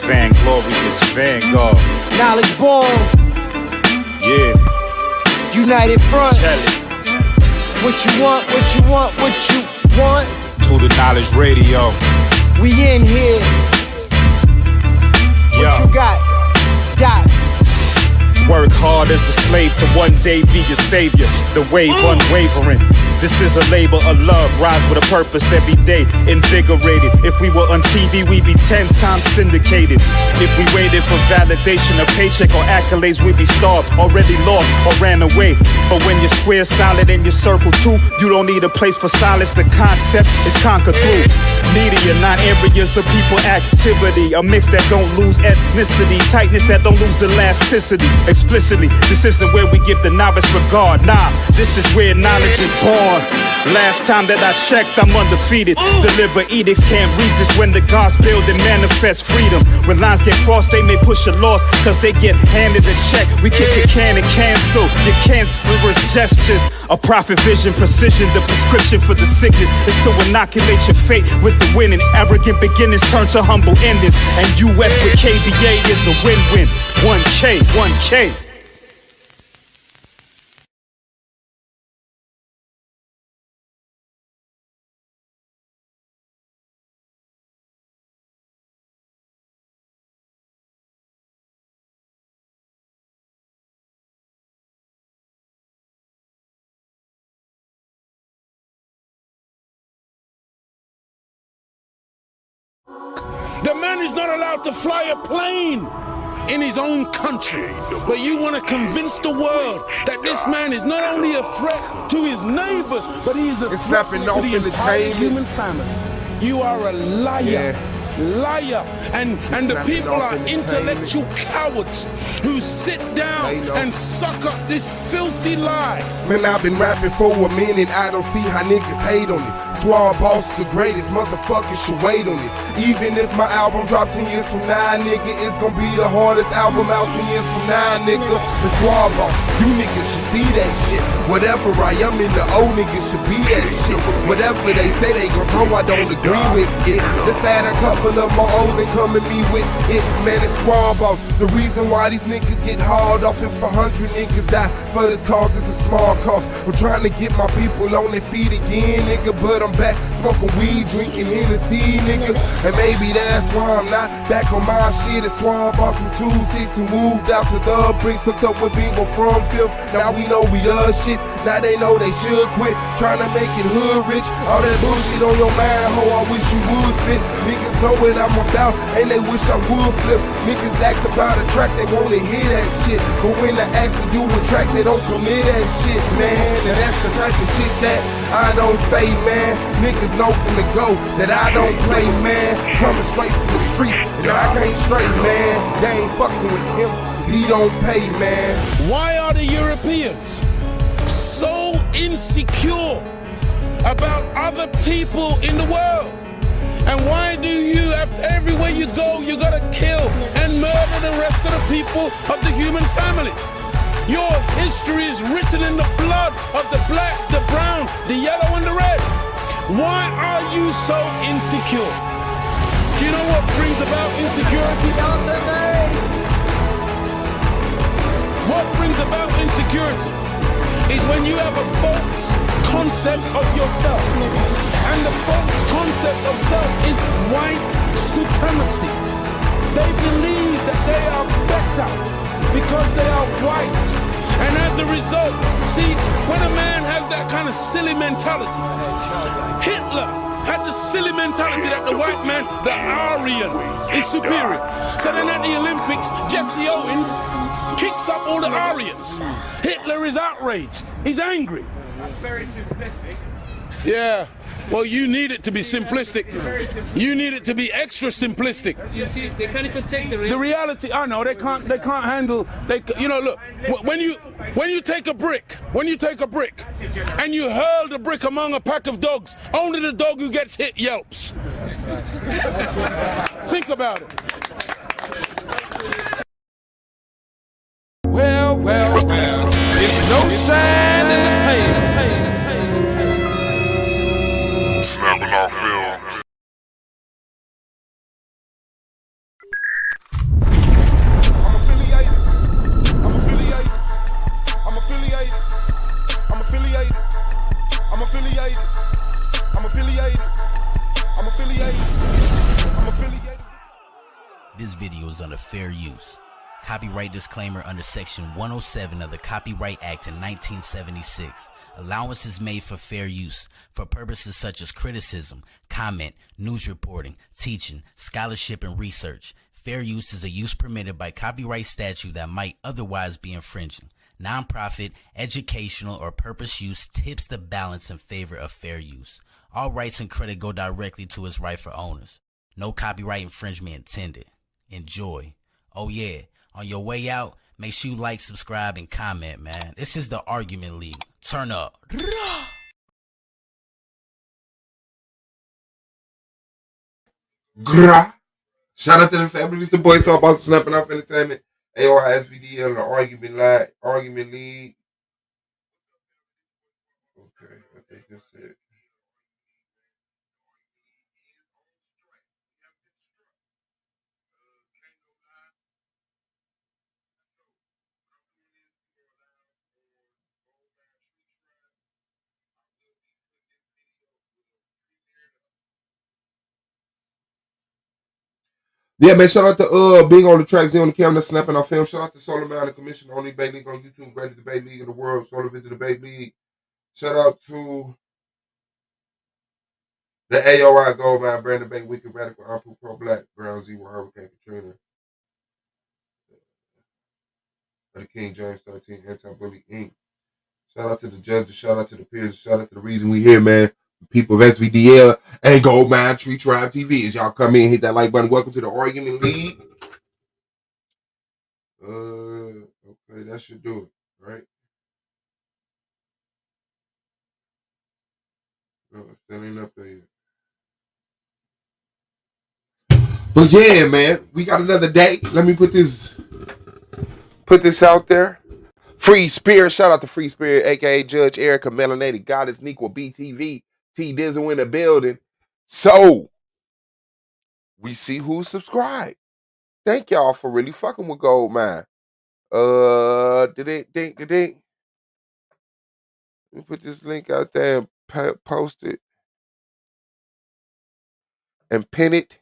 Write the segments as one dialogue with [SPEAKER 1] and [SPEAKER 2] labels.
[SPEAKER 1] Vanglorious Vanguard.
[SPEAKER 2] Knowledge born.
[SPEAKER 1] Yeah.
[SPEAKER 2] United Front.
[SPEAKER 1] Tell it.
[SPEAKER 2] What you want, what you want, what you want.
[SPEAKER 1] To the Knowledge Radio.
[SPEAKER 2] We in here. What you got? Dot.
[SPEAKER 1] Work hard as a slave to one day be your savior. The wave unwavering. This is a labor of love, rise with a purpose every day, invigorated. If we were on TV, we'd be 10 times syndicated. If we waited for validation, a paycheck or accolades, we'd be starved, already lost or ran away. But when your square's solid and your circle too, you don't need a place for silence. The concept is conquered through media, not areas of people activity. A mix that don't lose ethnicity, tightness that don't lose elasticity. Explicitly, this isn't where we give the novice regard. Nah, this is where knowledge is born. Last time that I checked, I'm undefeated. Deliver edicts, can't resist when the gods build and manifest freedom. When lines get crossed, they may push a loss, cause they get handed a check. We kick the can and cancel your cancerous gestures. A prophet vision, precision, the prescription for the sickness is to inoculate your fate with the winning. Arrogant beginnings turn to humble endings. And UF with KBA is a win-win. 1K, 1K.
[SPEAKER 3] The man is not allowed to fly a plane in his own country. But you want to convince the world that this man is not only a threat to his neighbors, but he is a threat to the entire human family. You are a liar. Liar. And the people are intellectual cowards who sit down and suck up this filthy lie.
[SPEAKER 4] Man, I've been rapping for a minute, I don't see how niggas hate on it. Swab Boss the greatest, motherfuckers should wait on it. Even if my album drop 10 years from now, nigga, it's gonna be the hardest album out 10 years from now, nigga. The Swab Boss, you niggas should see that shit. Whatever I am in the old niggas should be that shit. Whatever they say they gon' throw, I don't agree with it. Just had a couple of my old and come at me with it, man, it's Swab Boss. The reason why these niggas get hauled off if 100 niggas die for this cause, it's a small cost. I'm trying to get my people on their feet again, nigga, but I'm back smoking weed, drinking Hennessy, nigga. And maybe that's why I'm not back on my shit. It's Swab Boss from 2-6 who moved out to the bricks, hooked up with Bingo from 5th. Now we know we the shit, now they know they should quit trying to make it hood rich. All that bullshit on your mind, ho, I wish you would spit. Niggas know what I'm about, and they wish I would flip. Niggas ask about a track, they wanna hear that shit, but when they ask to do a track, they don't permit that shit, man. And that's the type of shit that I don't say, man. Niggas know from the go that I don't play, man. Coming straight from the streets, and I can't straight, man. They ain't fucking with him, cause he don't pay, man.
[SPEAKER 3] Why are the Europeans so insecure about other people in the world? And why do you, after everywhere you go, you gotta kill and murder the rest of the people of the human family? Your history is written in the blood of the black, the brown, the yellow, and the red. Why are you so insecure? Do you know what brings about insecurity? What brings about insecurity is when you have a false concept of yourself. And the false concept of self is white supremacy. They believe that they are better because they are white. And as a result, see, when a man has that kind of silly mentality, Hitler had the silly mentality that the white man, the Aryan, is superior. So then at the Olympics, Jesse Owens kicks up all the Aryans. Hitler is outraged. He's angry.
[SPEAKER 5] That's very simplistic.
[SPEAKER 3] Yeah. Well, you need it to be simplistic. You need it to be extra simplistic.
[SPEAKER 5] You see, they can't even take the
[SPEAKER 3] reality. I know they can't handle. You know, look. When you take a brick, and you hurl the brick among a pack of dogs, only the dog who gets hit yelps. Think about it.
[SPEAKER 6] Well, it's no shine in the tail.
[SPEAKER 7] Snapping off film.
[SPEAKER 6] affiliated. I'm affiliated. I'm affiliated. I'm affiliated.
[SPEAKER 7] This video is under fair use. Copyright disclaimer under Section 107 of the Copyright Act in 1976. Allowance is made for fair use for purposes such as criticism, comment, news reporting, teaching, scholarship, and research. Fair use is a use permitted by copyright statute that might otherwise be infringing. Nonprofit, educational, or purpose use tips the balance in favor of fair use. All rights and credit go directly to its rightful owners. No copyright infringement intended. Enjoy. Oh yeah, on your way out, make sure you like, subscribe, and comment, man. This is the Argument League. Turn up.
[SPEAKER 8] Gra. Shout out to the family. This the boy talk about Snapping Off Entertainment. AOSVDL, the Argument League. Okay, I think that's it. Yeah, man, shout out to Big on the Track, Z on the camera, Snapping Off Film. Shout out to Solar Man, the Commission, only debate league on YouTube, greatest debate league in the world, Solar Vision Debate League. Shout out to the AOI Goldmine, Brandon Bay, Wicked Radical, Ample Pro Black, Ground Zero, Hurricane Katrina, the King James 13, Anti-Bully Inc. Shout out to the judges, shout out to the peers, shout out to the reason we here, man. People of SVDL and Goldmine Tree Tribe TV. As y'all come in, hit that like button. Welcome to the Argument League. Okay, that should do it, right? No, that ain't up there yet. But yeah, man, we got another day. Let me put this out there. Free Spirit, shout out to Free Spirit, aka Judge Erica Melanated Goddess Nequa BTV, T Dizzle in the building. So we see who subscribed. Thank y'all for really fucking with Goldmine. Let me put this link out there and post it and pin it.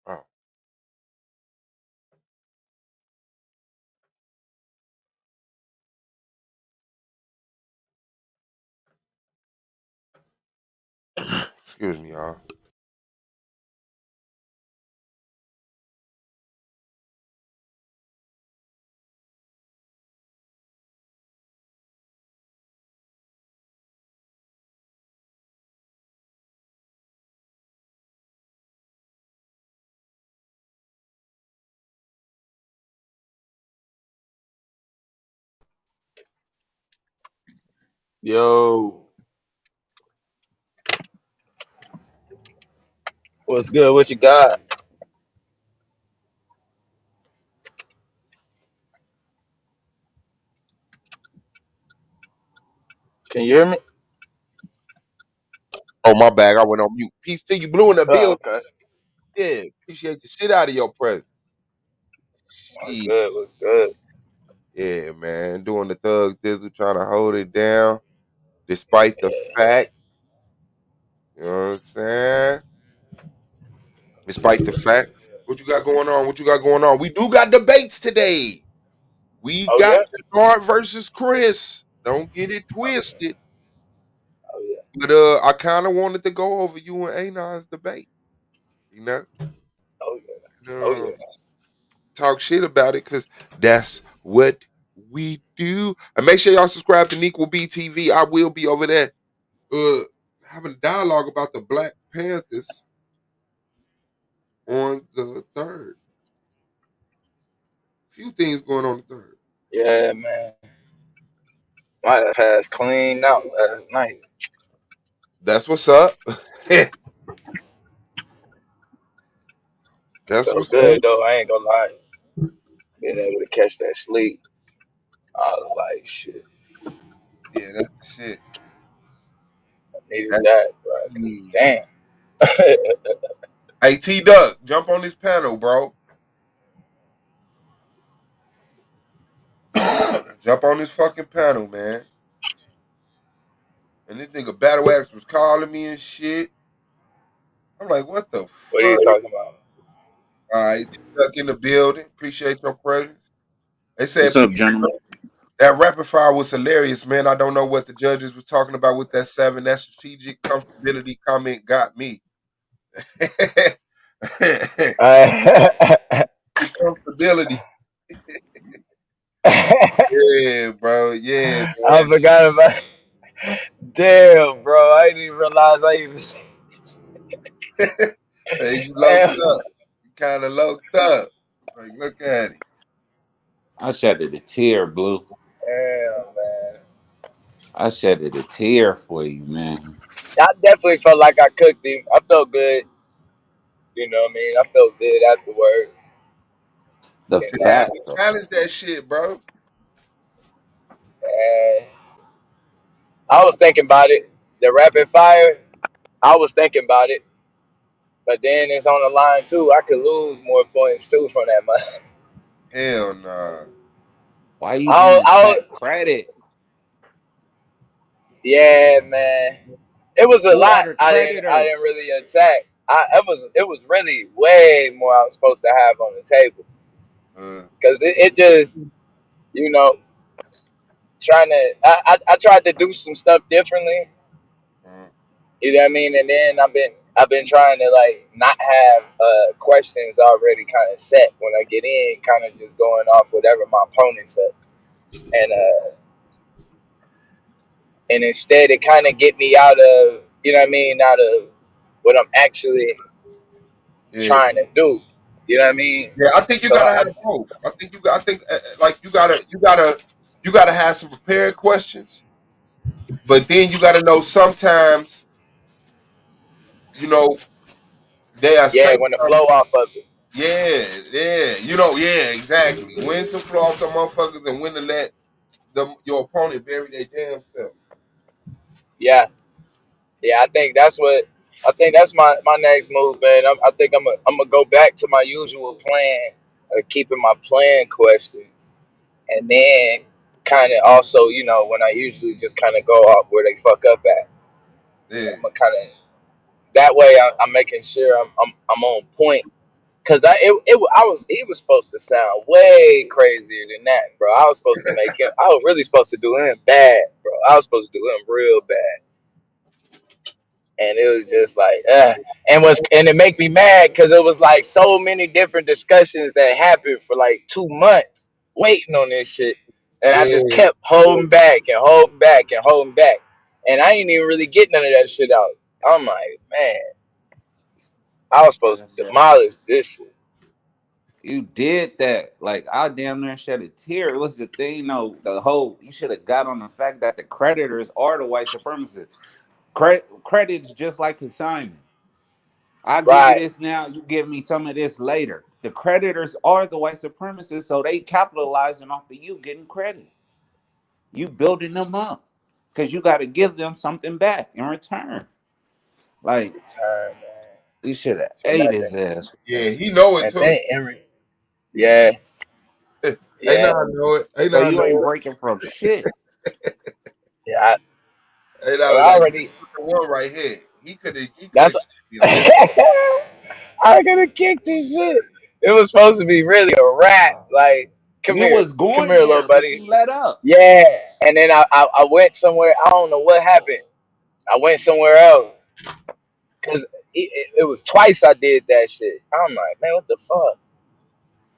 [SPEAKER 8] Oh. Excuse me, y'all.
[SPEAKER 9] Yo, what's good? What you got? Can you hear me?
[SPEAKER 8] Oh, my bag. I went on mute. Peace to you, Blue in the
[SPEAKER 9] Oh,
[SPEAKER 8] building.
[SPEAKER 9] okay.
[SPEAKER 8] Yeah, appreciate the shit out of your presence.
[SPEAKER 9] What's good? What's good?
[SPEAKER 8] Yeah, man. Doing the Thug Dizzle, trying to hold it down, despite the fact, you know what I'm saying? Despite the fact, what you got going on? What you got going on? We do got debates today. We
[SPEAKER 9] Oh
[SPEAKER 8] got
[SPEAKER 9] yeah.
[SPEAKER 8] Guard versus Chris. Don't get it twisted.
[SPEAKER 9] Oh yeah.
[SPEAKER 8] But I kind of wanted to go over you and Anon's debate. You know,
[SPEAKER 9] Oh yeah. Oh yeah.
[SPEAKER 8] talk shit about it because that's what we do. And make sure y'all subscribe to Nequa BTV. I will be over there having a dialogue about the Black Panthers on the 3rd. Few things going on the 3rd.
[SPEAKER 9] Yeah, man. My ass cleaned out last night.
[SPEAKER 8] That's what's up. That's
[SPEAKER 9] Felt
[SPEAKER 8] what's up.
[SPEAKER 9] good though. I ain't gonna lie. Being able to catch that sleep, I was like, shit.
[SPEAKER 8] Yeah, that's the shit.
[SPEAKER 9] I needed
[SPEAKER 8] That's
[SPEAKER 9] that, bro. 'Cause
[SPEAKER 8] the
[SPEAKER 9] damn.
[SPEAKER 8] Hey, T Duck, jump on this panel, bro. Jump on this fucking panel, man. And this nigga Battle Axe was calling me and shit. I'm like, what the
[SPEAKER 9] What are you
[SPEAKER 8] fuck?
[SPEAKER 9] talking about?
[SPEAKER 8] All right, T Duck in the building. Appreciate your presence. They said
[SPEAKER 10] What's up, gentlemen?
[SPEAKER 8] that rapid fire was hilarious, man. I don't know what the judges was talking about with that 7. That strategic comfortability comment got me. Comfortability. Yeah, bro. Yeah, man.
[SPEAKER 9] I forgot about. Damn, bro. I didn't even realize I even.
[SPEAKER 8] Hey, you loked
[SPEAKER 9] Damn,
[SPEAKER 8] up. You kind of loked up. Like, look at it.
[SPEAKER 10] I shedded a tear, Blue.
[SPEAKER 9] man.
[SPEAKER 10] I shedded a tear for you, man.
[SPEAKER 9] I definitely felt like I cooked him. I felt good. You know what I mean? I felt good afterwards.
[SPEAKER 10] The
[SPEAKER 9] And,
[SPEAKER 10] fact,
[SPEAKER 8] Challenge that shit, bro.
[SPEAKER 9] and I was thinking about it. The rapid fire, I was thinking about it. But then it's on the line too. I could lose more points too from that money.
[SPEAKER 8] Hell nah.
[SPEAKER 10] why you didn't attack credit?
[SPEAKER 9] Yeah, man. It was a
[SPEAKER 10] Who are
[SPEAKER 9] lot.
[SPEAKER 10] the
[SPEAKER 9] I didn't
[SPEAKER 10] creditors?
[SPEAKER 9] really attack. It was really way more I was supposed to have on the table. Cause it just, you know, trying to I tried to do some stuff differently. You know what I mean? And then I've been trying to like not have questions already kind of set when I get in, kind of just going off whatever my opponent said. And instead it kind of get me out of, you know what I mean, out of what I'm actually trying to do. You know what I mean?
[SPEAKER 8] Yeah, I think you
[SPEAKER 9] So
[SPEAKER 8] gotta have both. I think like you gotta have some prepared questions, but then you gotta know sometimes, you know, they are
[SPEAKER 9] yeah,
[SPEAKER 8] saying
[SPEAKER 9] when the flow off of it.
[SPEAKER 8] yeah, you know, yeah, exactly. When to flow off the motherfuckers and when to let your opponent bury their damn self.
[SPEAKER 9] Yeah. Yeah, I think that's my next move, man. I think I'm gonna go back to my usual plan of keeping my plan questions, and then kind of also, you know, when I usually just kind of go off where they fuck up at.
[SPEAKER 8] Yeah.
[SPEAKER 9] I'm kind of that way. I'm making sure I'm on point. Cause he was supposed to sound way crazier than that, bro. I was supposed to make him. I was really supposed to do him bad, bro. I was supposed to do him real bad. And it was just like, and it make me mad because it was like so many different discussions that happened for like 2 months waiting on this shit, and I just kept holding back and holding back and holding back, and I ain't even really get none of that shit out. I'm like, man, I was supposed to demolish this shit.
[SPEAKER 10] You did that. Like, I damn near shed a tear. It was the thing, though. You should have got on the fact that the creditors are the white supremacists. Credit's just like consignment. I give you
[SPEAKER 9] Right.
[SPEAKER 10] this now, you give me some of this later. The creditors are the white supremacists, so they capitalizing off of you getting credit. You building them up because you got to give them something back in return. Like, you should have ate his ass.
[SPEAKER 8] Yeah, he know it too.
[SPEAKER 9] Yeah.
[SPEAKER 8] Hey,
[SPEAKER 9] Yeah.
[SPEAKER 8] now I know it. Hey,
[SPEAKER 10] So
[SPEAKER 8] now I
[SPEAKER 10] you
[SPEAKER 8] know
[SPEAKER 10] ain't
[SPEAKER 8] it.
[SPEAKER 10] breaking from shit.
[SPEAKER 9] Yeah.
[SPEAKER 8] Hey, now
[SPEAKER 9] I
[SPEAKER 8] like
[SPEAKER 9] already.
[SPEAKER 8] the one right here. He could have.
[SPEAKER 9] That's. I could have kicked his shit. It was supposed to be really a rap. Like,
[SPEAKER 10] You was
[SPEAKER 9] come
[SPEAKER 10] going
[SPEAKER 9] here, little
[SPEAKER 10] there, but
[SPEAKER 9] buddy.
[SPEAKER 10] you let up.
[SPEAKER 9] Yeah. And then I went somewhere. I don't know what happened. I went somewhere else because it was twice I did that shit. I'm like, man, what the fuck?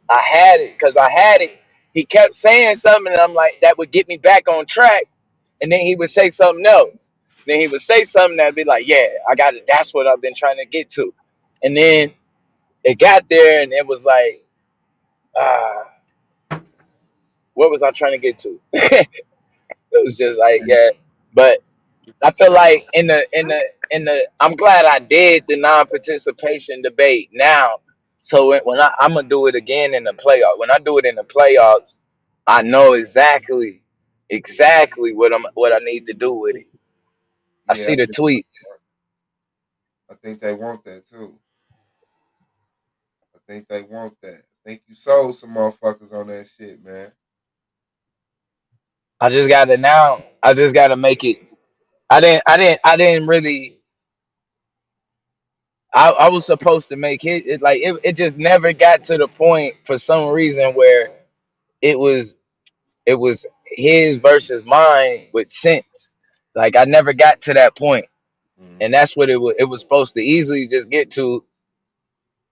[SPEAKER 9] I had it because I had it. He kept saying something, and I'm like, that would get me back on track. And then he would say something else. Then he would say something that'd be like, yeah, I got it. That's what I've been trying to get to. And then it got there, and it was like, what was I trying to get to? It was just like, yeah. But I feel like in the I'm glad I did the non-participation debate now. So when I'm gonna do it again in the playoff, when I do it in the playoffs, I know exactly what I need to do with it. I see the tweets.
[SPEAKER 8] think they want that too. I think they want that. I think you sold some motherfuckers on that shit, man.
[SPEAKER 9] I just gotta make it. I didn't really. I was supposed to make it just never got to the point for some reason where it was it was his versus mine with sense. Like I never got to that point, and that's what it was supposed to easily just get to.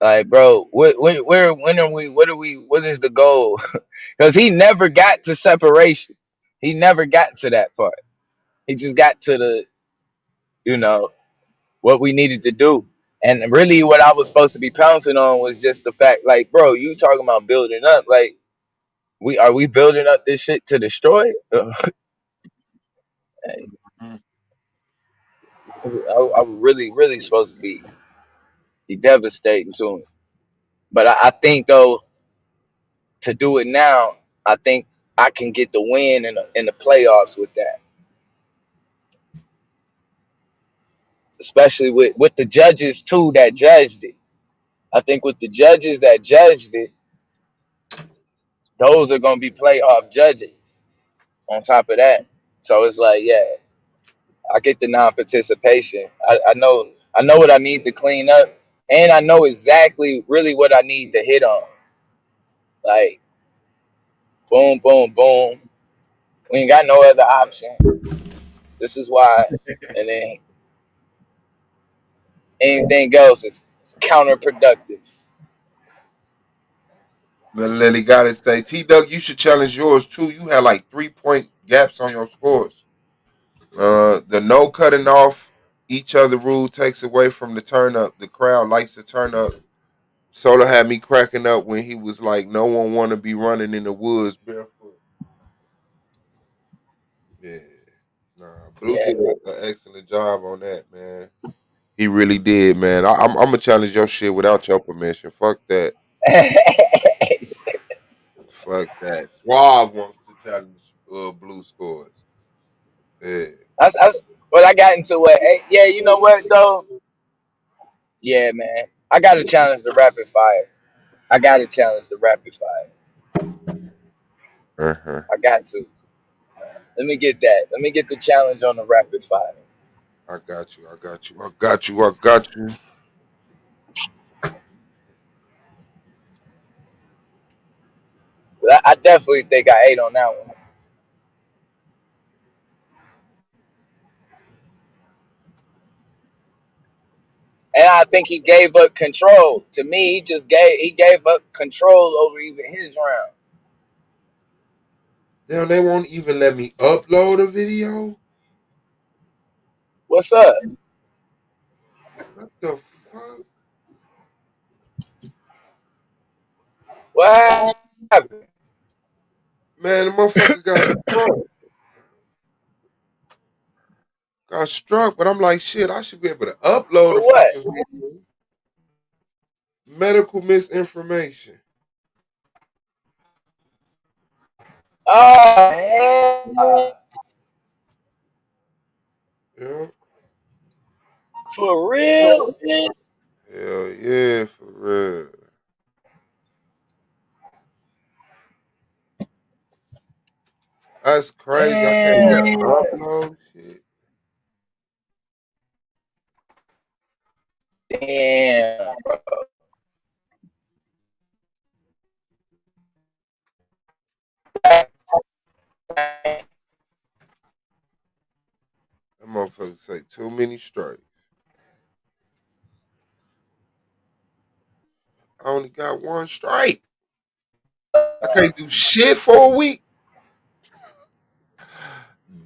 [SPEAKER 9] Like, bro, when are we? What are we? What is the goal? Because he never got to separation. He never got to that part. He just got to you know, what we needed to do. And really, what I was supposed to be pouncing on was just the fact, like, bro, you talking about building up? Like, we building up this shit to destroy it? I was really supposed to be devastating to him. But I think though, to do it now, I think I can get the win in the playoffs with that, especially with the judges too that judged it. I think with the judges that judged it, those are gonna be playoff judges. On top of that, so it's like, yeah, I get the non-participation. I know what I need to clean up, and I know exactly really what I need to hit on. Like, boom, boom, boom. We ain't got no other option. This is why, and then anything else is counterproductive.
[SPEAKER 8] Lily got it. Say, T Doug, you should challenge yours too. You had like 3-point gaps on your scores. The no cutting off each other rule takes away from the turn up. The crowd likes to turn up. Solar had me cracking up when he was like, "No one want to be running in the woods barefoot." Yeah, nah. Blue
[SPEAKER 9] Yeah.
[SPEAKER 8] did an excellent job on that, man. He really did, man. I'm gonna challenge your shit without your permission. Fuck that. Fuck that. Suave wants to challenge Blue scores. Yeah.
[SPEAKER 9] Well, I got into what? Yeah, you know what though? Yeah, man, I got to challenge the rapid fire. I got to challenge the rapid fire.
[SPEAKER 8] Uh-huh.
[SPEAKER 9] I got to. Let me get that. Let me get the challenge on the rapid fire.
[SPEAKER 8] I got you. I got you. I got you. I got you.
[SPEAKER 9] But I definitely think I ate on that one. And I think he gave up control. To me, he gave up control over even his round.
[SPEAKER 8] Damn, they won't even let me upload a video?
[SPEAKER 9] What's up?
[SPEAKER 8] What the fuck?
[SPEAKER 9] What happened?
[SPEAKER 8] Man, the motherfucker got struck. Got struck, but I'm like, shit, I should be able to upload
[SPEAKER 9] For
[SPEAKER 8] a
[SPEAKER 9] what?
[SPEAKER 8] fucking video. Medical misinformation.
[SPEAKER 9] Oh,
[SPEAKER 8] Yeah.
[SPEAKER 9] for real?
[SPEAKER 8] Hell yeah, for real. That's crazy. I can't even
[SPEAKER 9] Damn.
[SPEAKER 8] upload shit.
[SPEAKER 9] Damn.
[SPEAKER 8] That motherfucker say too many strikes. I only got one strike. I can't do shit for a week.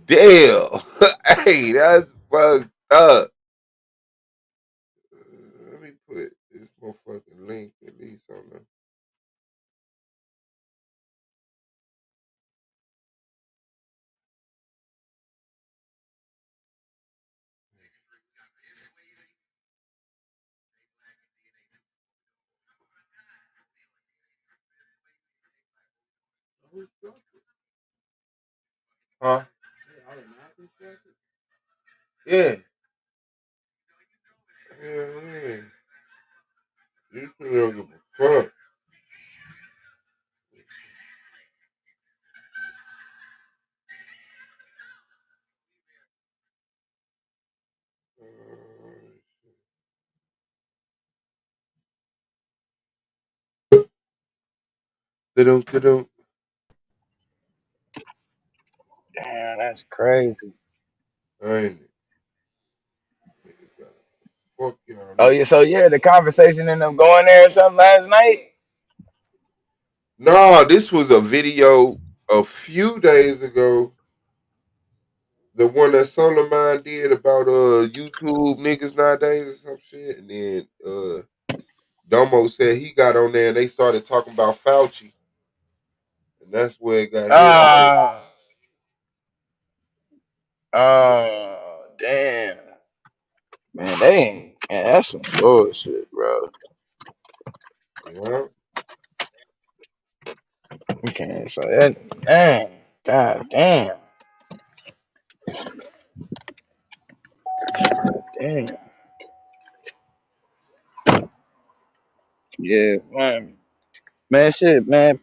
[SPEAKER 8] Damn. Hey, that's fucked up. Let me put this motherfucking link at least on the. Huh? Yeah. Yeah, These people don't give a fuck. Damn,
[SPEAKER 9] Damn, that's crazy.
[SPEAKER 8] ain't it? Fuck y'all.
[SPEAKER 9] Oh yeah, so yeah, the conversation ended up going there or something last night.
[SPEAKER 8] No, this was a video a few days ago. The one that Solomon did about YouTube niggas nowadays or some shit. And then Domo said he got on there and they started talking about Fauci. And that's where it got hit.
[SPEAKER 9] Oh, damn. Man, they ain't. Man, that's some bullshit, bro.
[SPEAKER 8] Yeah.
[SPEAKER 9] Okay, so that, damn, god damn, damn. Yeah, man, shit, man.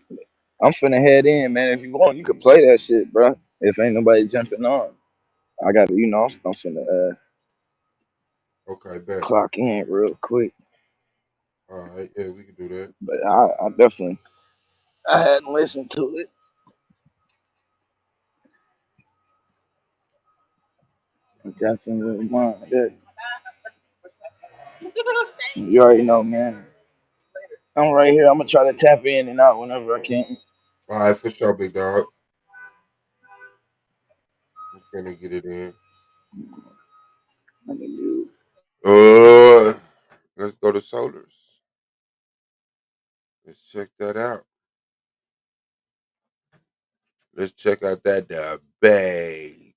[SPEAKER 9] I'm finna head in, man. If you want, you can play that shit, bro. If ain't nobody jumping on, I got to, I'm finna
[SPEAKER 8] Okay, bet.
[SPEAKER 9] clock in real quick.
[SPEAKER 8] All right, yeah, we can do that.
[SPEAKER 9] But I definitely, I hadn't listened to it. I definitely wouldn't mind that. You already know, man. I'm right here. I'm gonna try to tap in and out whenever I can.
[SPEAKER 8] All right, for sure, big dog. I'm finna get it in. Let's go to Solars. Let's check that out. Let's check out that debate.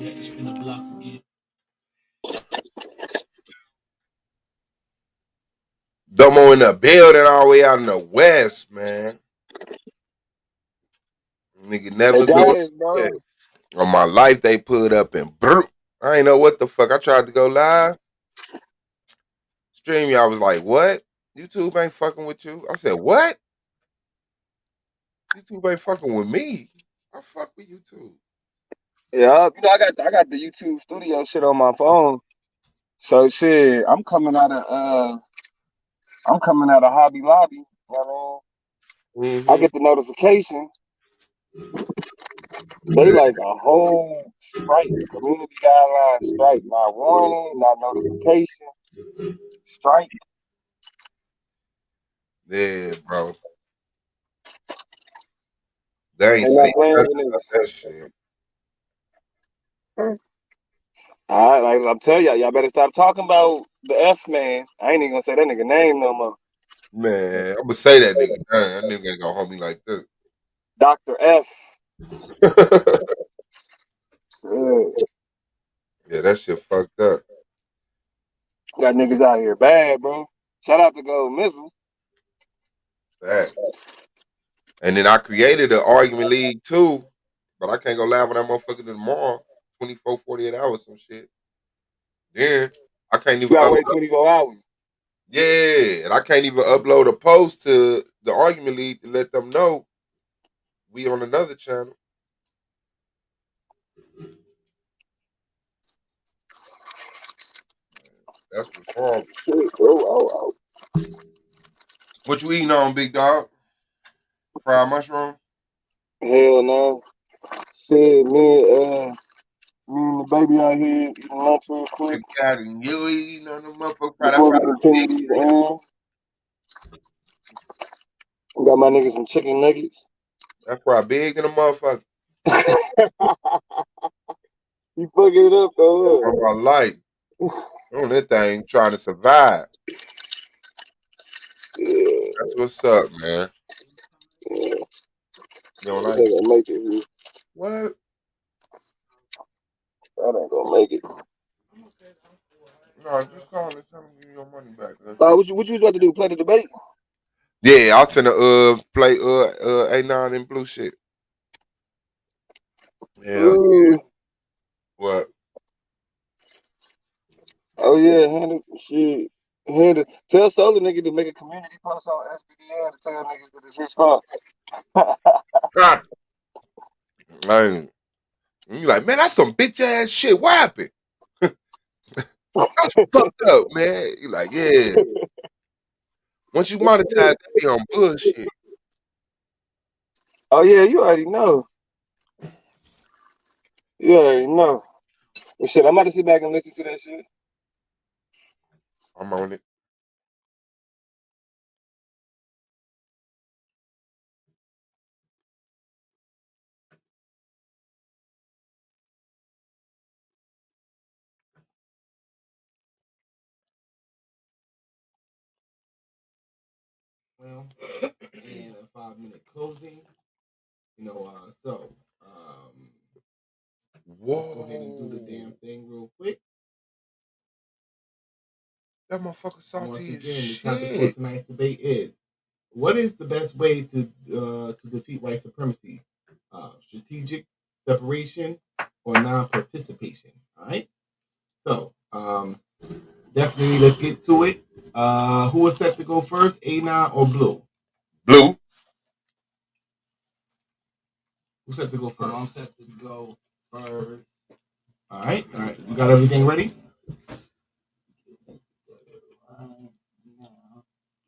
[SPEAKER 7] We had to spin the block again.
[SPEAKER 8] Domo in the building all the way out in the west, man. Nigga never do
[SPEAKER 9] Adonis, bro.
[SPEAKER 8] it. On my life, they put up and brr. I ain't know what the fuck. I tried to go live. Stream, y'all was like, what? YouTube ain't fucking with you. I said, what? YouTube ain't fucking with me. I fuck with YouTube.
[SPEAKER 11] Yeah, I got the YouTube studio shit on my phone. So shit, I'm coming out of Hobby Lobby. You know what I mean? I get the notification. They like a whole strike, community guideline strike, not warning, not notification, strike.
[SPEAKER 8] Yeah, bro. They ain't
[SPEAKER 11] They not
[SPEAKER 8] saying
[SPEAKER 11] playing
[SPEAKER 8] nothing
[SPEAKER 11] with
[SPEAKER 8] about
[SPEAKER 11] niggas.
[SPEAKER 8] that shit.
[SPEAKER 11] All right, like I'm telling y'all better stop talking about the F man. I ain't even gonna say that nigga name no more.
[SPEAKER 8] Man, I'm gonna say that nigga. That nigga ain't gonna hold me like this.
[SPEAKER 11] Dr. F. Yeah.
[SPEAKER 8] Yeah, that shit fucked up.
[SPEAKER 11] Got niggas out here bad, bro. Shout out to Gold Missile.
[SPEAKER 8] That. And then I created an argument league too, but I can't go live on that motherfucker tomorrow. 24, 48 hours, some shit. Then I can't
[SPEAKER 11] You
[SPEAKER 8] even
[SPEAKER 11] gotta
[SPEAKER 8] upload.
[SPEAKER 11] wait 24 hours.
[SPEAKER 8] Yeah, and I can't even upload a post to the argument league to let them know we on another channel. That's what's wrong. What you eating on, big dog? Fried mushroom?
[SPEAKER 11] Hell no. Shit, me and the baby out here eating lunch real quick
[SPEAKER 8] Big cat and you eating on the motherfucker fried. That
[SPEAKER 11] before we
[SPEAKER 8] fried
[SPEAKER 11] continue
[SPEAKER 8] big.
[SPEAKER 11] these errands. Got my niggas some chicken nuggets.
[SPEAKER 8] That fried big in the motherfucker.
[SPEAKER 11] You fucking it up though.
[SPEAKER 8] On my life. On that thing trying to survive.
[SPEAKER 11] Yeah.
[SPEAKER 8] That's what's up, man.
[SPEAKER 11] Yeah.
[SPEAKER 8] You don't
[SPEAKER 11] I
[SPEAKER 8] like
[SPEAKER 11] think I make it here.
[SPEAKER 8] what?
[SPEAKER 11] That ain't gonna make it.
[SPEAKER 8] No, just call and tell me give you your money back.
[SPEAKER 11] What you was about to do? Play the debate?
[SPEAKER 8] Yeah, I was finna play A9 and blue shit. Hell yeah. What?
[SPEAKER 11] Oh yeah, shit. Tell Solar nigga to make a community post on SBDN to tell niggas that it's his fault.
[SPEAKER 8] Ah, man. You like, man, that's some bitch ass shit. What happened? That's fucked up, man. You like, yeah. Once you monetize, that be on bullshit.
[SPEAKER 11] Oh yeah, you already know. You already know. And shit, I'm about to sit back and listen to that shit.
[SPEAKER 8] I'm on it.
[SPEAKER 2] Well, and a 5-minute closing. So let's go ahead and do the damn thing real quick.
[SPEAKER 8] That motherfucker
[SPEAKER 2] Once
[SPEAKER 8] salty
[SPEAKER 2] again,
[SPEAKER 8] as
[SPEAKER 2] the topic for
[SPEAKER 8] shit.
[SPEAKER 2] tonight's debate is: what is the best way to defeat white supremacy? Strategic separation or non-participation? All right. So definitely, let's get to it. Who is set to go first, A9 or Blue?
[SPEAKER 8] Blue.
[SPEAKER 2] Who's set to go first? I'm set to go first. All right. You got everything ready?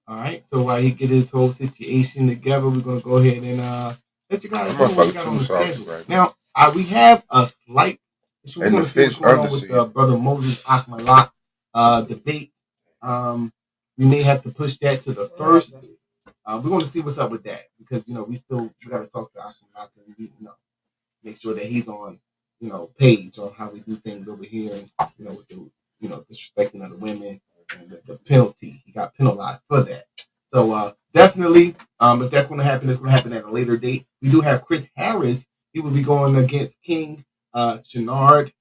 [SPEAKER 2] All right. So while he get his whole situation together, we're gonna go ahead and let you guys know what we got on the schedule. Right now, we have a slight issue. We're gonna see what's going on with brother Moses Akmalak debate. We may have to push that to the first. We're going to see what's up with that because we got to talk to Akmalak and make sure that he's on page on how we do things over here and with the disrespecting of the women and the penalty. He got penalized for that. So definitely, if that's going to happen, it's going to happen at a later date. We do have Chris Harris. He will be going against King Chenard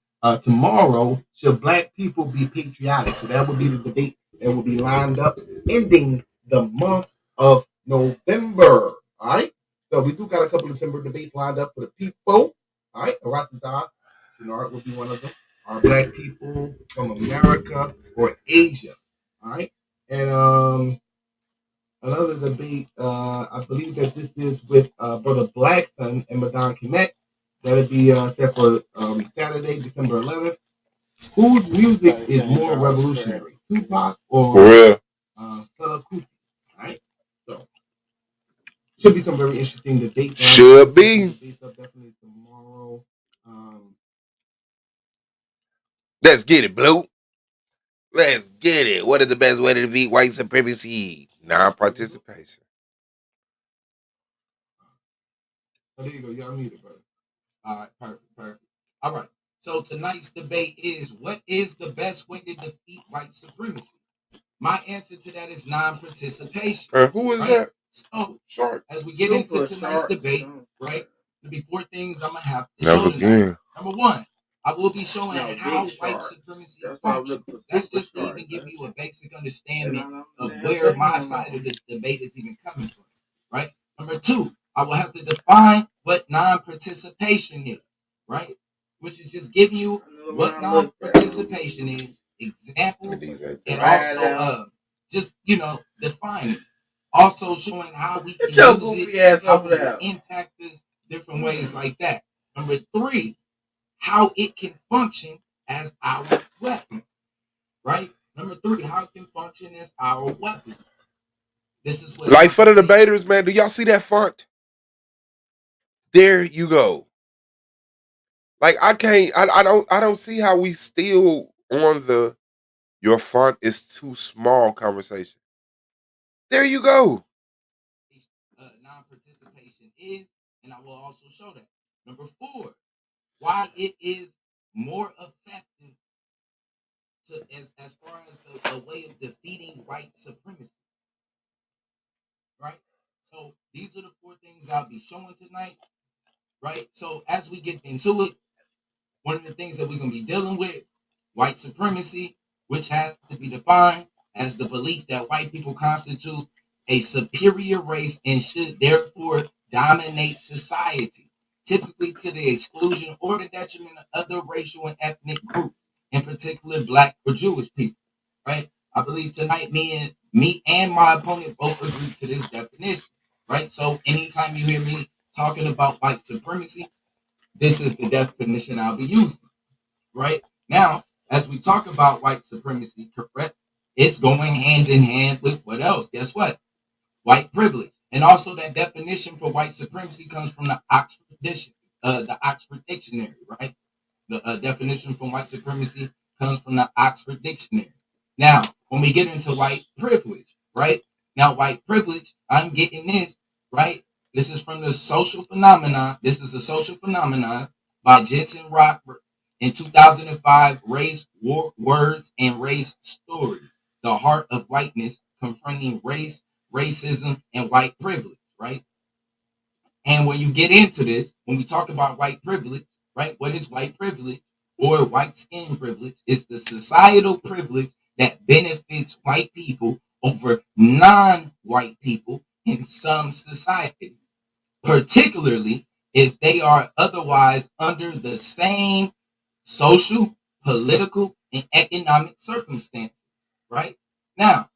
[SPEAKER 2] tomorrow. Should black people be patriotic? So that would be the debate that will be lined up, ending the month of November. All right. So we do got a couple of December debates lined up for the people. All right. Aratazar Chenard will be one of them. Are black people from America or Asia? All right. And another debate, I believe that this is with Brother Blackson and Madan Kemet. That'll be set for Saturday, December 11th. Whose music is more revolutionary, Tupac or Fela Kuti? All right. So should be some very interesting debates.
[SPEAKER 8] Should be.
[SPEAKER 2] Definitely tomorrow.
[SPEAKER 8] Let's get it, Blue. Let's get it. What is the best way to defeat white supremacy? Non-participation.
[SPEAKER 2] Oh, there you go. Y'all muted, brother. All right, perfect. All right. So tonight's debate is: what is the best way to defeat white supremacy? My answer to that is non-participation.
[SPEAKER 8] Who is that?
[SPEAKER 2] So,
[SPEAKER 8] Shark.
[SPEAKER 2] As we get into tonight's debate, right? The before things I'm gonna have to
[SPEAKER 8] Never
[SPEAKER 2] show tonight.
[SPEAKER 8] again.
[SPEAKER 2] Number one, I will be showing how white supremacy functions. That's just to even give you a basic understanding of where my side of the debate is even coming from, right? Number two, I will have to define what non-participation is, right? Which is just giving you what non-participation is, examples, and also just defining. Also showing how we can use it, how it will impact us different ways like that. Number three, how it can function as our weapon, right? Number three, how it can function as our weapon. This is what
[SPEAKER 8] like for the debaters, man. Do y'all see that font? There you go. Like I can't, I don't see how we still on the your font is too small conversation. There you go.
[SPEAKER 2] Non-participation is, and I will also show that. Number four, why it is more effective as far as the way of defeating white supremacy. Right? So these are the four things I'll be showing tonight. Right? So as we get into it, one of the things that we're going to be dealing with, white supremacy, which has to be defined as the belief that white people constitute a superior race and should therefore dominate society, typically to the exclusion or the detriment of other racial and ethnic groups, in particular Black or Jewish people. Right? I believe tonight me and my opponent both agree to this definition. Right? So anytime you hear me talking about white supremacy, this is the definition I'll be using. Right? Now, as we talk about white supremacy, correct, it's going hand in hand with what else? Guess what? White privilege. And also that definition for white supremacy comes from the Oxford Dictionary, right? The definition for white supremacy comes from the Oxford Dictionary. Now, when we get into white privilege, right? Now, white privilege, I'm getting this, right? This is from the social phenomenon. This is the social phenomenon by Jensen Rockford in 2005, Race, Words, and Race Stories, The Heart of Whiteness, Confronting Race, Racism, and White Privilege, right? And when you get into this, when we talk about white privilege, right, what is white privilege or white skin privilege? It's the societal privilege that benefits white people over non-white people in some societies, particularly if they are otherwise under the same social, political, and economic circumstances, right? Now,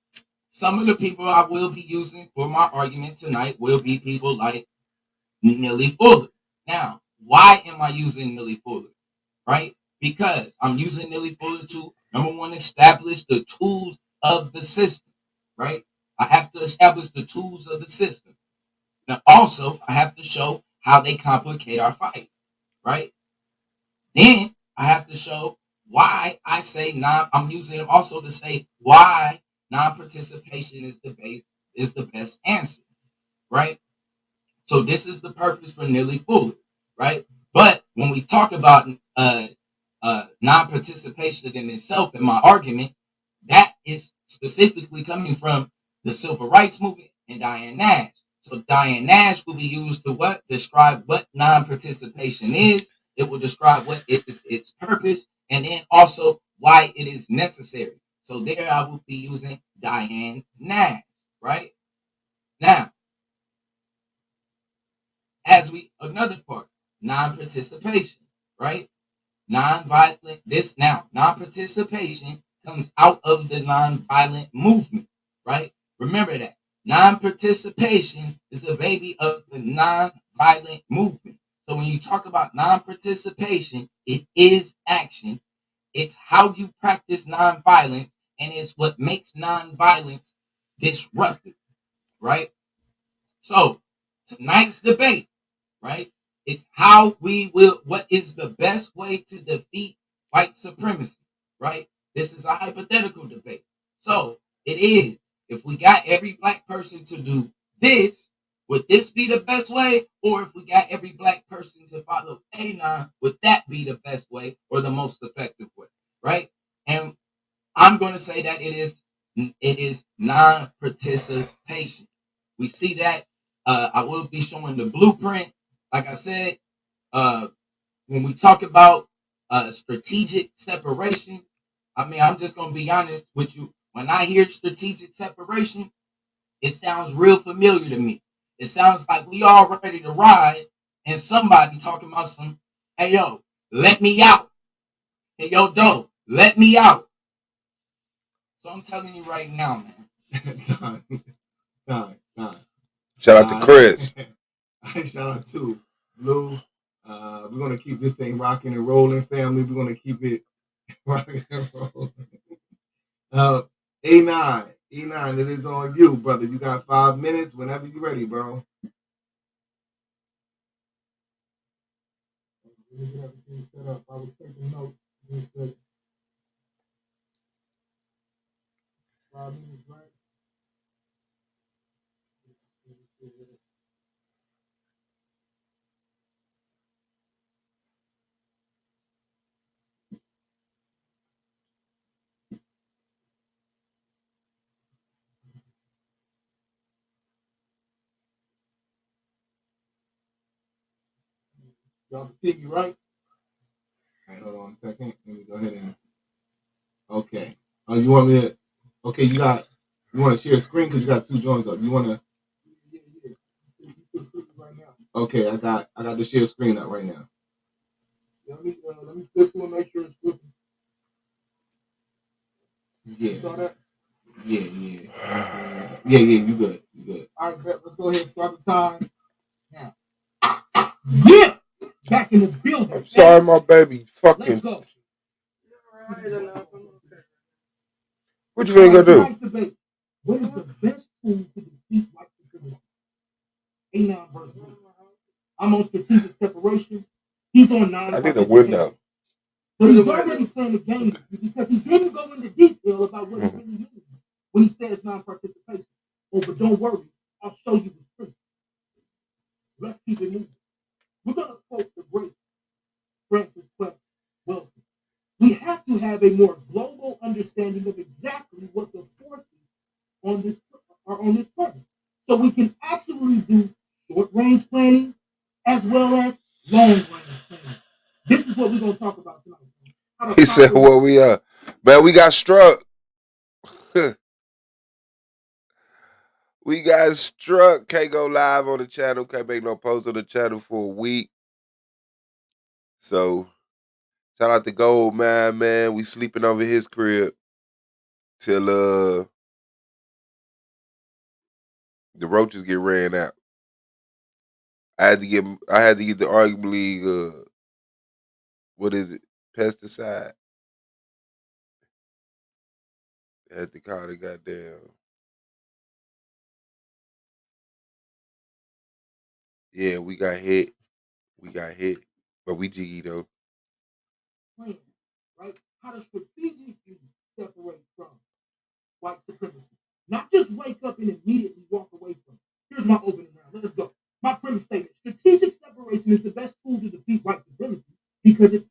[SPEAKER 2] some of the people I will be using for my argument tonight will be people like Neely Fuller. Now, why am I using Neely Fuller? Right? Because I'm using Neely Fuller to, number one, establish the tools of the system. Right? I have to establish the tools of the system. Now, also, I have to show how they complicate our fight. Right? Then I have to show why I say I'm using them also to say why non-participation is the best answer. Right? So this is the purpose for Neely Fuller, right? But when we talk about non-participation in itself in my argument, that is specifically coming from the civil rights movement and Diane Nash. So Diane Nash will be used to what? Describe what non-participation is. It will describe what its purpose, and then also why it is necessary. So there I will be using Diane Nash, right? Now, another part, non-participation, right? Non-violent, non-participation comes out of the non-violent movement, right? Remember that. Non-participation is a baby of the non-violent movement. So when you talk about non-participation, it is action. It's how you practice non-violence, and it's what makes non-violence disruptive, right? So tonight's debate, right? It's what is the best way to defeat white supremacy, right? This is a hypothetical debate. So it is, if we got every black person to do this, would this be the best way? Or if we got every black person to follow A9, would that be the best way or the most effective way, right? And I'm going to say that it is non-participation. We see that. I will be showing the blueprint. Like I said, when we talk about strategic separation, I mean, I'm just going to be honest with you. When I hear strategic separation, it sounds real familiar to me. It sounds like we all ready to ride and somebody talking about some, hey, yo, let me out. Hey, yo, Doe, let me out. So I'm telling you right now, man. Done.
[SPEAKER 8] Shout out to Chris.
[SPEAKER 2] Shout out to Blue. We're gonna keep this thing rocking and rolling, family. We're gonna keep it rocking and rolling. A9, it is on you, brother. You got 5 minutes whenever you're ready, bro. Let me get everything set up. I was taking notes. 5 minutes, right? Y'all see you, right? All right, hold on a second. Let me go ahead and. Okay. You want me to? Okay, you want to share a screen because you got two joints up. You want to? Okay, I got the share screen up right now. Let me flip through and make sure it's flipping. Yeah. Yeah. You good. All right, let's go ahead and start the time now. Yeah, back in the building.
[SPEAKER 8] I'm sorry, my baby. Fucking.
[SPEAKER 2] Let's go.
[SPEAKER 8] What you finna go do?
[SPEAKER 2] Debate. What is the best tool to defeat white supremacy? A9 versus B. I'm on strategic separation. He's on non.
[SPEAKER 8] I need a window.
[SPEAKER 2] But he's already playing the game because he didn't go into detail about what he really means when he says non-participation. Oh, but don't worry, I'll show you the truth. Let's keep it moving. We're going to quote the great Francis Quest Wilson. We have to have a more global understanding of exactly what the forces are on this planet, so we can actually do short-range planning as well as long-range planning. This is what we're going to talk about tonight.
[SPEAKER 8] He said, "Well, we man, we got struck. We got struck. Can't go live on the channel. Can't make no post on the channel for a week. So, shout out to Gold Man. We sleeping over his crib till the roaches get ran out. I had to get the arguably what is it? Pesticide. I had to call the goddamn. Yeah, we got hit. But we jiggy though.
[SPEAKER 2] Plan, right? How to strategically separate from white supremacy. Not just wake up and immediately walk away from it. Here's my opening round. Let's go. My premise statement: strategic separation is the best tool to defeat white supremacy because it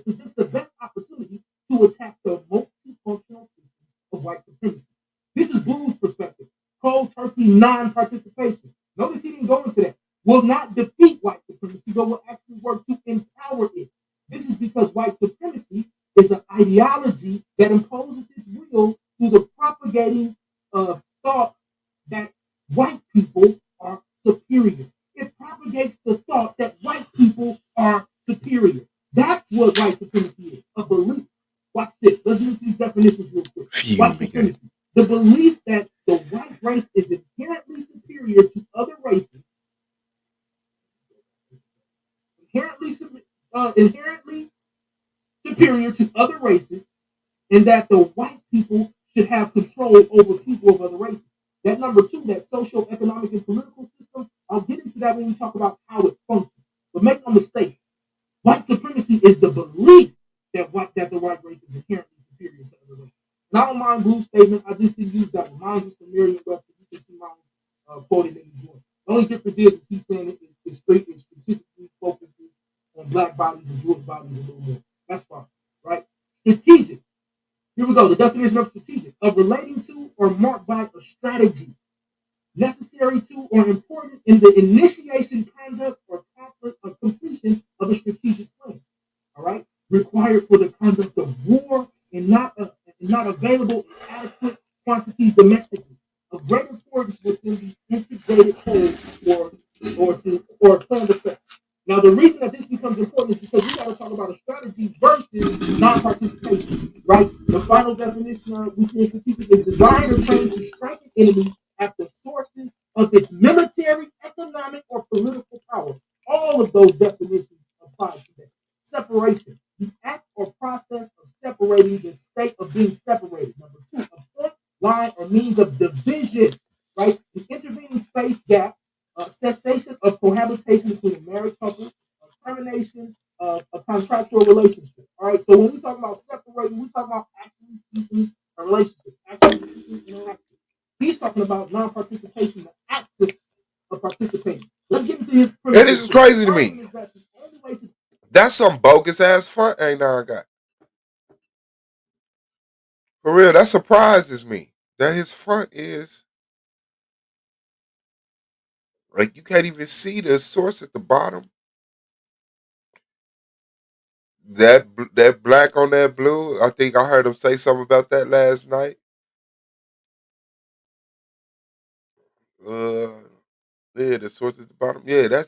[SPEAKER 2] presents the best opportunity to attack the multifunctional system of white supremacy. This is Blue's perspective. Cold turkey non-participation. Notice he didn't go into that. Will not defeat white supremacy, but will actually work to empower it. This is because white supremacy is an ideology that imposes its will through the propagating of thought that white people are superior. It propagates the thought that white people are superior. That's what white supremacy is, a belief. Watch this. Let's get into these definitions real quick. White supremacy. The belief that the white race is inherently superior to other races, inherently superior to other races, and that the white people should have control over people of other races. That number two, that social, economic, and political system, I'll get into that when we talk about how it functions. But make no mistake, white supremacy is the belief that the white race is inherently superior to other races. And I don't mind Blue's statement. I just didn't use that one. Mine is from Merriam-Webster. You can see mine quoted in the joint. The only difference is he's saying it's strategically focuses on black bodies and Jewish bodies a little more. That's fine, right? Strategic. Here we go. The definition of strategic: of relating to or marked by a strategy, necessary to or important in the initiation, conduct, or completion of a strategic plan. All right, required for the conduct of war and not available in adequate quantities domestically. Of great importance within the integrated whole or planned effect. Now, the reason that this becomes important is because we got to talk about a strategy versus non-participation, right? The final definition we see in strategic is designed or trained to strike an enemy at the sources of its military, economic, or political power. All of those definitions apply today. Separation, the act or process of separating, the state of being separated. Number two, a point, line, or means of division, right? The intervening space gap, cessation of cohabitation between a married couple, termination of a contractual relationship. All right, so when we talk about separating, we talk about actually ceasing a relationship, actually ceasing interaction. He's talking about non-participation, the absence of participating. Let's get into his.
[SPEAKER 8] And this is crazy to me. That's some bogus ass front ain't I got. For real, that surprises me. That his front is like you can't even see the source at the bottom. That black on that blue, I think I heard him say something about that last night. Yeah, the source at the bottom. Yeah,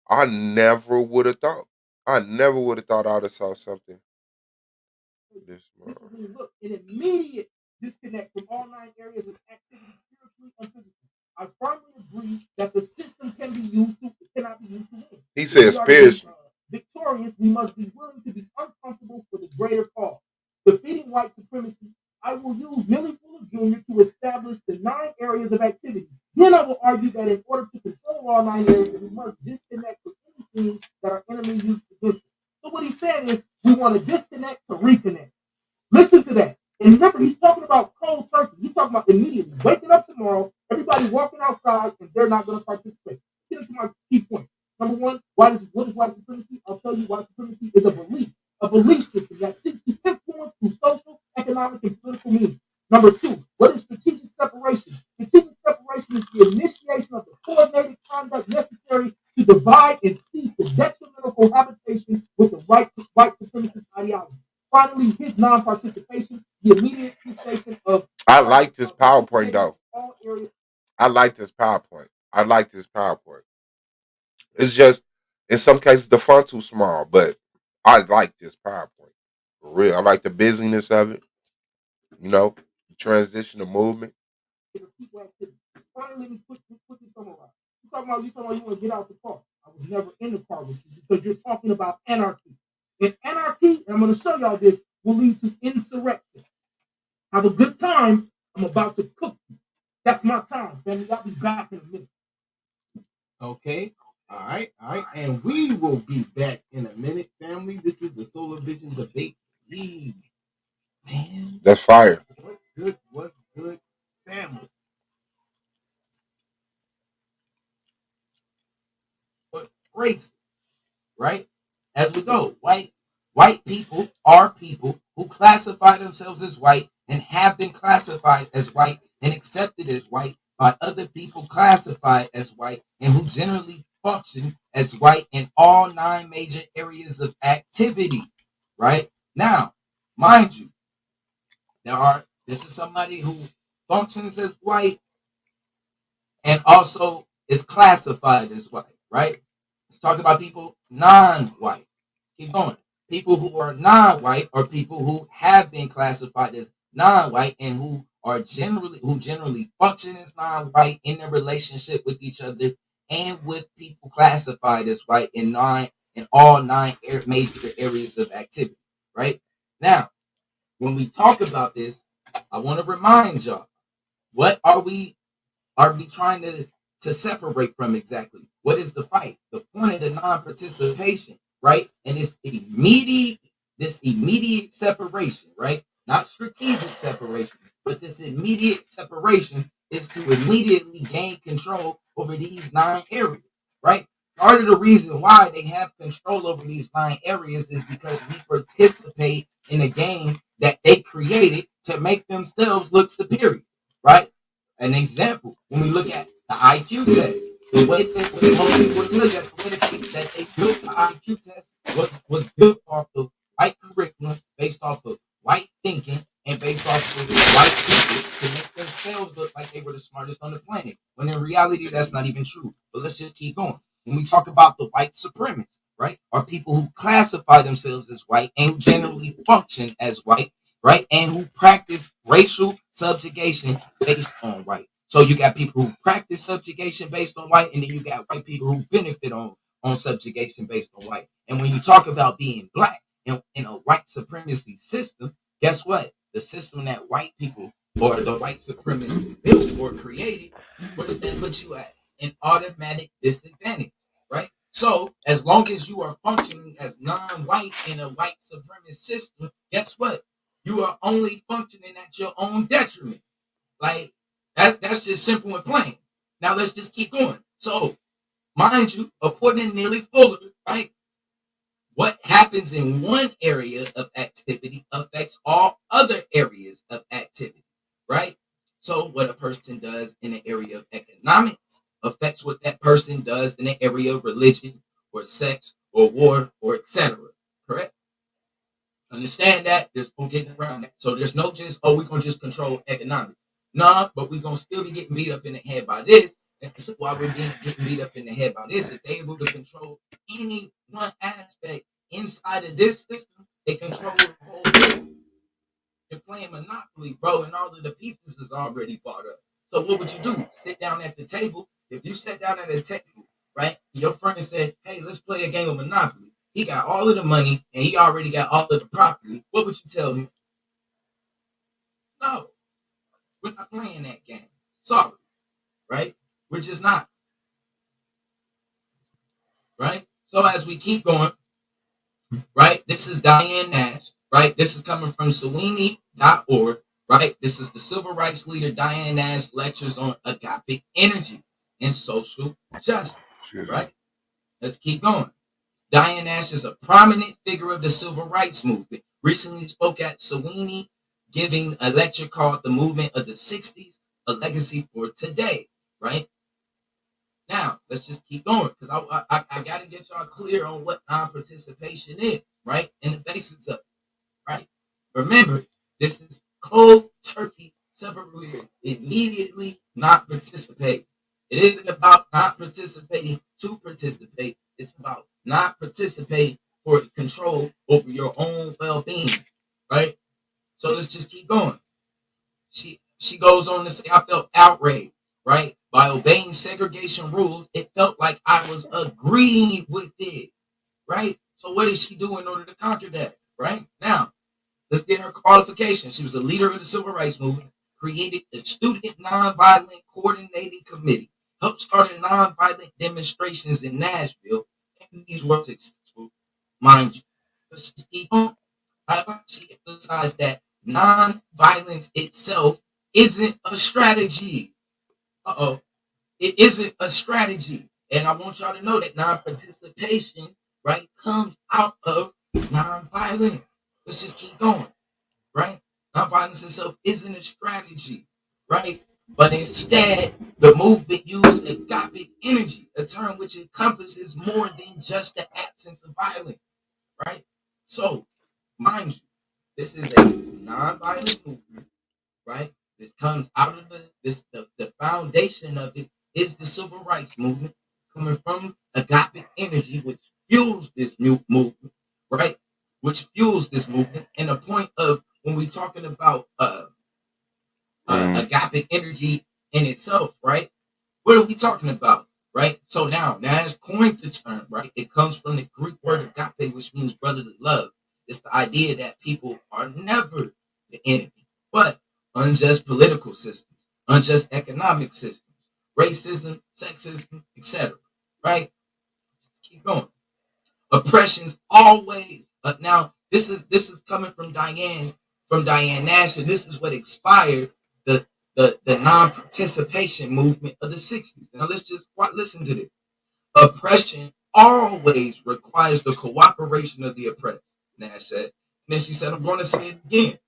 [SPEAKER 8] I never would have thought. I never would have thought I'd have saw something this
[SPEAKER 2] This
[SPEAKER 8] small.
[SPEAKER 2] is when you look an immediate disconnect from all 9 areas of activity, spiritually and physically. I firmly agree that the system cannot be used to win.
[SPEAKER 8] He said
[SPEAKER 2] If we are to be
[SPEAKER 8] spiritually.
[SPEAKER 2] victorious, we must be willing to be uncomfortable for the greater cause. Defeating white supremacy, I will use Millie Fuller Jr. to establish the 9 areas of activity. Then I will argue that in order to control all 9 areas, we must disconnect from anything that our enemy uses against us. So what he's saying is we want to disconnect to reconnect. Listen to that. And remember, he's talking about cold turkey. He's talking about immediately waking up tomorrow, everybody walking outside, and they're not going to participate. Get into my key point. Number one, what is white supremacy? I'll tell you, white supremacy is a belief system that seeks to influence through social, economic, and political means. Number two, what is strategic separation? Strategic separation is the initiation of the coordinated conduct necessary to divide and cease the detrimental cohabitation with the white supremacist ideology. Finally, his non-participation, the immediate cessation of.
[SPEAKER 8] I like this PowerPoint though. I like this PowerPoint. It's just in some cases the font too small, but I like this PowerPoint for real. I like the busyness of it. You know, the transition, the movement.
[SPEAKER 2] Finally, let me quickly summarize. You talking about you want to get out the car. I was never in the car with you because you're talking about anarchy. And anarchy, and I'm going to show y'all this, will lead to insurrection. Have a good time. I'm about to cook you. That's my time, family. I'll be back in a minute. Okay. All right. And we will be back in a minute, family. This is the Solar Vision Debate League. Man.
[SPEAKER 8] That's fire.
[SPEAKER 2] What's good, family? But race, right? As we go, white people are people who classify themselves as white and have been classified as white and accepted as white by other people classified as white and who generally function as white in all 9 major areas of activity, right? Now, mind you, this is somebody who functions as white and also is classified as white, right? Let's talk about people non-white. Keep going. People who are non-white are people who have been classified as non-white and who generally function as non-white in their relationship with each other and with people classified as white in all 9 major areas of activity. Right now, when we talk about this, I want to remind y'all, what are we trying to separate from exactly? What is the fight? The point of the non-participation, right? And this immediate separation, right? Not strategic separation, but this immediate separation is to immediately gain control over these 9 areas, right? Part of the reason why they have control over these 9 areas is because we participate in a game that they created to make themselves look superior, right? An example, when we look at the IQ test, the way that most people tell you that they built the IQ test was built off of white curriculum, based off of white thinking, and based off of white people to make themselves look like they were the smartest on the planet. When in reality, that's not even true. But let's just keep going. When we talk about the white supremacists, right, are people who classify themselves as white and who generally function as white, right, and who practice racial subjugation based on white. So you got people who practice subjugation based on white, and then you got white people who benefit on subjugation based on white. And when you talk about being black in a white supremacy system, guess what? The system that white people or the white supremacists built or created, where does that put you at? An automatic disadvantage, right? So as long as you are functioning as non-white in a white supremacist system, guess what? You are only functioning at your own detriment. Like that's just simple and plain. Now let's just keep going. So, mind you, according to Neely Fuller, right, what happens in one area of activity affects all other areas of activity, right? So what a person does in the area of economics affects what that person does in the area of religion or sex or war or etc. Correct? Understand that. There's no getting around that. So there's no just, oh, we're going to just control economics. Nah, but we're going to still be getting beat up in the head by this. And this is why we're getting beat up in the head by this. If they're able to control any one aspect inside of this system, they control the whole thing. You're playing Monopoly, bro, and all of the pieces is already bought up. So what would you do? Sit down at the table. If you sat down at the table, right, your friend said, hey, let's play a game of Monopoly. He got all of the money, and he already got all of the property. What would you tell him? No, we're not playing that game. Sorry, right? We're just not. Right? So as we keep going, right, this is Diane Nash, right? This is coming from Sweeney.org, right? This is the civil rights leader Diane Nash lectures on agape energy and social justice, right? Let's keep going. Diane Nash is a prominent figure of the civil rights movement. Recently spoke at Sweeney, giving a lecture called The Movement of the 60s, A Legacy for Today, right? Now, let's just keep going, because I got to get y'all clear on what non-participation is, right? And the basics of it, right? Remember, this is cold turkey, separated, immediately not participate. It isn't about not participating to participate. It's about not participating for control over your own well-being, right? So let's just keep going. She goes on to say, I felt outraged, right? By obeying segregation rules, it felt like I was agreeing with it, right? So what did she do in order to conquer that, right? Now, let's get her qualification. She was a leader of the civil rights movement, created the Student Nonviolent Coordinating Committee, helped start nonviolent demonstrations in Nashville, and these were successful, mind you. Let's just keep on. However, she emphasized that nonviolence itself isn't a strategy. It isn't a strategy. And I want y'all to know that non-participation, right, comes out of nonviolence. Let's just keep going, right? Nonviolence itself isn't a strategy, right? But instead, the movement used agape energy, a term which encompasses more than just the absence of violence, right? So, mind you, this is a nonviolent movement, right? This comes out of the foundation of it is the civil rights movement coming from agape energy, which fuels this new movement, right? Which fuels this movement. And the point of when we're talking about agape energy in itself, right? What are we talking about, right? So now Nash coined the term, right? It comes from the Greek word agape, which means brotherly love. It's the idea that people are never the enemy, but unjust political systems, unjust economic systems, racism, sexism, etc. Right? Let's keep going. Oppression's always now. This is coming from Diane Nash, and this is what inspired the non-participation movement of the 60s. Now let's just listen to this. Oppression always requires the cooperation of the oppressed, Nash said. And then she said, I'm going to say it again,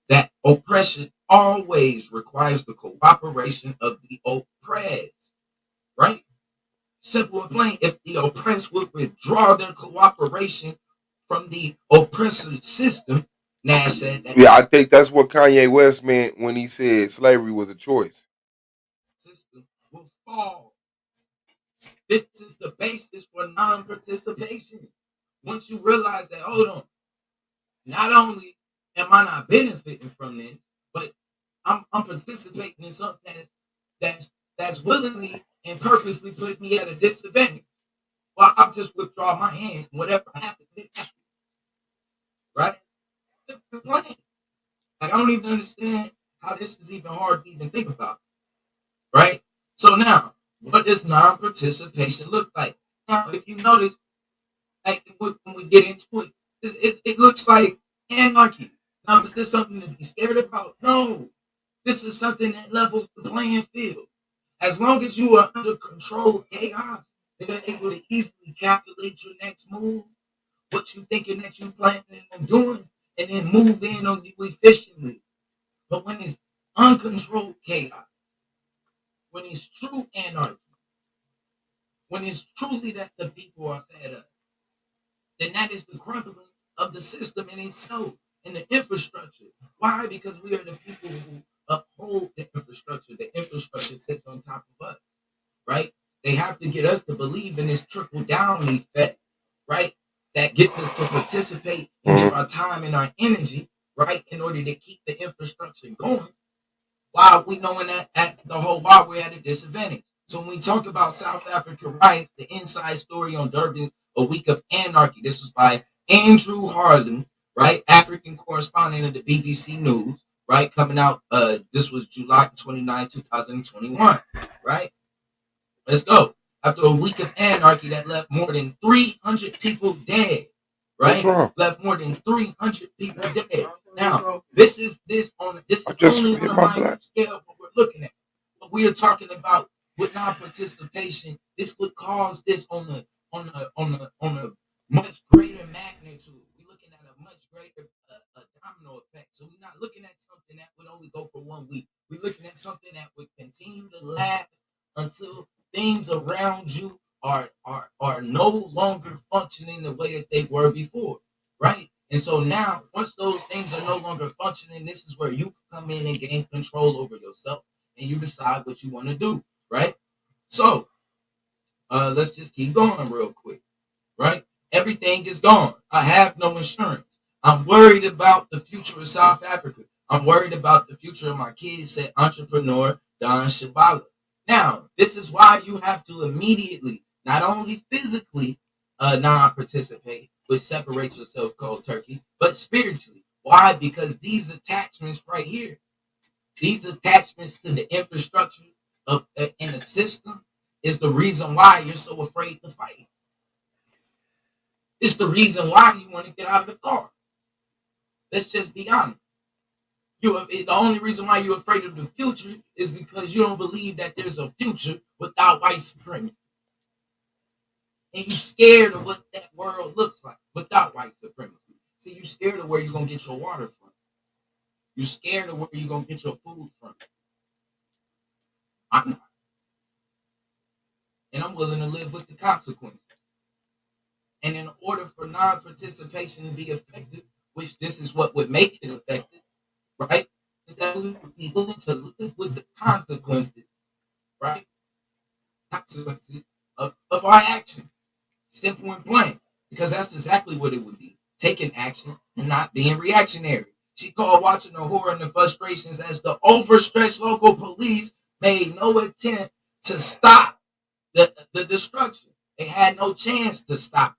[SPEAKER 2] that oppression always requires the cooperation of the oppressed, right? Simple and plain, if the oppressed would withdraw their cooperation from the oppressive system, Nash said that.
[SPEAKER 8] Yeah, I think that's what Kanye West meant when he said slavery was a choice.
[SPEAKER 2] System will fall. This is the basis for non-participation. Once you realize that, hold on, not only am I not benefiting from this, but I'm participating in something that's willingly and purposely putting me at a disadvantage. Well, I'll just withdraw my hands and whatever happens, it happens. Right? Like, I don't even understand how this is even hard to even think about. Right? So now, what does non-participation look like? Now, if you notice, like when we get into it, it looks like anarchy. Now, is this something to be scared about? No. This is something that levels the playing field. As long as you are under controlled chaos, they're able to easily calculate your next move, what you thinking that you planning on doing, and then move in on you efficiently. But when it's uncontrolled chaos, when it's true anarchy, when it's truly that the people are fed up, then that is the crumbling of the system in itself and the infrastructure. Why? Because we are the people who uphold the infrastructure. The infrastructure sits on top of us, right? They have to get us to believe in this trickle down effect, right? That gets us to participate and give our time and our energy, right, in order to keep the infrastructure going. While we knowing that while we're at a disadvantage. So when we talk about South African riots, the inside story on Durban's A Week of Anarchy. This was by Andrew Harlan, right, African correspondent of the BBC News, right, coming out. This was July 29, 2021, right. Let's go. After a week of anarchy that left more than 300 people dead, right?
[SPEAKER 8] What's wrong?
[SPEAKER 2] Left more than 300 people dead. Now, this is only on a minor scale what we're looking at. But we are talking about with non-participation, this would cause this on a much greater magnitude. We're looking at a much greater domino effect. So we're not looking at something that would only go for 1 week. We're looking at something that would continue to last until things around you are no longer functioning the way that they were before, right? And so now, once those things are no longer functioning, this is where you come in and gain control over yourself, and you decide what you want to do, right? So, let's just keep going real quick, right? Everything is gone. I have no insurance. I'm worried about the future of South Africa. I'm worried about the future of my kids, said entrepreneur Don Shabala. Now, this is why you have to immediately, not only physically non-participate, but separate yourself cold turkey, but spiritually. Why? Because these attachments right here, these attachments to the infrastructure of in the system is the reason why you're so afraid to fight. It's the reason why you want to get out of the car. Let's just be honest. The only reason why you're afraid of the future is because you don't believe that there's a future without white supremacy. And you're scared of what that world looks like without white supremacy. See, you're scared of where you're going to get your water from. You're scared of where you're going to get your food from. I'm not. And I'm willing to live with the consequences. And in order for non-participation to be effective, which this is what would make it effective, right? Is that we would be willing to live with the consequences, right? Consequences of our actions. Simple and plain. Because that's exactly what it would be. Taking action and not being reactionary. She called watching the horror and the frustrations as the overstretched local police made no attempt to stop the destruction. They had no chance to stop it.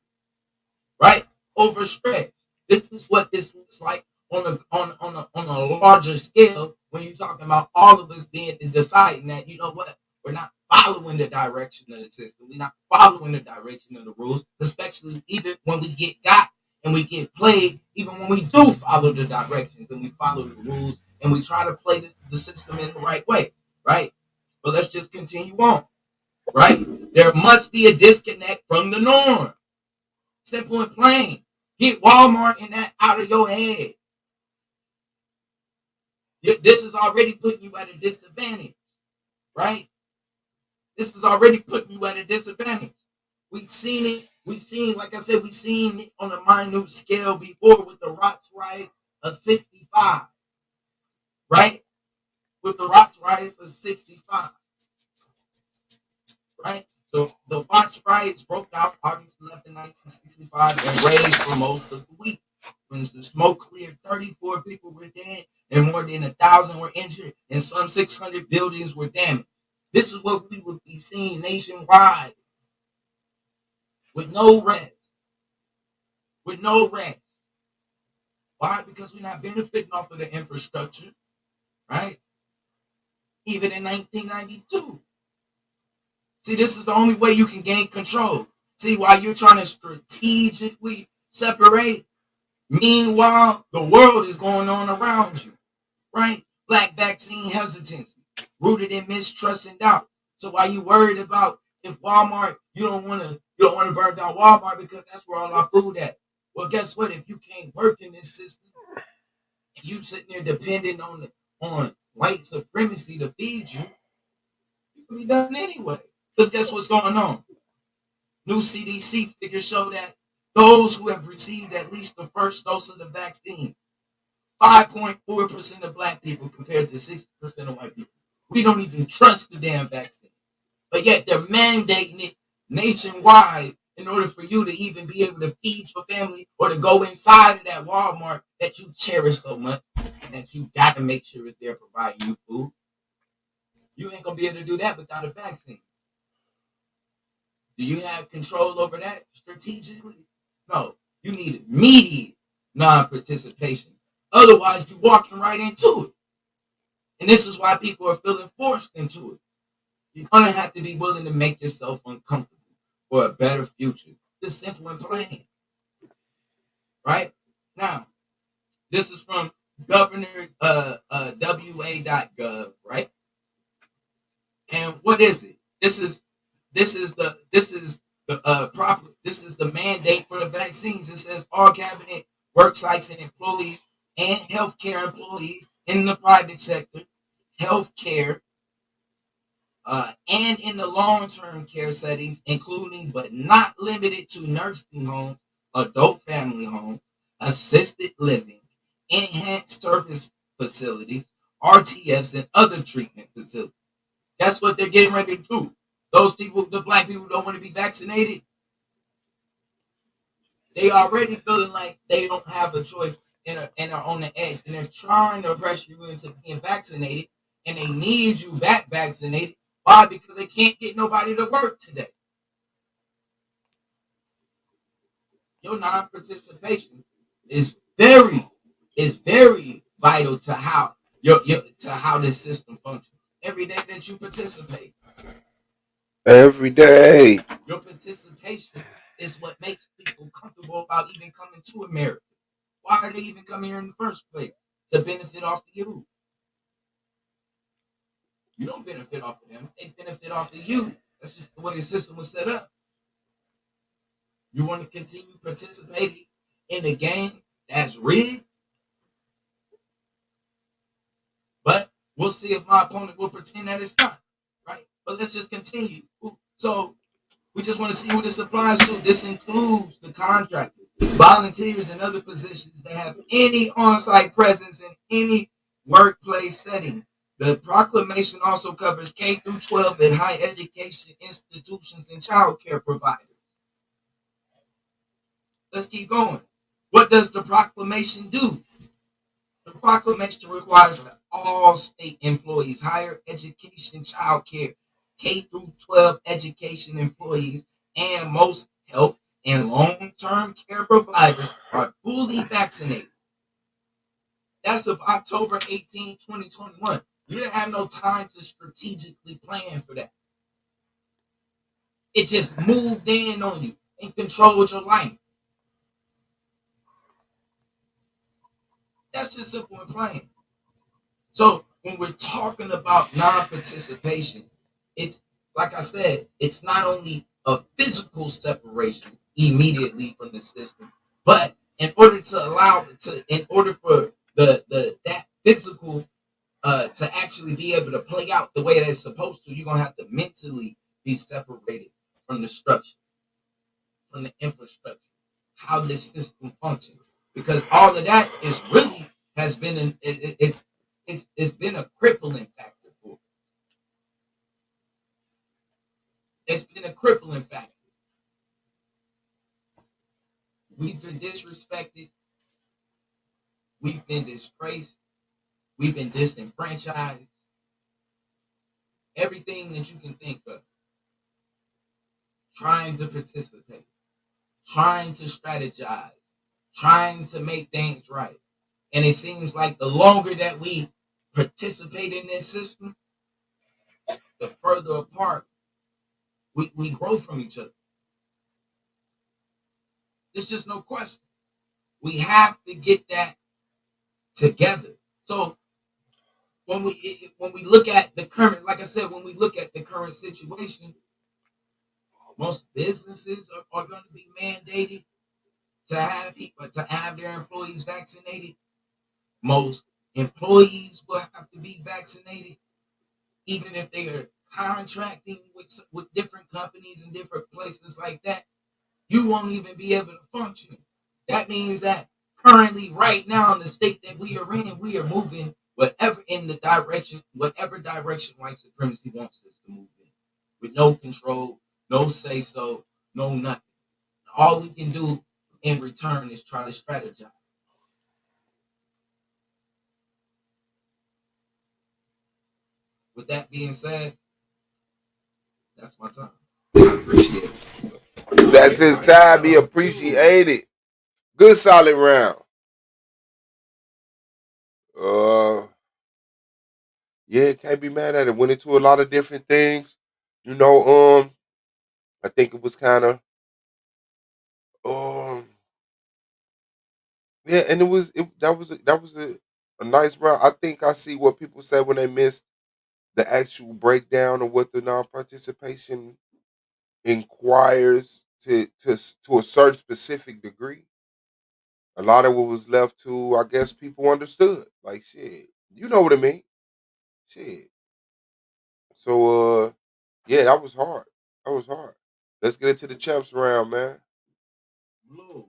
[SPEAKER 2] Right? Overstretched. This is what this looks like on a larger scale when you're talking about all of us being and deciding that, you know what, we're not following the direction of the system. We're not following the direction of the rules, especially even when we get got and we get played, even when we do follow the directions and we follow the rules and we try to play the system in the right way, right? But let's just continue on, right? There must be a disconnect from the norm. Simple and plain. Get Walmart and that out of your head. This is already putting you at a disadvantage, right? This is already putting you at a disadvantage. We've seen it. Like I said, we've seen it on a minute scale before with the Rocks riot of 65, right? With the Rocks riots of 65, right? So the Rocks riots broke out August 11, 1965 and raged for most of the week. When the smoke cleared, 34 people were dead and more than 1,000 were injured and some 600 buildings were damaged. This is what we would be seeing nationwide with no rest. With no rest. Why? Because we're not benefiting off of the infrastructure, right? Even in 1992. See, this is the only way you can gain control. See, while you're trying to strategically separate, meanwhile, the world is going on around you, right? Black vaccine hesitancy, rooted in mistrust and doubt. So while you worried about if Walmart, you don't want to burn down Walmart because that's where all our food at. Well, guess what? If you can't work in this system and you sitting there depending on white supremacy to feed you, you can be done anyway. Because guess what's going on? New CDC figures show that those who have received at least the first dose of the vaccine. 5.4% of black people compared to 60% of white people. We don't even trust the damn vaccine. But yet they're mandating it nationwide in order for you to even be able to feed your family or to go inside of that Walmart that you cherish so much and that you got to make sure it's there providing you food. You ain't going to be able to do that without a vaccine. Do you have control over that strategically? No. You need immediate non-participation. Otherwise, you're walking right into it. And this is why people are feeling forced into it. You're going to have to be willing to make yourself uncomfortable for a better future. Just simple and plain. Right? Now, this is from Governor WA.gov, right? And what is it? This is the mandate for the vaccines. It says all cabinet work sites and employees and healthcare employees in the private sector, healthcare, and in the long-term care settings, including but not limited to nursing homes, adult family homes, assisted living, enhanced service facilities, RTFs, and other treatment facilities. That's what they're getting ready to do. Those people, the black people, don't want to be vaccinated. They already feeling like they don't have a choice and are on the edge, and they're trying to pressure you into being vaccinated, and they need you back vaccinated. Why? Because they can't get nobody to work today. Your non-participation is very vital to how how this system functions. Every day that you participate.
[SPEAKER 8] Every day.
[SPEAKER 2] Your participation is what makes people comfortable about even coming to America. Why are they even coming here in the first place? To benefit off of you. You don't benefit off of them. They benefit off of you. That's just the way the system was set up. You want to continue participating in a game that's rigged? But we'll see if my opponent will pretend that it's not. Right? But let's just continue. So we just want to see who this applies to. This includes the contractors, volunteers, and other positions that have any on-site presence in any workplace setting. The proclamation also covers K through 12 and higher education institutions and child care providers. Let's keep going. What does the proclamation do? The proclamation requires that all state employees, higher education, child care, K through 12 education employees, and most health and long-term care providers are fully vaccinated. That's of October 18, 2021. You didn't have no time to strategically plan for that. It just moved in on you and controlled your life. That's just simple and plain. So when we're talking about non-participation, it's like I said, it's not only a physical separation immediately from the system, but in order for that physical to actually be able to play out the way that it's supposed to, you're gonna have to mentally be separated from the structure, from the infrastructure, how this system functions, because all of that is really has been it's been a crippling factor for it. It's been a crippling factor. We've been disrespected. We've been disgraced. We've been disenfranchised. Everything that you can think of. Trying to participate. Trying to strategize. Trying to make things right. And it seems like the longer that we participate in this system, the further apart we grow from each other. There's just no question. We have to get that together. So when we look at the current, like I said, when we look at the current situation, most businesses are going to be mandated to have their employees vaccinated. Most employees will have to be vaccinated, even if they are contracting with different companies and different places like that.
[SPEAKER 12] you won't even be able to function. That means that currently, right now, in the state that we are in, we are moving whatever direction white supremacy wants us to move in, with no control, no say so, no nothing. All we can do in return is try to strategize. With that being said, that's my time. I appreciate it.
[SPEAKER 8] That's his time. He appreciated. Good solid round. Yeah, can't be mad at it. Went into a lot of different things. You know, I think it was kind of yeah, and that was a nice round. I think I see what people say when they miss the actual breakdown of what the non-participation inquires to a certain specific degree. A lot of what was left to, I guess, people understood. Like shit, you know what I mean? Shit. So yeah, that was hard. That was hard. Let's get into the champs round, man.
[SPEAKER 2] Blue.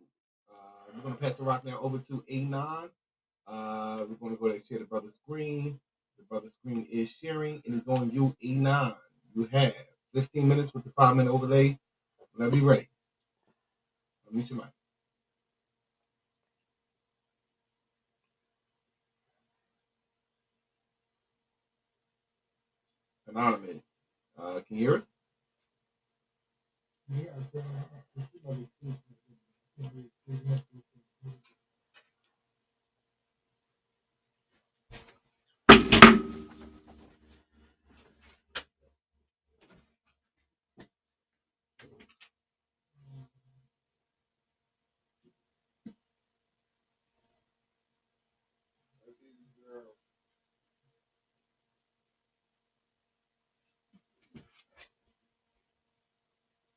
[SPEAKER 2] We're gonna pass the rock now over to A9. We're gonna go ahead and share the brother screen. The brother screen is sharing. It is on you, A9. You have 15 minutes with the 5-minute overlay. Whenever you're ready. Mute your mic. Anonymous. Can you hear us?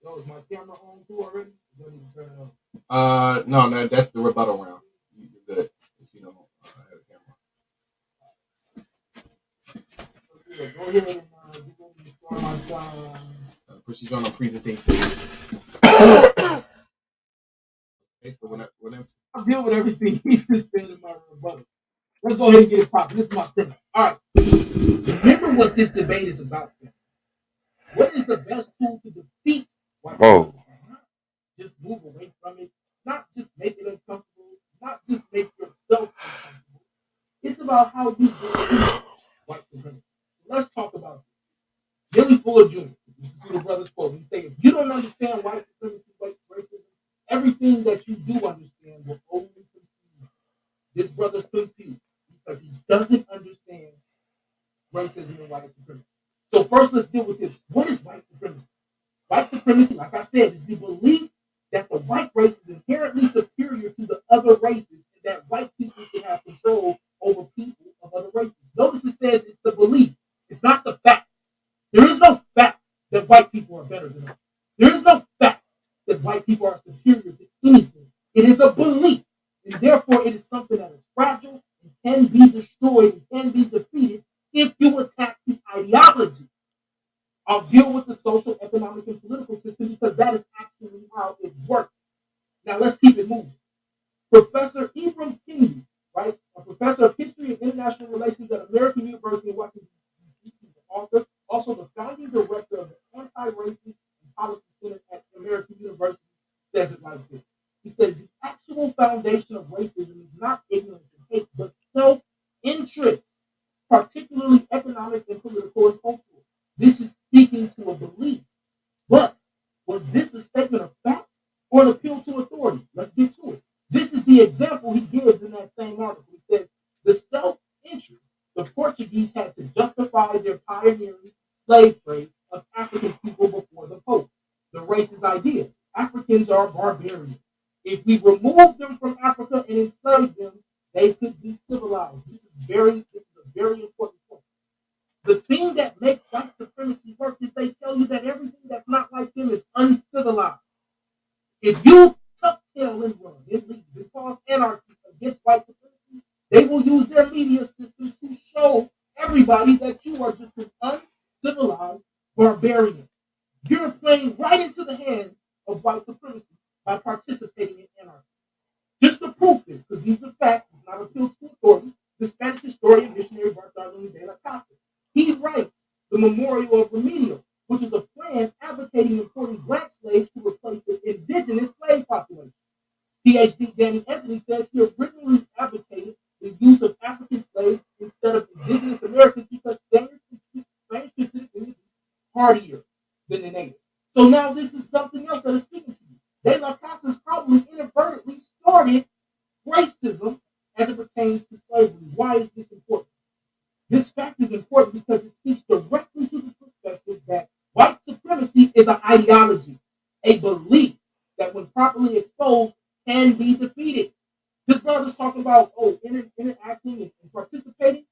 [SPEAKER 2] Yo, is my camera on too already? No, that's the rebuttal round. You're good. If you don't have a camera. Okay, go ahead and start my time. Put she's on a presentation. Okay, so when I deal with everything he's just saying in my rebuttal. Let's go ahead and get it popping. This is my premise. All right. Remember what this debate is about. What is the best tool to defeat white supremacy? Not just move away from it, not just make it uncomfortable, not just make yourself uncomfortable. It's about how you defeat white supremacy. So let's talk about this. Billy Fuller Jr., you see the brother's quote. He said, if you don't understand white supremacy, white racism, everything that you do understand will only confuse you. This brother's confused because he doesn't understand racism and white supremacy. So first, let's deal with this. What is white supremacy? White supremacy, like I said, is the belief that the white race is inherently superior to the other races and that white people can have control over people of other races. Notice it says it's the belief. It's not the fact. There is no fact that white people are better than us. There is no fact that white people are superior to anything. It is a belief. And therefore, it is something that is fragile and can be destroyed and can be defeated if you attack the ideology. I'll deal with the social, economic, and political system because that is actually how it works. Now let's keep it moving. Professor Ibram Kendi, right, a professor of history and international relations at American University in Washington, D.C., the author, also the founding director of the Anti-Racist and Policy Center at American University, says it like this. He says the actual foundation of racism is not ignorance and hate, but self-interest, particularly economic and political and cultural. This is speaking to a belief. But was this a statement of fact or an appeal to authority? Let's get to it. This is the example he gives in that same article. He says, the self-interest the Portuguese had to justify their pioneering slave trade of African people before the Pope. The racist idea. Africans are barbarians. If we remove them from Africa and enslave them, they could be civilized. This is a very important point. The thing that makes white supremacy work is they tell you that everything that's not like them is uncivilized. If you tuck tail and run, and cause anarchy against white supremacy, they will use their media system to show everybody that you are just an uncivilized barbarian. You're playing right into the hands of white supremacy. by participating in anarchy. Just to prove this, because these are facts, it's not appeal to authority, the Spanish historian missionary Bartolomé de las Casas, he writes the Memorial of Remedios, which is a plan advocating importing black slaves to replace the indigenous slave population. PhD Danny Anthony says he originally advocated the use of African slaves instead of indigenous Americans because Spanish considered them to be hardier than the natives. So now this is something else that is speaking to you. De La Casas probably inadvertently started racism as it pertains to slavery. Why is this important? This fact is important because it speaks directly to the perspective that white supremacy is an ideology, a belief that when properly exposed can be defeated. This brother's talking about, interacting and participating.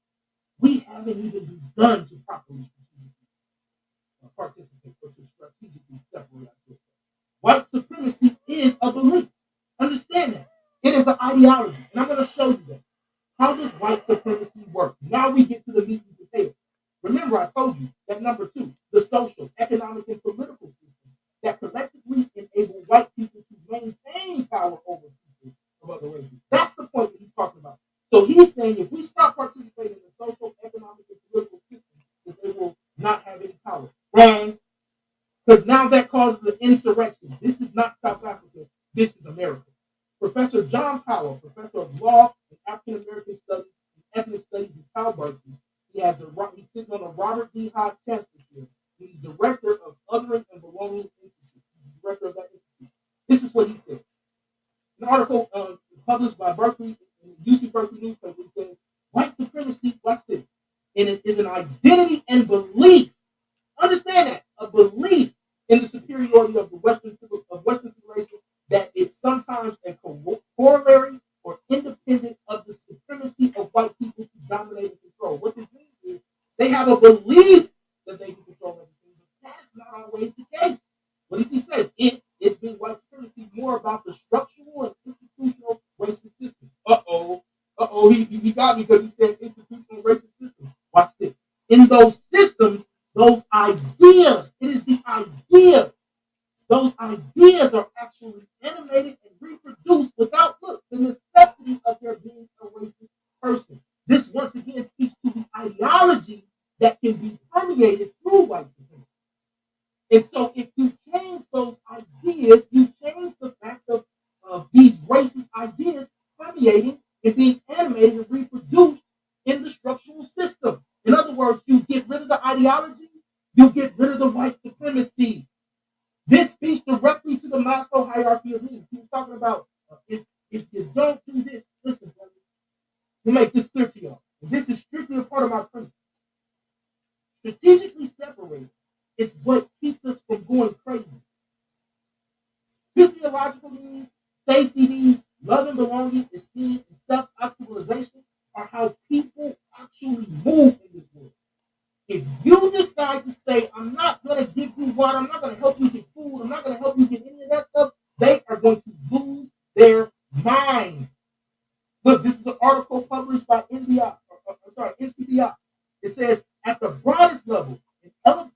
[SPEAKER 2] We haven't even begun to properly participate or to strategically separate ourselves. White supremacy is a belief. Understand that. It is an ideology. And I'm going to show you that. How does white supremacy work? Now we get to the meat and potatoes. Remember, I told you that number 2, the social, economic, and political system that collectively enable white people to maintain power over people of other races. That's the point that he's talking about. So he's saying if we stop participating in the social, economic, and political system, that they will not have any power. Wrong. Because now that causes an insurrection. This is not South Africa. This is America. Professor John Powell, professor of law and African American studies and ethnic studies at Cal Berkeley, he's sitting on the Robert D. Haas Chancellorship. He's director of Othering and Belonging Institute. He's director of that institute. This is what he said. An article published by Berkeley, UC Berkeley newspaper, says white supremacy, watch this, and it is an identity and belief. Understand that, a belief in the superiority of the Western civilization, that it's sometimes a corollary or independent of the supremacy of white people to dominate and control. What this means is they have a belief that they can control everything, but that's not always the case. What does he say? It's been white supremacy more about the structural and institutional racist system. He got me because he said institutional racist system. Watch this. In those systems, those ideas, it is the idea. Those ideas are actually animated and reproduced without, the necessity of there being a racist person. This once again speaks to the ideology that can be permeated through white supremacy. And so if you change those ideas, you change the fact of these racist ideas permeating and being animated and reproduced in the structural system. In other words, you get rid of the ideology, you get rid of the white supremacy. This speaks directly to the Maslow hierarchy of needs. He was talking about if you don't do this, listen, brother, to make this clear to y'all. This is strictly a part of my premise. Strategically separated is what keeps us from going crazy. Physiological needs, safety needs, love and belonging, esteem, and self-actualization are how people actually move in this world. If you decide to say, I'm not going to give you water, I'm not going to help you get food, I'm not going to help you get any of that stuff, they are going to lose their mind. Look, this is an article published by NCBI. It says, at the broadest level, an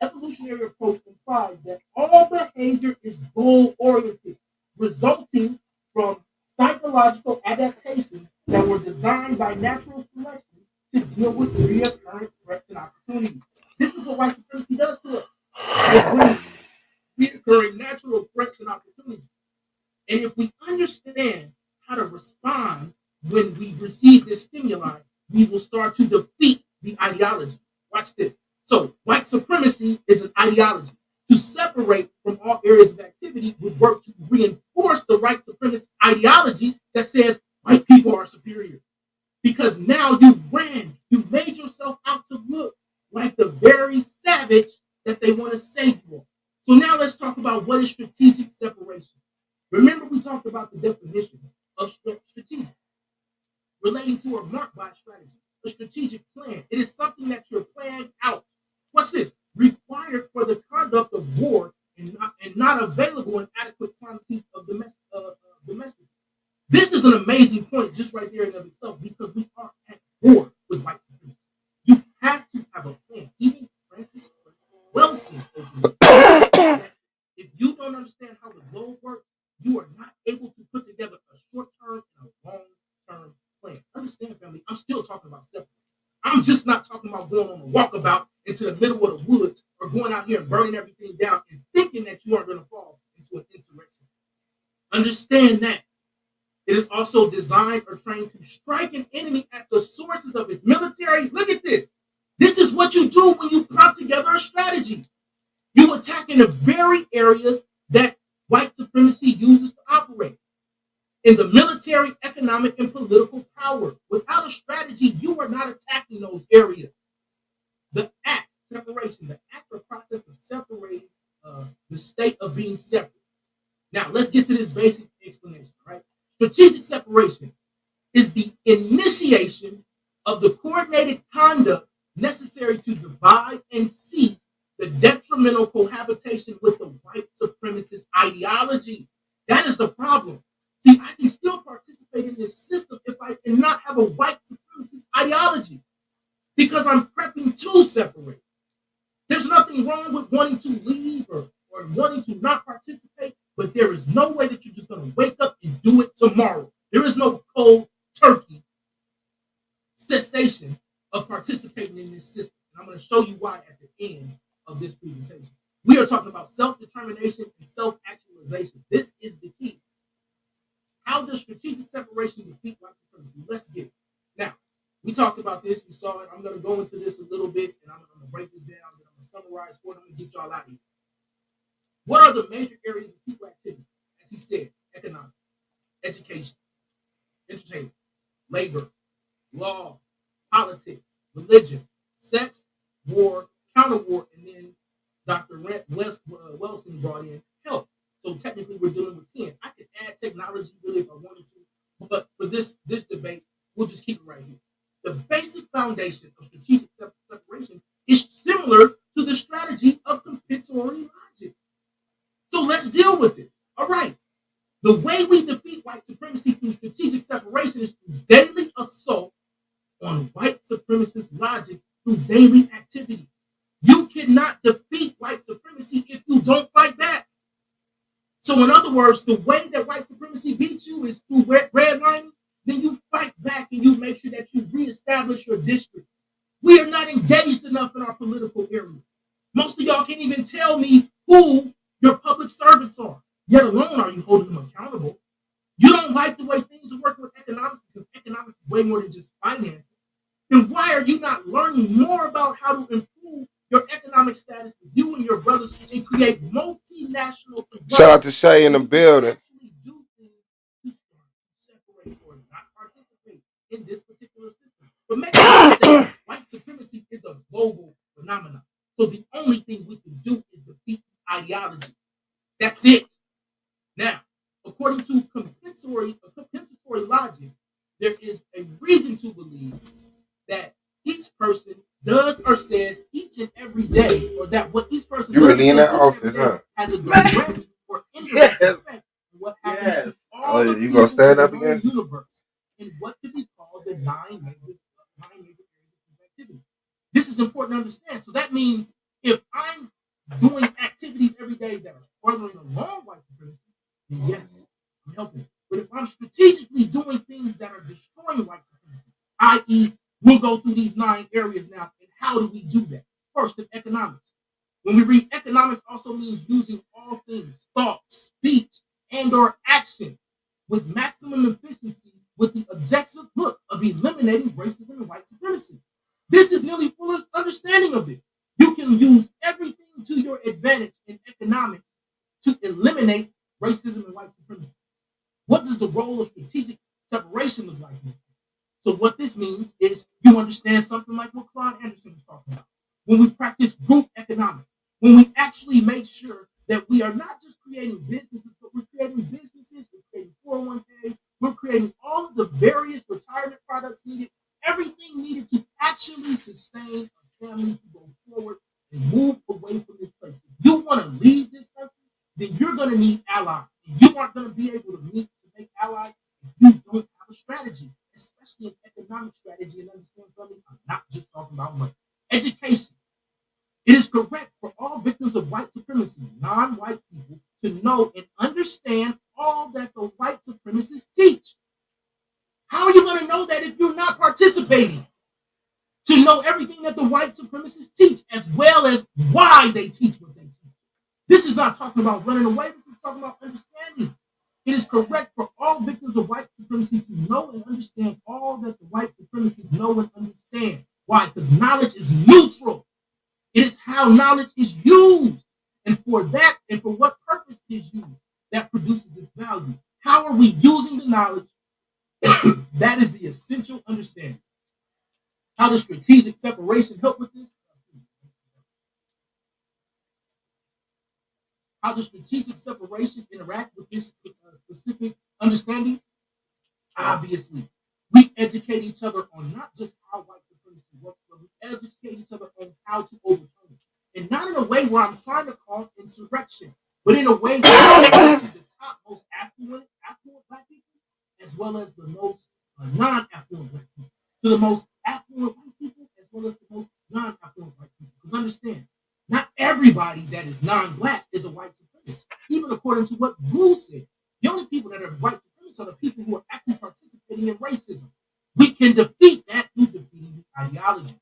[SPEAKER 2] evolutionary approach implies that all behavior is goal-oriented, resulting from psychological adaptations that were designed by natural selection to deal with recurrent threats and opportunities. This is what white supremacy does to us. It brings recurring natural threats and opportunities. And if we understand how to respond when we receive this stimuli, we will start to defeat the ideology. Watch this. So white supremacy is an ideology. To separate from all areas of activity would work to reinforce the white supremacist ideology that says white people are superior. Because now you made yourself out to look like the very savage that they want to say you are. So now let's talk about what is strategic separation. Remember, we talked about the definition of strategic, relating to or marked by a strategy, a strategic plan. It is something that you're planning out. What's this? Required for the conduct of war and not available in adequate quantities of domestic. This is an amazing point just right there in of itself, because we are at war with white supremacy. You have to have a plan. Even Francis Wilson, if you don't understand how the globe works, you understand, family. I'm still talking about separation. I'm just not talking about going on a walkabout into the middle of the woods or going out here and burning everything down and thinking that you aren't going to fall into an insurrection. Understand that. It is also designed or trained to strike an enemy at the sources of its military. Look at this. This is what you do when you put together a strategy. You attack in the very areas that white supremacy uses to operate. In the military, economic, and political power. Without a strategy, you are not attacking those areas. The act, separation, the act or process of separating the state of being separate. Now, let's get to this basic explanation, right? Strategic separation is the initiation of the coordinated conduct necessary to divide and cease the detrimental cohabitation with the white supremacist ideology. That is the problem. See, I can still participate in this system if I cannot have a white supremacist ideology because I'm prepping to separate. There's nothing wrong with wanting to leave or wanting to not participate, but there is no way that you're just going to wake up and do it tomorrow. There is no cold turkey cessation of participating in this system. And I'm going to show you why at the end of this presentation. We are talking about self-determination and self-actualization. This is the key. How does strategic separation defeat white supremacy? Let's get it. Now, we talked about this. We saw it. I'm going to go into this a little bit, and I'm going to break this down. And I'm going to summarize for it. I'm going to get y'all out of here. What are the major areas of people activity? As he said, economics, education, entertainment, labor, law, politics, religion, sex, war, counter-war, and then Dr. Wilson brought in health. So technically we're dealing with 10. I could add technology really if I wanted to, but for this debate, we'll just keep it right here. The basic foundation of strategic separation is similar to the strategy of compensatory logic. So let's deal with it. All right. The way we defeat white supremacy through strategic separation is through daily assault on white supremacist logic through daily activity. You cannot defeat white supremacy if you don't fight back. So in other words, the way that white supremacy beats you is through redlining. Then you fight back and you make sure that you reestablish your district. We are not engaged enough in our political area. Most of y'all can't even tell me who your public servants are, yet alone are you holding them accountable. You don't like the way things are working with economics because economics is way more than just finances. Then why are you not learning more about how to improve your economic status with you and your brothers and create multinational?
[SPEAKER 8] Shout out to Shay in the building.
[SPEAKER 2] Separate or not participate in this particular system. But make sure that white supremacy is a global phenomenon. So the only thing we can do is defeat ideology. That's it. Now, according to compensatory logic, there is a reason to believe that each person does or says each and every day, or that what each person does
[SPEAKER 8] really in that office, huh?
[SPEAKER 2] has a direct or indirect effect on what happens to all the
[SPEAKER 8] you gonna stand up again?
[SPEAKER 2] Universe in what could be called the nine major areas of activity. This is important to understand. So that means if I'm doing activities every day that are furthering along white supremacy, then yes, I'm helping. But if I'm strategically doing things that are destroying white supremacy, i.e., we'll go through these 9 areas now, and how do we do that? First, in economics. When we read economics, also means using all things, thought, speech, and or action with maximum efficiency with the objective look of eliminating racism and white supremacy. This is nearly full understanding of this. You can use everything to your advantage in economics to eliminate racism and white supremacy. What does the role of strategic separation look like? So what this means is you understand something like what Claude Anderson was talking about. When we practice group economics, when we actually make sure that we are not just creating businesses, but we're creating businesses, we're creating 401ks, we're creating all of the various retirement products needed, everything needed to actually sustain a family to go forward and move away from this place. If you want to leave this country, then you're going to need allies. And you aren't going to be able to make allies if you don't have a strategy, especially an economic strategy. And understand, brother, I'm not just talking about money. Education. It is correct for all victims of white supremacy, non-white people, to know and understand all that the white supremacists teach. How are you going to know that if you're not participating, to know everything that the white supremacists teach, as well as why they teach what they teach. This is not talking about running away. This is talking about understanding. It is correct for all victims of white supremacy to know and understand all that the white supremacists know and understand. Why? Because knowledge is neutral. It is how knowledge is used. And for that, and for what purpose it is used, that produces its value. How are we using the knowledge? That is the essential understanding. How does strategic separation help with this? How does strategic separation interact with this specific understanding? Obviously, we educate each other on not just how white supremacy works, but we educate each other on how to overcome it. And not in a way where I'm trying to cause insurrection, but in a way where I'm to the top most affluent black people, as well as the most non-affluent black people. To the most affluent white people, as well as the most non-affluent white people. Because understand, not everybody that is non-black is a white supremacist. Even according to what Blue said, the only people that are white supremacists are the people who are actually participating in racism. We can defeat that through defeating the ideology.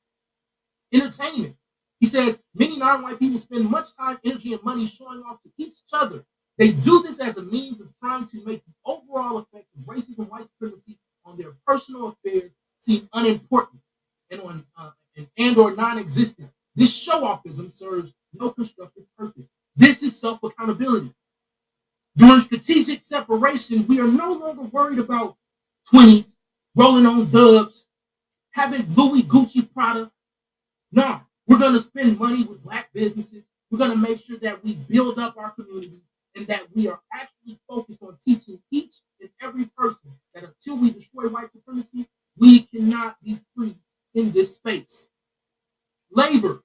[SPEAKER 2] Entertainment. He says, many non-white people spend much time, energy, and money showing off to each other. They do this as a means of trying to make the overall effects of racism and white supremacy on their personal affairs seem unimportant and or non-existent. This show-offism serves no constructive purpose. This is self-accountability. During strategic separation, we are no longer worried about 20s, rolling on dubs, having Louis Gucci Prada. No, we're going to spend money with black businesses. We're going to make sure that we build up our community and that we are actually focused on teaching each and every person that until we destroy white supremacy, we cannot be free in this space. Labor.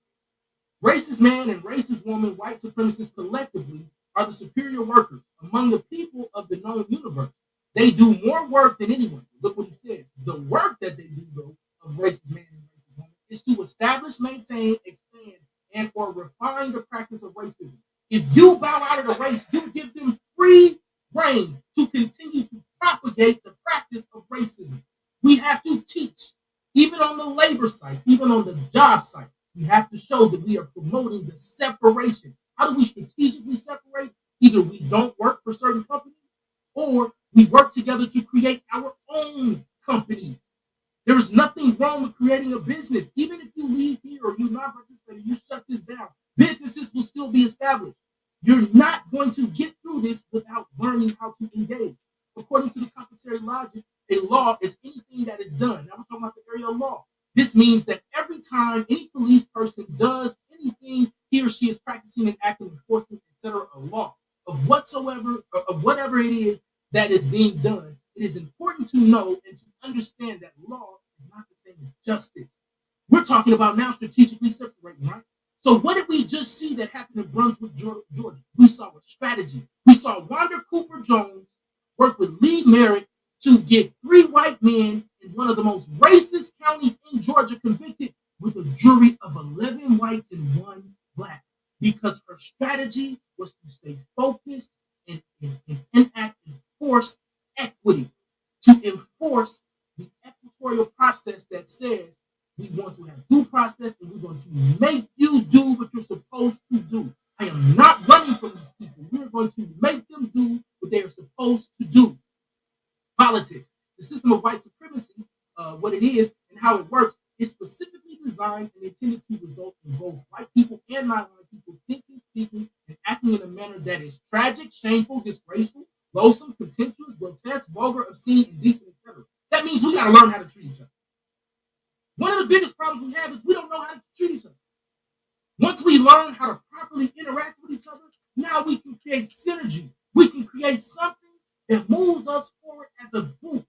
[SPEAKER 2] Racist man and racist woman, white supremacists collectively are the superior workers among the people of the known universe. They do more work than anyone. Look what he says. The work that they do, though, of racist man and racist woman is to establish, maintain, expand, and or refine the practice of racism. If you bow out of the race, you give them free reign to continue to propagate the practice of racism. We have to teach, even on the labor site, even on the job site, we have to show that we are promoting the separation. How do we strategically separate? Either we don't work for certain companies or we work together to create our own companies. There is nothing wrong with creating a business. Even if you leave here or you're not participating, you shut this down, businesses will still be established. You're not going to get through this without learning how to engage. According to the compulsory logic, a law is anything that is done. Now we're talking about the area of law. This means that every time any police person does anything, he or she is practicing and acting, enforcing, etc., a law of whatsoever, of whatever it is that is being done. It is important to know and to understand that law is not the same as justice. We're talking about now strategically separating, right? So what did we just see that happened in Brunswick, Georgia? We saw a strategy. We saw Wanda Cooper Jones work with Lee Merritt to get 3 white men in one of the most racist counties in Georgia convicted with a jury of 11 whites and 1 black, because her strategy was to stay focused and enact and enforce equity, to enforce the equatorial process that says we want to have due process and we're going to make you do what you're supposed to do. I am not running from these people. We're going to make them do what they are supposed to do. Politics. The system of white supremacy, what it is and how it works, is specifically designed and intended to result in both white people and non-white people thinking, speaking, and acting in a manner that is tragic, shameful, disgraceful, loathsome, contemptuous, grotesque, vulgar, obscene, indecent, etc. That means we got to learn how to treat each other. One of the biggest problems we have is we don't know how to treat each other. Once we learn how to properly interact with each other, now we can create synergy. We can create something that moves us forward as a group.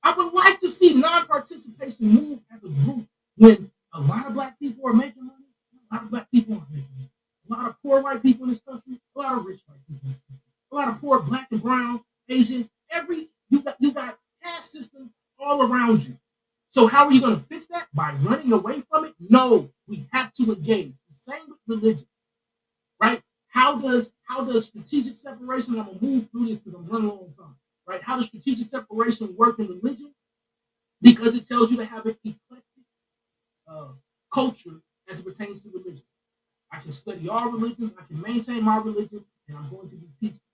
[SPEAKER 2] I would like to see non-participation move as a group when a lot of black people are making money, a lot of black people aren't making money. A lot of poor white people in this country, a lot of rich white people in this country. A lot of poor black and brown, Asian, you got caste systems all around you. So how are you going to fix that? By running away from it? No, we have to engage. The same with religion, right? How does strategic separation, I'm going to move through this because I'm running a long time, right? How does strategic separation work in religion?
[SPEAKER 12] because it tells you to have an eclectic culture as it pertains to religion. I can study all religions, I can maintain my religion, and I'm going to be peaceful.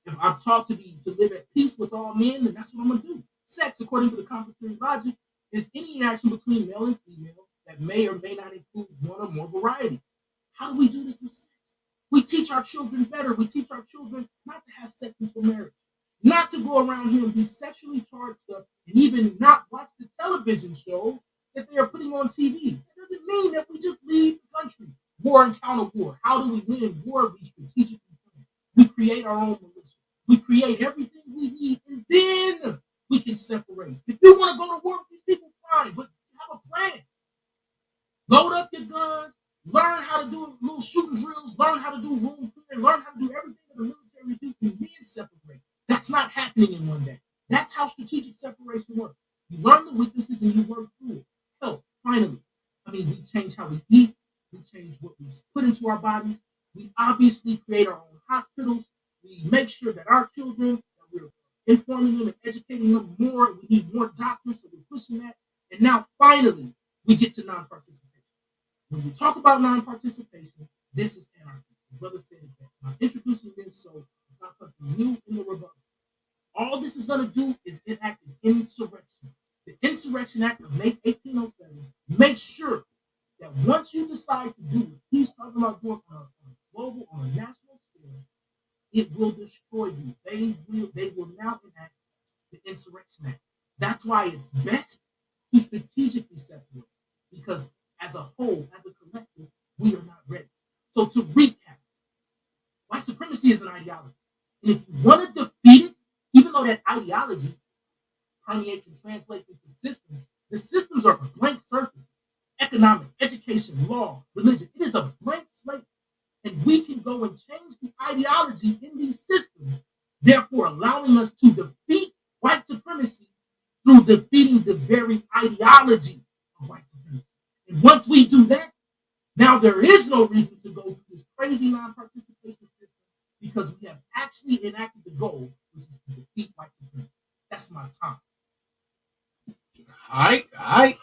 [SPEAKER 12] If I'm taught to live at peace with all men, then that's what I'm going to do. Sex, according to the common theory logic, is any interaction between male and female that may or may not include one or more varieties. How do we do this with sex? We teach our children better. We teach our children not to have sex until marriage, not to go around here and be sexually charged up, and even not watch the television show that they are putting on TV. That doesn't mean that we just leave the country. War and counter war. How do we win war? We strategically plan. We create our own militia. We create everything we need, and then we can separate. If you want to go to war with these people, fine, but have a plan. Load up your guns. Learn how to do little shooting drills. Learn how to do room clearing. Learn how to do everything that the military do, and then separate. That's not happening in one day. That's how strategic separation works. You learn the weaknesses and you work through it. So, finally, we change how we eat. We change what we put into our bodies. We obviously create our own hospitals. We make sure that our children, that we're informing them and educating them more. We need more doctors, so we're pushing that. And now, finally, we get to non-participation. When we talk about non-participation, this is anarchy. The brother said it best. I'm introducing this so it's not something new in the rebuttal. All this is going to do is enact an insurrection. The Insurrection Act of 1807 makes sure that once you decide to do what he's talking about doing on a global, on a national scale, it will destroy you. They will now enact the Insurrection Act. That's why it's best to strategically separate, because as a whole, as a collective, we are not ready. So to recap, white supremacy is an ideology. And if you want to defeat it, even though that ideology permeates and translates into systems, the systems are blank surfaces. Economics, education, law, religion. It is a blank slate. And we can go and change the ideology in these systems, therefore allowing us to defeat white supremacy through defeating the very ideology of white supremacy. And once we do that, now there is no reason to go through this crazy non-participation system, because we have actually enacted the goal, which is to defeat white supremacy. That's my time.
[SPEAKER 2] All right.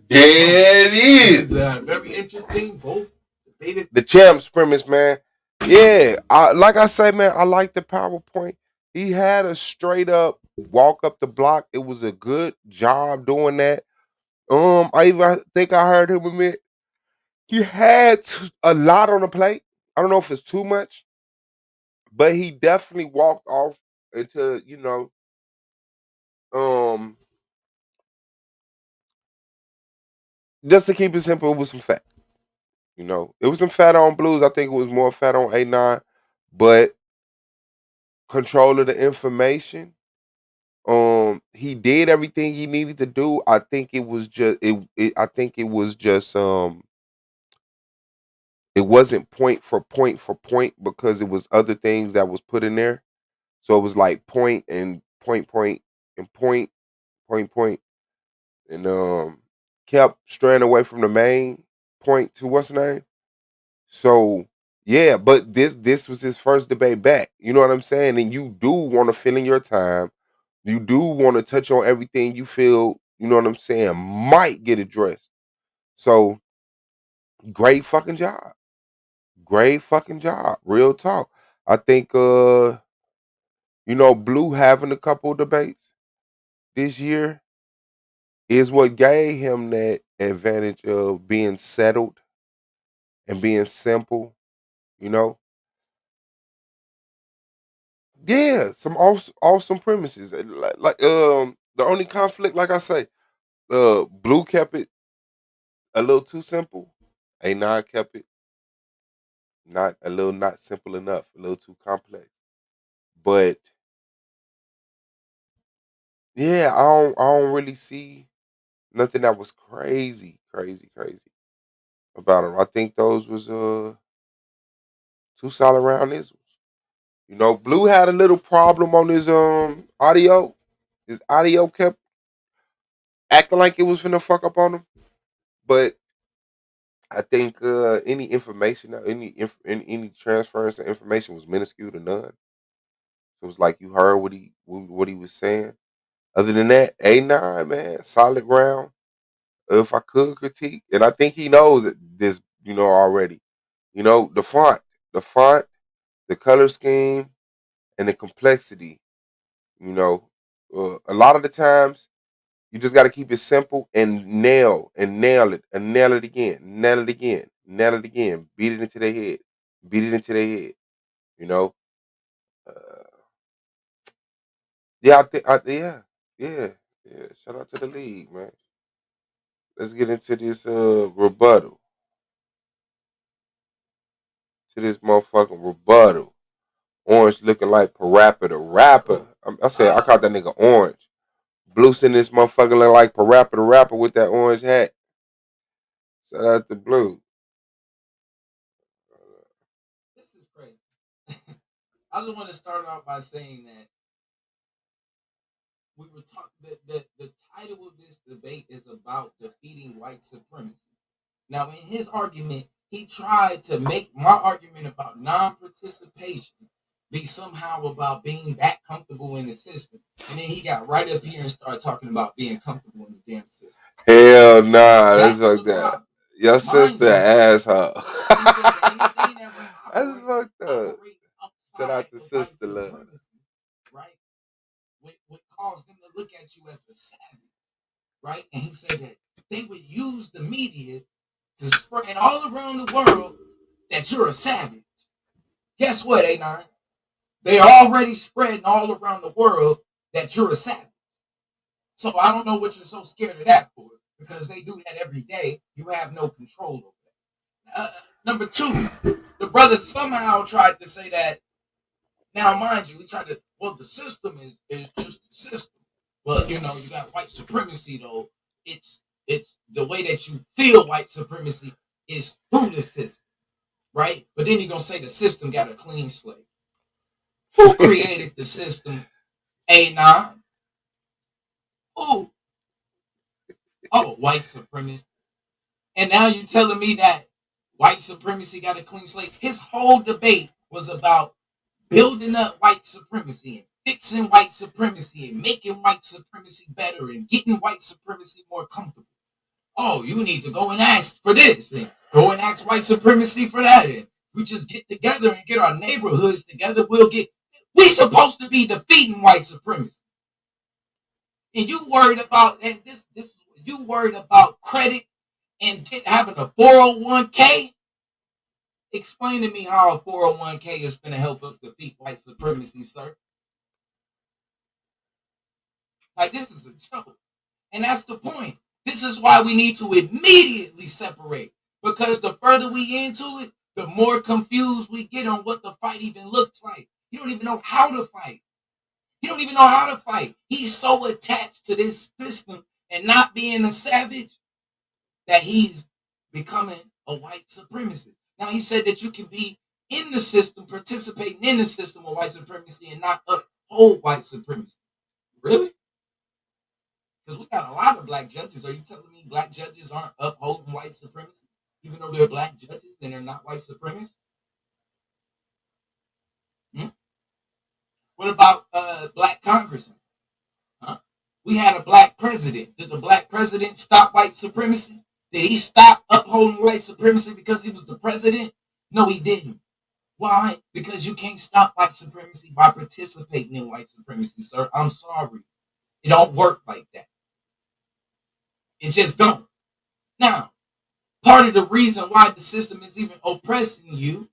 [SPEAKER 8] There it is.
[SPEAKER 2] Very interesting. Both debated.
[SPEAKER 8] The champ's premise, man. Yeah, like I say, man, I like the PowerPoint. He had a straight up walk up the block. It was a good job doing that. I even think I heard him admit he had a lot on the plate. I don't know if it's too much, but he definitely walked off into, just to keep it simple, it was some fat. It was some fat on Blues. I think it was more fat on A9, but control of the information. He did everything he needed to do. I think it was just I think it was just it wasn't point for point because it was other things that was put in there. So it was like point and point and point, and kept straying away from the main point to what's the name. So yeah, but this was his first debate back. You know what I'm saying? And you do want to fill in your time. You do want to touch on everything you feel, you know what I'm saying, might get addressed. So great fucking job. Great fucking job. Real talk. I think Blue having a couple of debates this year is what gave him that advantage of being settled and being simple, Yeah, some awesome premises. Like the only conflict, like I say, Blue kept it a little too simple. A9 kept it not simple enough, a little too complex. But yeah, I don't really see nothing that was crazy about him. I think those was 2 solid round isms. Blue had a little problem on his audio. His audio kept acting like it was finna fuck up on him. But I think any information, any transference of information was minuscule to none. It was like you heard what he was saying. Other than that, A9, man, solid ground. If I could critique, and I think he knows it, this, already. The font, the color scheme, and the complexity. A lot of the times you just got to keep it simple and nail it and nail it again, nail it again, nail it again, beat it into their head, beat it into their head. Yeah, yeah. Shout out to the league, man. Let's get into this rebuttal. To this motherfucking rebuttal. Orange looking like Parappa the Rapper. I called that nigga Orange. Blue sitting this motherfucker look like Parappa the Rapper with that orange hat. Shout out to Blue.
[SPEAKER 12] This is crazy. I just want to start off by saying that we were talking. The title of this debate is about defeating white supremacy. Now, in his argument, he tried to make my argument about non-participation be somehow about being that comfortable in the system. And then he got right up here and started talking about being comfortable in the damn system.
[SPEAKER 8] Hell nah, that's like that. Problem. Your sister asshole. That's fucked up. Shout out to sister love.
[SPEAKER 12] Right? What caused them to look at you as a savage. Right? And he said that they would use the media to spread all around the world that you're a savage. Guess what, A9? They are already spreading all around the world that you're a savage. So I don't know what you're so scared of that for, because they do that every day. You have no control over that. Number two, the brother somehow tried to say that. Now, mind you, he tried to, the system is just the system. Well, you got white supremacy, though. It's the way that you feel white supremacy is through the system, right? But then you're going to say the system got a clean slate. Who created the system? A9? Who? Oh, white supremacy. And now you're telling me that white supremacy got a clean slate? His whole debate was about building up white supremacy and fixing white supremacy and making white supremacy better and getting white supremacy more comfortable. Oh, you need to go and ask for this and go and ask white supremacy for that. And we just get together and get our neighborhoods together. We supposed to be defeating white supremacy. And you worried about, and you worried about credit and having a 401k? Explain to me how a 401k is going to help us defeat white supremacy, sir. Like, this is a joke. And that's the point. This is why we need to immediately separate. Because the further we into it, the more confused we get on what the fight even looks like. You don't even know how to fight. You don't even know how to fight. He's so attached to this system and not being a savage that he's becoming a white supremacist. Now, he said that you can be in the system, participating in the system of white supremacy and not uphold white supremacy. Really? Because we got a lot of black judges. Are you telling me black judges aren't upholding white supremacy? Even though they're black judges and they're not white supremacists? What about black congressmen? Huh? We had a black president. Did the black president stop white supremacy? Did he stop upholding white supremacy because he was the president? No, he didn't. Why? Because you can't stop white supremacy by participating in white supremacy, sir. I'm sorry. It don't work like that. It just don't. Now, part of the reason why the system is even oppressing you,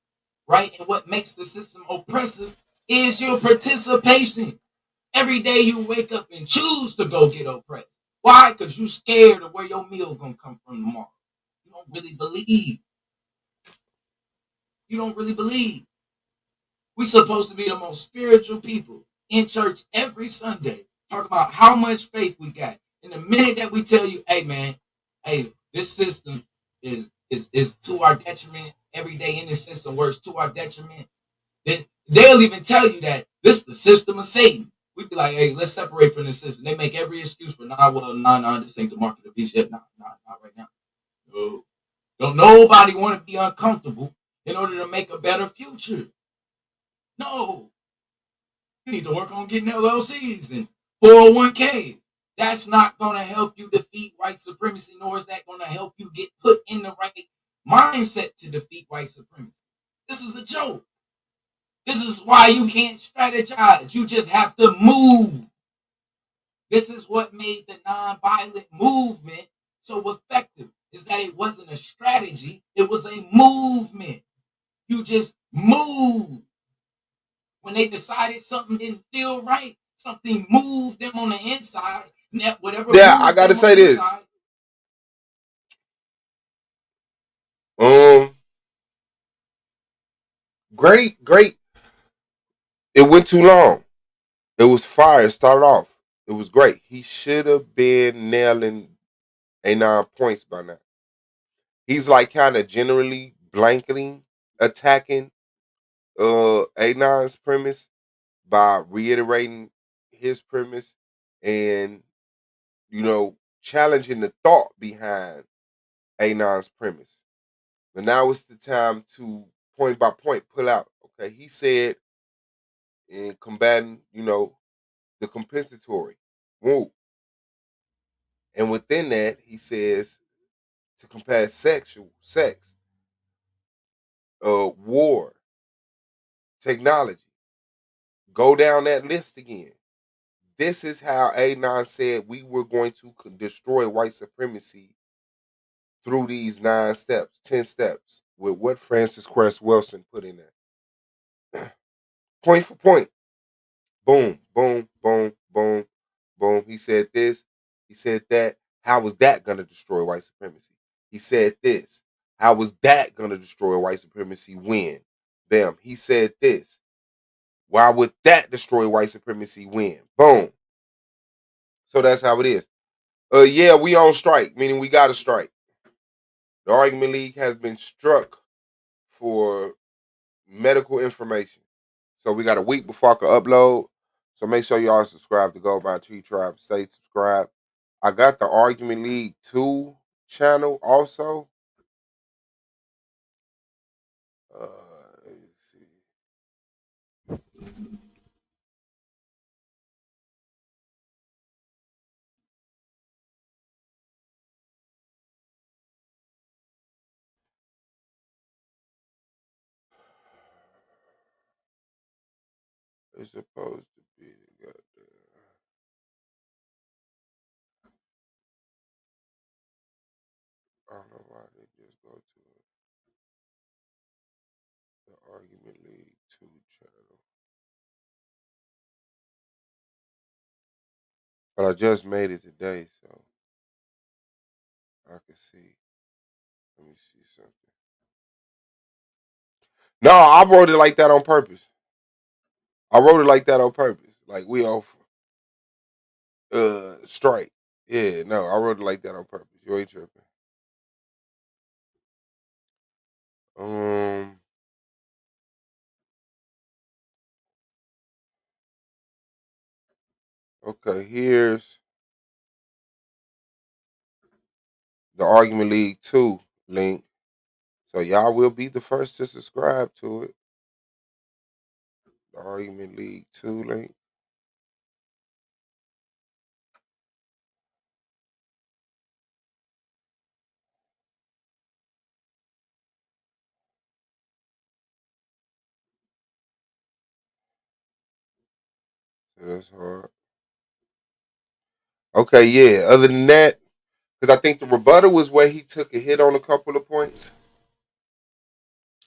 [SPEAKER 12] right, and what makes the system oppressive is your participation. Every day you wake up and choose to go get oppressed. Why? Because you're scared of where your meal going to come from tomorrow. You don't really believe. You don't really believe. We're supposed to be the most spiritual people in church every Sunday. Talk about how much faith we got. And the minute that we tell you, hey, man, hey, this system is to our detriment. Every day in this system works to our detriment. Then they'll even tell you that this is the system of Satan. We'd be like, hey, let's separate from the system. They make every excuse for, this ain't the mark of the beast yet. Not right now. No. Don't nobody want to be uncomfortable in order to make a better future. No. You need to work on getting LLCs and 401k. That's not going to help you defeat white supremacy, nor is that going to help you get put in the right mindset to defeat white supremacy. This is a joke. This is why you can't strategize. You just have to move. This is what made the nonviolent movement so effective, is that it wasn't a strategy, it was a movement. You just move. When they decided something didn't feel right, something moved them on the inside. Whatever.
[SPEAKER 8] Yeah, I gotta say this. Great. It went too long. It was fire. It started off. It was great. He should have been nailing A9 points by now. He's like kind of generally blanketing, attacking A9's premise by reiterating his premise and, challenging the thought behind A9's premise. But now it's the time to point by point pull out. Okay, he said in combating, the compensatory. Woo. And within that, he says to combat sex, war, technology. Go down that list again. This is how A9 said we were going to destroy white supremacy through these 9 steps, 10 steps, with what Francis Cress Wilson put in there. Point for point. Boom, boom, boom, boom, boom. He said this. He said that. How was that going to destroy white supremacy? He said this. How was that going to destroy white supremacy? When? Bam. He said this. Why would that destroy white supremacy? When? Boom. So that's how it is. Yeah, we on strike, meaning we got to strike. The Argument League has been struck for medical information. So we got a week before I can upload. So make sure y'all subscribe to Gold Mine Tree Tribe. Say subscribe. I got the Argument League 2 channel also. Let's see. It's supposed to be I don't know why they just go to the Argument League 2 channel. But I just made it today, so I can see. Let me see something. No, I wrote it like that on purpose. Like we off strike. Yeah, no, I wrote it like that on purpose. You ain't tripping. Okay, here's the Argument League 2 link. So y'all will be the first to subscribe to it. The Argument League 2 link. So that's hard. Okay, yeah. Other than that, because I think the rebuttal was where he took a hit on a couple of points.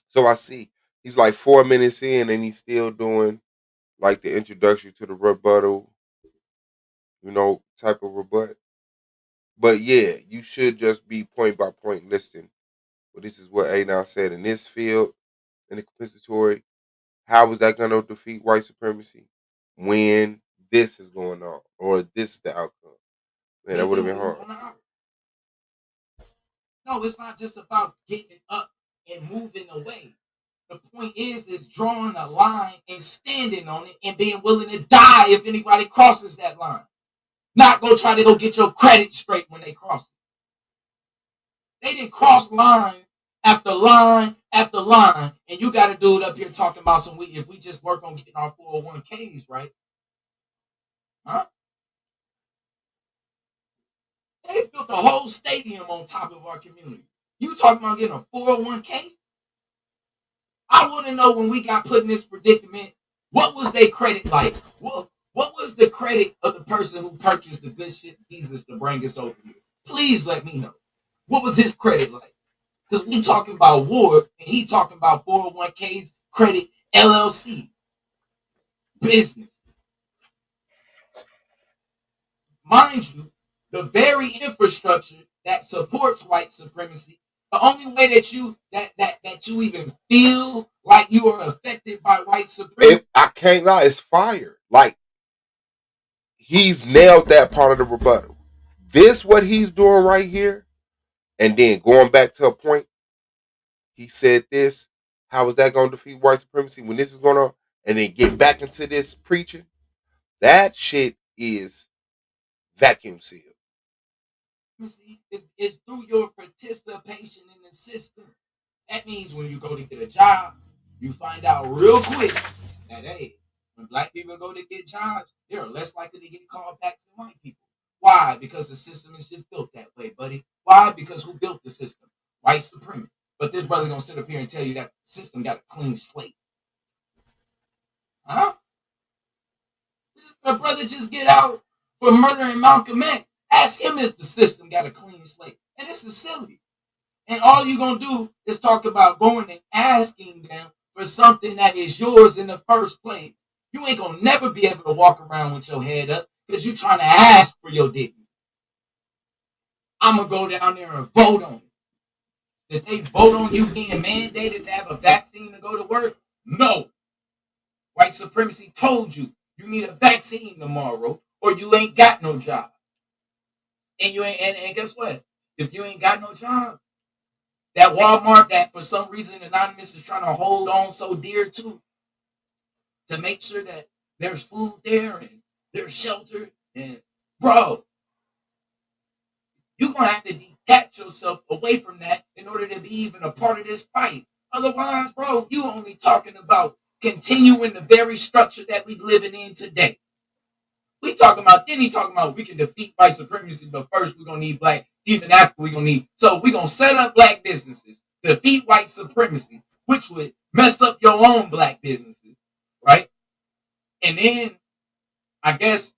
[SPEAKER 8] So I see he's like 4 minutes in and he's still doing like the introduction to the rebuttal, type of rebut. But yeah, you should just be point by point listing. Well, this is what A9 said in this field, in the compensatory. How is that going to defeat white supremacy when this is going on or this is the outcome? Man, that would have been hard.
[SPEAKER 12] No, it's not just about getting up and moving away. The point is drawing a line and standing on it and being willing to die if anybody crosses that line. Not go try to go get your credit straight when they cross it. They didn't cross line after line after line, and you got a dude up here talking about if we just work on getting our 401ks right. Huh? whole stadium on top of our community. You talking about getting a 401k? I want to know when we got put in this predicament, what was their credit like? What was the credit of the person who purchased the good shit Jesus to bring us over here? Please let me know. What was his credit like? Because we talking about war, and he talking about 401ks, credit, LLC, business. Mind you, the very infrastructure that supports white supremacy, the only way that you even feel like you are affected by white supremacy,
[SPEAKER 8] I can't lie, it's fire. Like, he's nailed that part of the rebuttal. This what he's doing right here, and then going back to a point, he said this. How is that going to defeat white supremacy when this is going on? And then get back into this preaching. That shit is vacuum sealed.
[SPEAKER 12] It's through your participation in the system. That means when you go to get a job, you find out real quick that, hey, when black people go to get jobs, they're less likely to get called back than white people. Why? Because the system is just built that way, buddy. Why? Because who built the system? White supremacy. But this brother gonna sit up here and tell you that the system got a clean slate. Huh? The brother just get out for murdering Malcolm X. Ask him if the system got a clean slate. And this is silly. And all you're going to do is talk about going and asking them for something that is yours in the first place. You ain't going to never be able to walk around with your head up because you're trying to ask for your dignity. I'm going to go down there and vote on it. Did they vote on you being mandated to have a vaccine to go to work? No. White supremacy told you you need a vaccine tomorrow or you ain't got no job. And you ain't, and guess what? If you ain't got no job, that Walmart that for some reason Anonymous is trying to hold on so dear to make sure that there's food there and there's shelter, and bro, you're gonna have to detach yourself away from that in order to be even a part of this fight. Otherwise, bro, you only talking about continuing the very structure that we living in today. Then he talking about we can defeat white supremacy, but first we're gonna need black, even after we're gonna need. So we're gonna set up black businesses, defeat white supremacy, which would mess up your own black businesses, right? And then I guess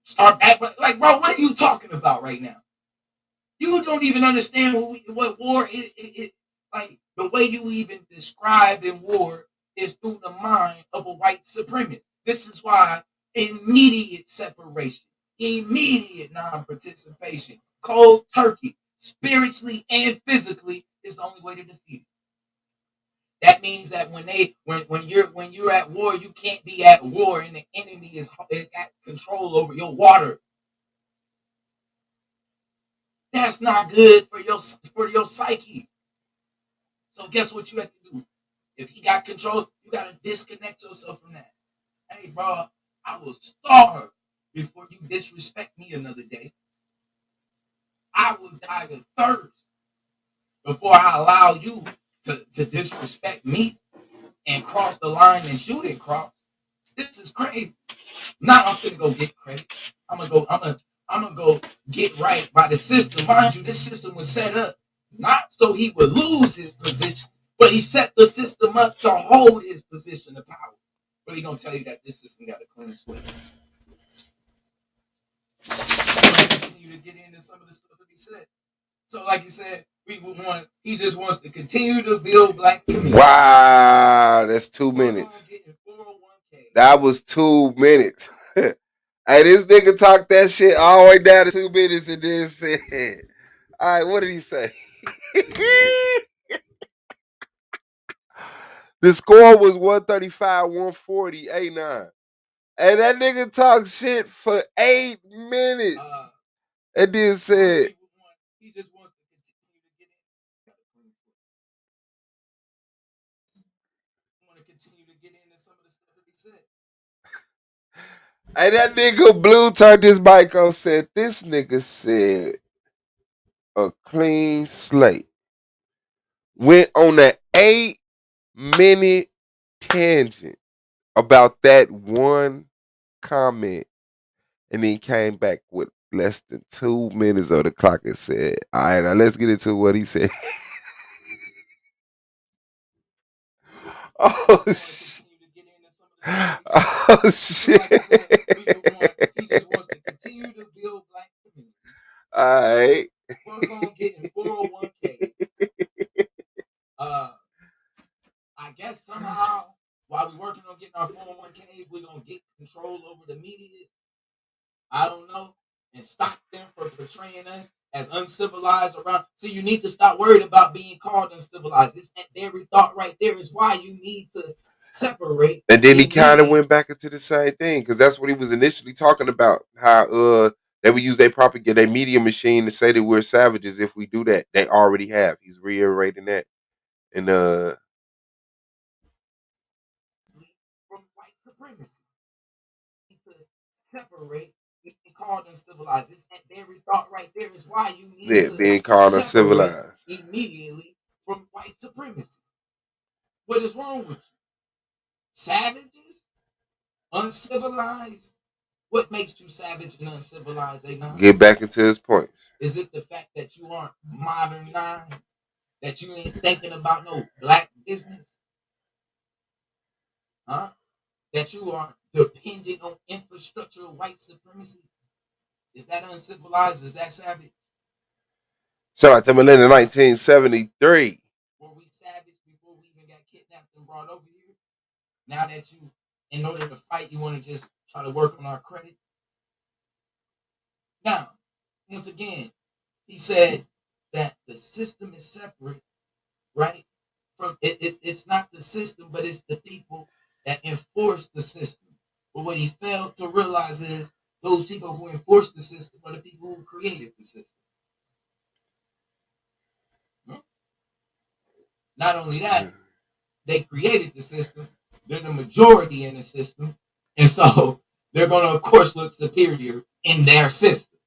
[SPEAKER 12] start back. Like, bro, what are you talking about right now? You don't even understand what war is. Like, the way you even describe in war is through the mind of a white supremacist. This is why immediate separation, immediate non-participation, cold turkey, spiritually and physically, is the only way to defeat it. That means that when you're at war, you can't be at war and the enemy is at control over your water. That's not good for your psyche. So guess what you have to do? If he got control, you got to disconnect yourself from that. Hey, bro, I will starve before you disrespect me another day. I will die of thirst before I allow you to disrespect me and cross the line that you didn't cross. This is crazy. Now I'm gonna go get credit. I'm gonna go get right by the system. Mind you, this system was set up not so he would lose his position, but he set the system up to hold his position of power. But he's gonna tell you that this system got a clean slate. I'm gonna continue to get into some of the stuff that he said. So, like you said, he just wants to continue to build black communities.
[SPEAKER 8] Wow, that's 2 minutes. That was 2 minutes. Hey, this nigga talked that shit all the way down to 2 minutes and then said, all right, what did he say? The score was 135-140, A9. And that nigga talked shit for 8 minutes. And then said,
[SPEAKER 12] he just wants to continue to get into some of the stuff that he said.
[SPEAKER 8] And that nigga Blue turned his mic on, said, this nigga said a clean slate. Went on an 8-minute tangent about that one comment, and then came back with less than 2 minutes on the clock and said, all right, now let's get into what he said. Oh, shit. Oh, shit.
[SPEAKER 12] He just wants to continue to build black community.
[SPEAKER 8] All right.
[SPEAKER 12] Work on getting 401k. I guess somehow, while we're working on getting our 401ks, we're going to get control over the media. I don't know. And stop them from portraying us as uncivilized around. See, you need to stop worried about being called uncivilized. It's that very thought right there is why you need to separate.
[SPEAKER 8] And then he kind of went back into the same thing because that's what he was initially talking about. How they would use their propaganda, their media machine to say that we're savages if we do that. They already have. He's reiterating that. And
[SPEAKER 12] from white supremacy. To separate being called uncivilized. It's that very thought right there is why you need to
[SPEAKER 8] being called uncivilized
[SPEAKER 12] immediately from white supremacy. What is wrong with you? Savages? Uncivilized? What makes you savage and uncivilized?
[SPEAKER 8] Get back into his points.
[SPEAKER 12] Is it the fact that you aren't modernized? That you ain't thinking about no black business? Huh? That you are dependent on infrastructure of white supremacy? Is that uncivilized? Is that savage?
[SPEAKER 8] Shout out to Melinda in 1973.
[SPEAKER 12] Were we savage before we even got kidnapped and brought over here? Now that you, in order to fight, you want to just try to work on our credit? Now, once again, he said that the system is separate, right? From it's not the system, but it's the people that enforce the system. But what he failed to realize is those people who enforce the system are the people who created the system. Not only that, they created the system. They're the majority in the system. And so they're going to, of course, look superior in their system.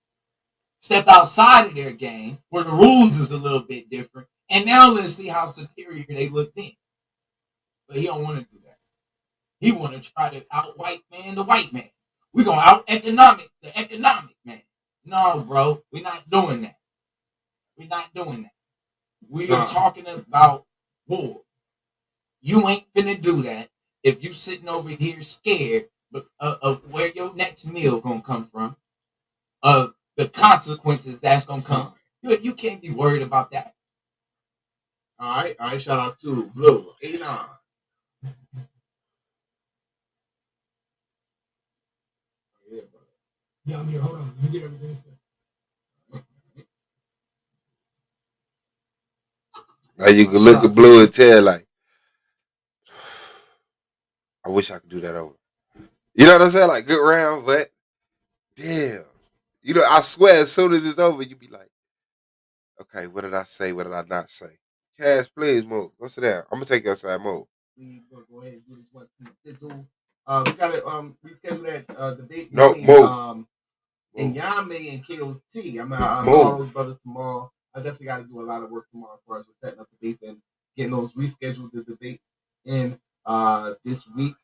[SPEAKER 12] Step outside of their game where the rules is a little bit different. And now let's see how superior they look then. But he don't want to do that. He want to try to out-white man the white man. We're going to out-economic the economic man. No, bro. We're not doing that. We're not doing that. We are talking about war. You ain't finna do that if you sitting over here scared of where your next meal gonna come from, of the consequences that's gonna come. You can't be worried about that.
[SPEAKER 2] All right. Shout out to Blue 89.
[SPEAKER 12] Yeah, I'm here. Hold on. Let me get everything set.
[SPEAKER 8] Now you can look at Blue and tell like, I wish I could do that over. You know what I'm saying? Like good round, but damn. You know, I swear as soon as it's over, you be like, okay, what did I say? What did I not say? Cash, please move. Go sit down. I'm gonna take your side, move.
[SPEAKER 2] We go ahead and do this one. We gotta reschedule that debate
[SPEAKER 8] between
[SPEAKER 2] Nyame and KOT. I'm all those brothers tomorrow. I definitely got to do a lot of work tomorrow as far as setting up debates and getting those rescheduled the debates in this week.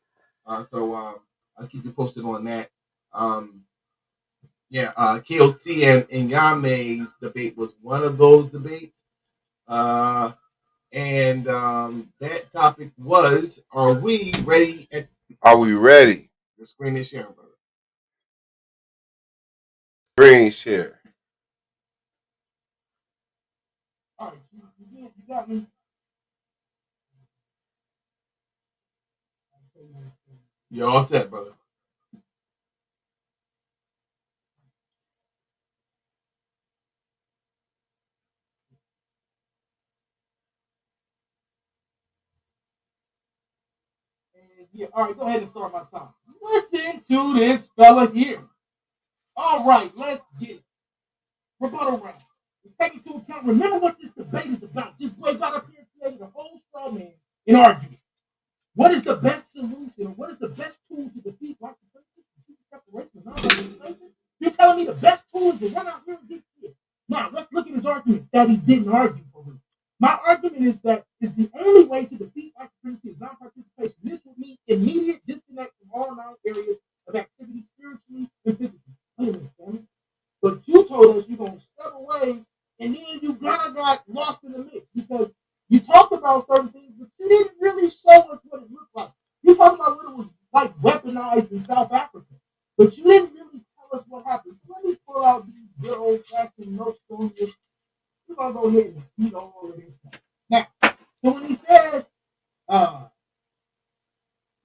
[SPEAKER 2] So I'll keep you posted on that. KOT and Nyame's debate was one of those debates. And that topic was, are we ready?
[SPEAKER 8] Are we ready?
[SPEAKER 2] Your screen is sharing, brother.
[SPEAKER 8] Screen share.
[SPEAKER 12] All right, you got me.
[SPEAKER 2] You're all set, brother.
[SPEAKER 12] Yeah, all right, go ahead and start my time. Listen to this fella here. All right, let's get it. Rebuttal round. Let's take into account. Remember what this debate is about. Just Blake got up here and created a whole straw man in argument. What is the best solution? What is the best tool to defeat white supremacy? You're telling me the best tool is to run out here and get killed. Now, let's look at his argument that he didn't argue for me. My argument is that is the only way to defeat white supremacy is non-participation. This would mean immediate disconnect from all 9 areas of activity, spiritually and physically. Wait a minute, family. But
[SPEAKER 2] told us you're gonna step away, and then you kind of got lost in the mix because you talked about certain things, but you didn't really show us what it looked like. You talked about what it was like weaponized in South Africa, but you didn't really tell us what happened. So let me pull out these good old fashioned notes on this. We're gonna go ahead and eat all of this stuff. Now, so when he says,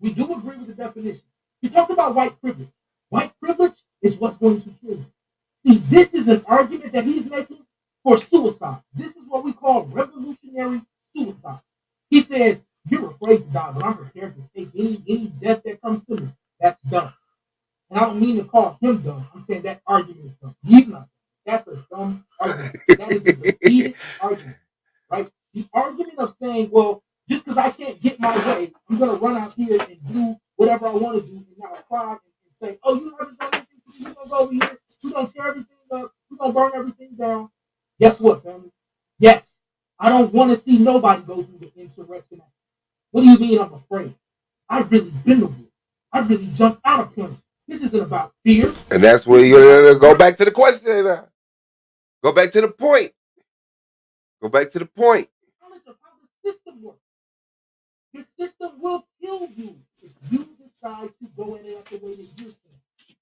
[SPEAKER 2] we do agree with the definition. He talked about white privilege. White privilege is what's going to kill you. See, this is an argument that he's making for suicide. This is what we call revolutionary suicide. He says, you're afraid to die, but I'm prepared to take any death that comes to me. That's dumb. And I don't mean to call him dumb. I'm saying that argument is dumb. He's not. That's a dumb argument. That is a defeated argument. Right? The argument of saying, well, just because I can't get my way, I'm going to run out here and do whatever I want to do, and now cry and say, oh, you haven't done anything for me. We're going to go over here. We're going to tear everything up. We're going to burn everything down. Guess what, family? Yes, I don't want to see nobody go through the insurrection. What do you mean I'm afraid? I've really been the war. I've really jumped out of plane. This isn't about fear.
[SPEAKER 8] And that's where you go back to the question. Go back to the point. Go back to the point.
[SPEAKER 2] Knowledge of how the system works. The system will kill you if you decide to go in it the way that you're saying.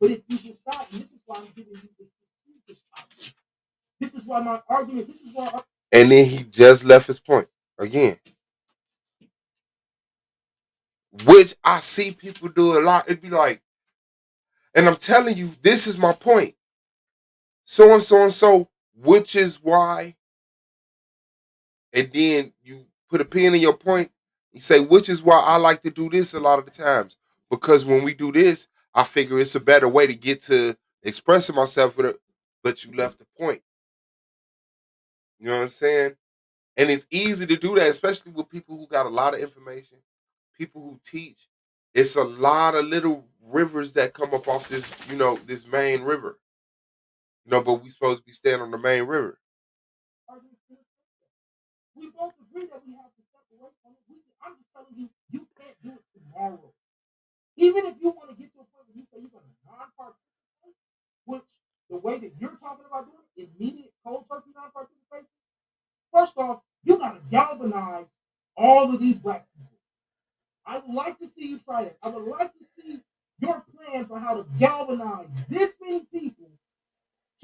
[SPEAKER 2] But if you decide, and this is why I'm giving you this strategic option. This is why my argument, this is why.
[SPEAKER 8] And then he just left his point again. Which I see people do a lot. It'd be like, and I'm telling you, this is my point. So and so and so, which is why. And then you put a pin in your point. You say, which is why I like to do this a lot of the times. Because when we do this, I figure it's a better way to get to expressing myself with it. But you left the point. You know what I'm saying? And it's easy to do that, especially with people who got a lot of information, people who teach. It's a lot of little rivers that come up off this, this main river. But we supposed to be staying on the main river.
[SPEAKER 2] We both agree that we have to step away from it. I'm just telling you, you can't do it tomorrow. Even if you want to get to a point where you say you're going to non-participate, which the way that you're talking about doing it, immediate cold turkey non-participation, first off, you got to galvanize all of these black people. I would like to see you try that. I would like to see your plan for how to galvanize this many people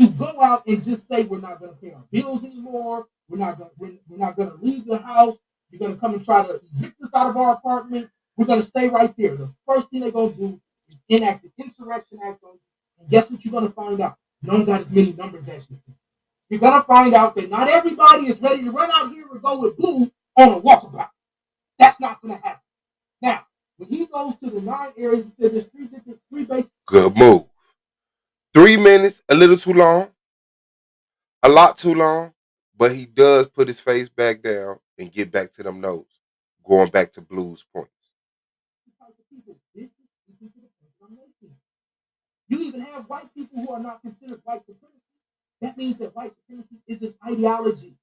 [SPEAKER 2] to go out and just say we're not going to pay our bills anymore. We're not going to leave the house. You're going to come and try to evict us out of our apartment. We're going to stay right there. The first thing they're going to do is enact the Insurrection Act. And guess what you're going to find out? You don't got as many numbers as you think. You're going to find out that not everybody is ready to run out here and go with blue on a walkabout. That's not going to happen. Now, when he goes to the 9 areas, he said there's three bases.
[SPEAKER 8] Good move. 3 minutes, a little too long. A lot too long. But he does put his face back down and get back to them notes. Going back to Blue's points.
[SPEAKER 2] You even have white people who are not considered white supremacy. That means that white supremacy is an ideology.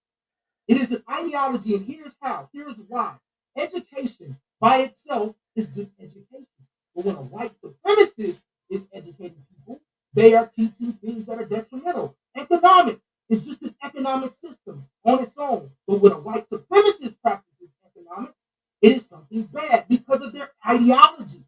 [SPEAKER 2] It is an ideology, and here's how. Here's why. Education by itself is just education. But when a white supremacist is educating people, they are teaching things that are detrimental. Economics is just an economic system on its own. But when a white supremacist practices economics, it is something bad because of their ideology.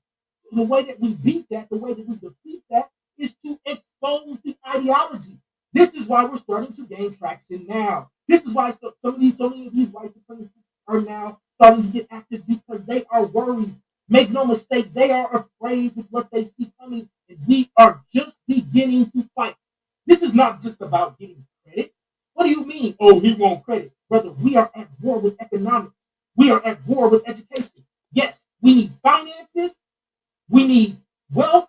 [SPEAKER 2] The way that we beat that, the way that we defeat that, is to expose the ideology. This is why we're starting to gain traction now. This is why so many of these white supremacists are now starting to get active because they are worried. Make no mistake, they are afraid with what they see coming, and we are just beginning to fight. This is not just about getting credit. What do you mean? Oh, he won't credit. Brother, we are at war with economics. We are at war with education. Yes, we need finances. We need wealth.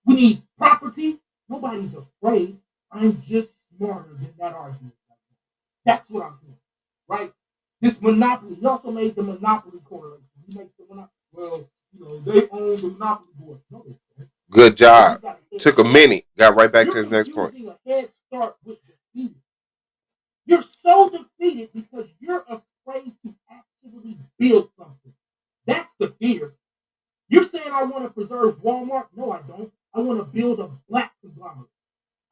[SPEAKER 2] We need property. Nobody's afraid. I'm just smarter than that argument. That's what I'm doing, right? This monopoly. He also made the monopoly correlation. He makes the monopoly. Well, they own the monopoly board. No, they don't.
[SPEAKER 8] Good job. Took a minute. Got right back to his next point.
[SPEAKER 2] You're using a head start with defeated. You're so defeated because you're afraid to actually build something. That's the fear. You're saying I want to preserve Walmart? No, I don't. I want to build a black conglomerate.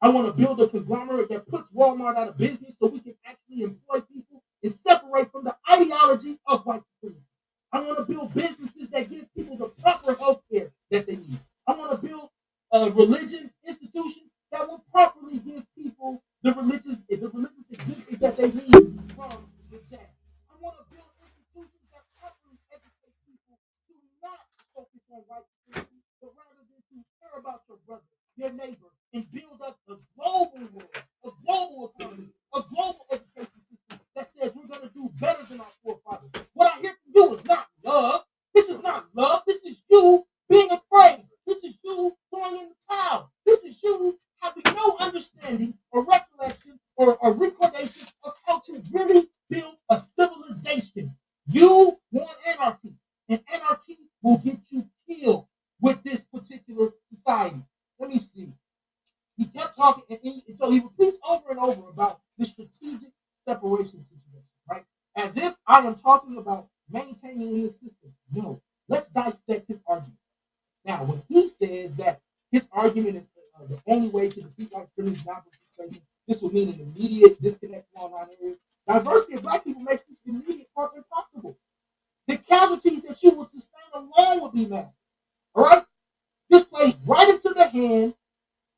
[SPEAKER 2] I want to build a conglomerate that puts Walmart out of business so we can actually employ people and separate from the ideology of white supremacy. I want to build businesses that give people the proper health care that they need. I want to build religion institutions that will properly give people the religious exemptions that they need from the jab. I want to build institutions that properly educate people to not focus on white supremacy, but rather than to care about your brother, your neighbor, and build up a global world, a global economy, a global education system that says we're going to do better than our forefathers. What I hear from you is not love. This is not love. This is you being afraid. This is you throwing in the towel. This is you having no understanding or recollection or recordation of how to really build a civilization. You want anarchy, and anarchy will get you killed with this particular society. Let me see. He kept talking, and so he repeats over and over about the strategic separation situation, right? As if I am talking about maintaining in the system. No, let's dissect his argument. Now, when he says that his argument is the only way to defeat white supremacy non-participation, this would mean an immediate disconnect from online areas. Diversity of black people makes this immediate part impossible. The casualties that you would sustain alone would be massive. All right? This plays right into the hand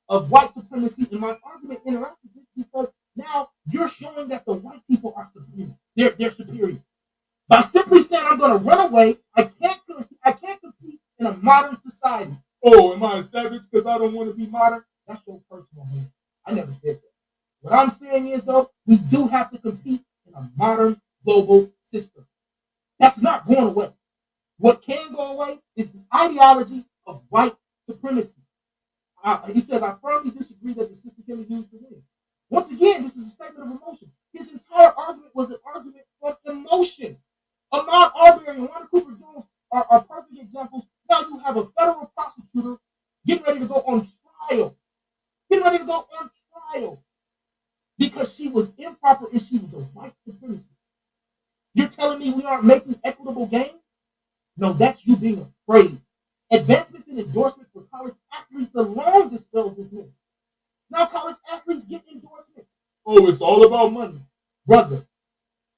[SPEAKER 2] of white supremacy, and my argument interacts with this because now you're showing that the white people are superior. They're superior. By simply saying I'm going to run away, I can't compete in a modern society. Oh, am I a savage because I don't want to be modern? That's your personal opinion. I never said that. What I'm saying is, though, we do have to compete in a modern global system. That's not going away. What can go away is the ideology of white supremacy. He says, I firmly disagree that the system can be used to win. Once again, this is a statement of emotion. His entire argument was an argument of emotion. Ahmaud Arbery and Wanda Cooper Jones are perfect examples. Now you have a federal prosecutor getting ready to go on trial. Because she was improper and she was a white supremacist. You're telling me we aren't making equitable gains? No, that's you being afraid. Advancements in endorsements for college athletes alone dispels this myth. Now college athletes get endorsements. Oh, it's all about money. Brother,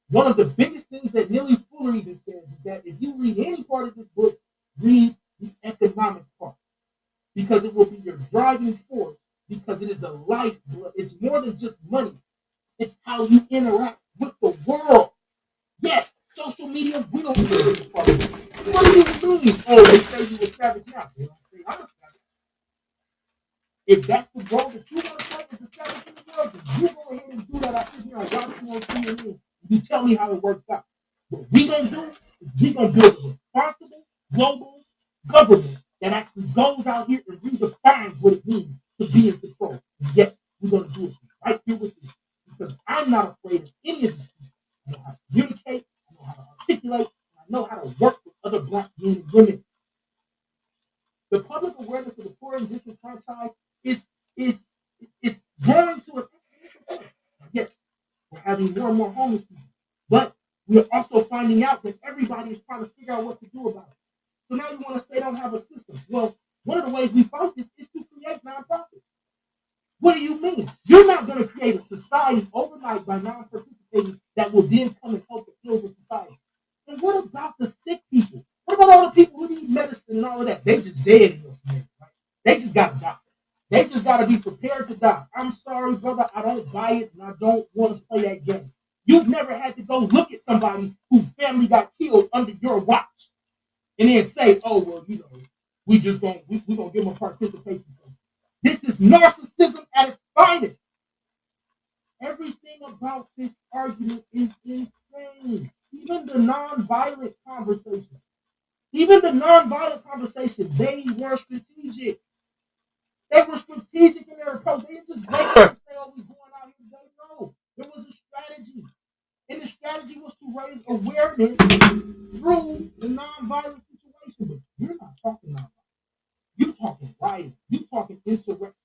[SPEAKER 2] one of the biggest things that Neely Fuller even says is that if you read any part of this book, read the economic part. Because it will be your driving force, because it is the lifeblood. It's more than just money. It's how you interact with the world. Yes, social media will be this part. What do you mean? Oh, they say you a savage now. They don't say I'm a savage. If that's the role that you want to play as a savage in the world, then you go ahead and do that. I sit here and watch you on CNN. You tell me how it works out. What we gonna do is we gonna build a responsible global government that actually goes out here and redefines what it means to be in control. And yes, we're gonna do it right here with you. Because I'm not afraid of any of these people. I know how to communicate, I know how to articulate, and I know how to work with other black men and women. The public awareness of the poor and disenfranchised is growing to an exponential point. Yes, we're having more and more homeless people. But we're also finding out that everybody is trying to figure out what to do about it. So now you want to say don't have a system. Well, one of the ways we fight this is to create nonprofits. What do you mean? You're not going to create a society overnight by non-participating that will then come and help the ills of society. And what about the sick people? What about all the people who need medicine and all of that? They just dead in those things, right? They just got to die. They just got to be prepared to die. I'm sorry, brother. I don't buy it, and I don't want to play that game. You've never had to go look at somebody whose family got killed under your watch and then say, oh, well, you know, we're going to give them a participation. This is narcissism at its finest. Everything about this argument is insane. Even the nonviolent conversation. They were strategic. They were strategic in their approach. They didn't just wake up and say, oh, we're going out here today. No, there was a strategy. And the strategy was to raise awareness through the nonviolent situation. But you're not talking nonviolent. You're talking rioting. You're talking insurrection.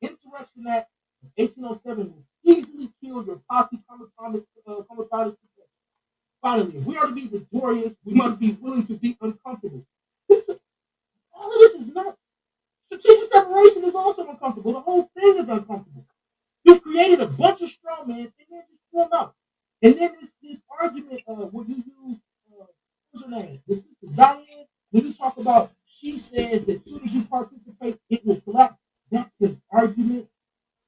[SPEAKER 2] Insurrection Act of 1807 will easily kill your posse comitatus. Finally, if we are to be victorious, we must be willing to be uncomfortable. All of this is nuts. Strategic separation is also uncomfortable. The whole thing is uncomfortable. You've created a bunch of straw men and then just throw them out. And then this argument where you use, what's her name? This is Diane. When you talk about, she says that as soon as you participate, it will collapse. That's an argument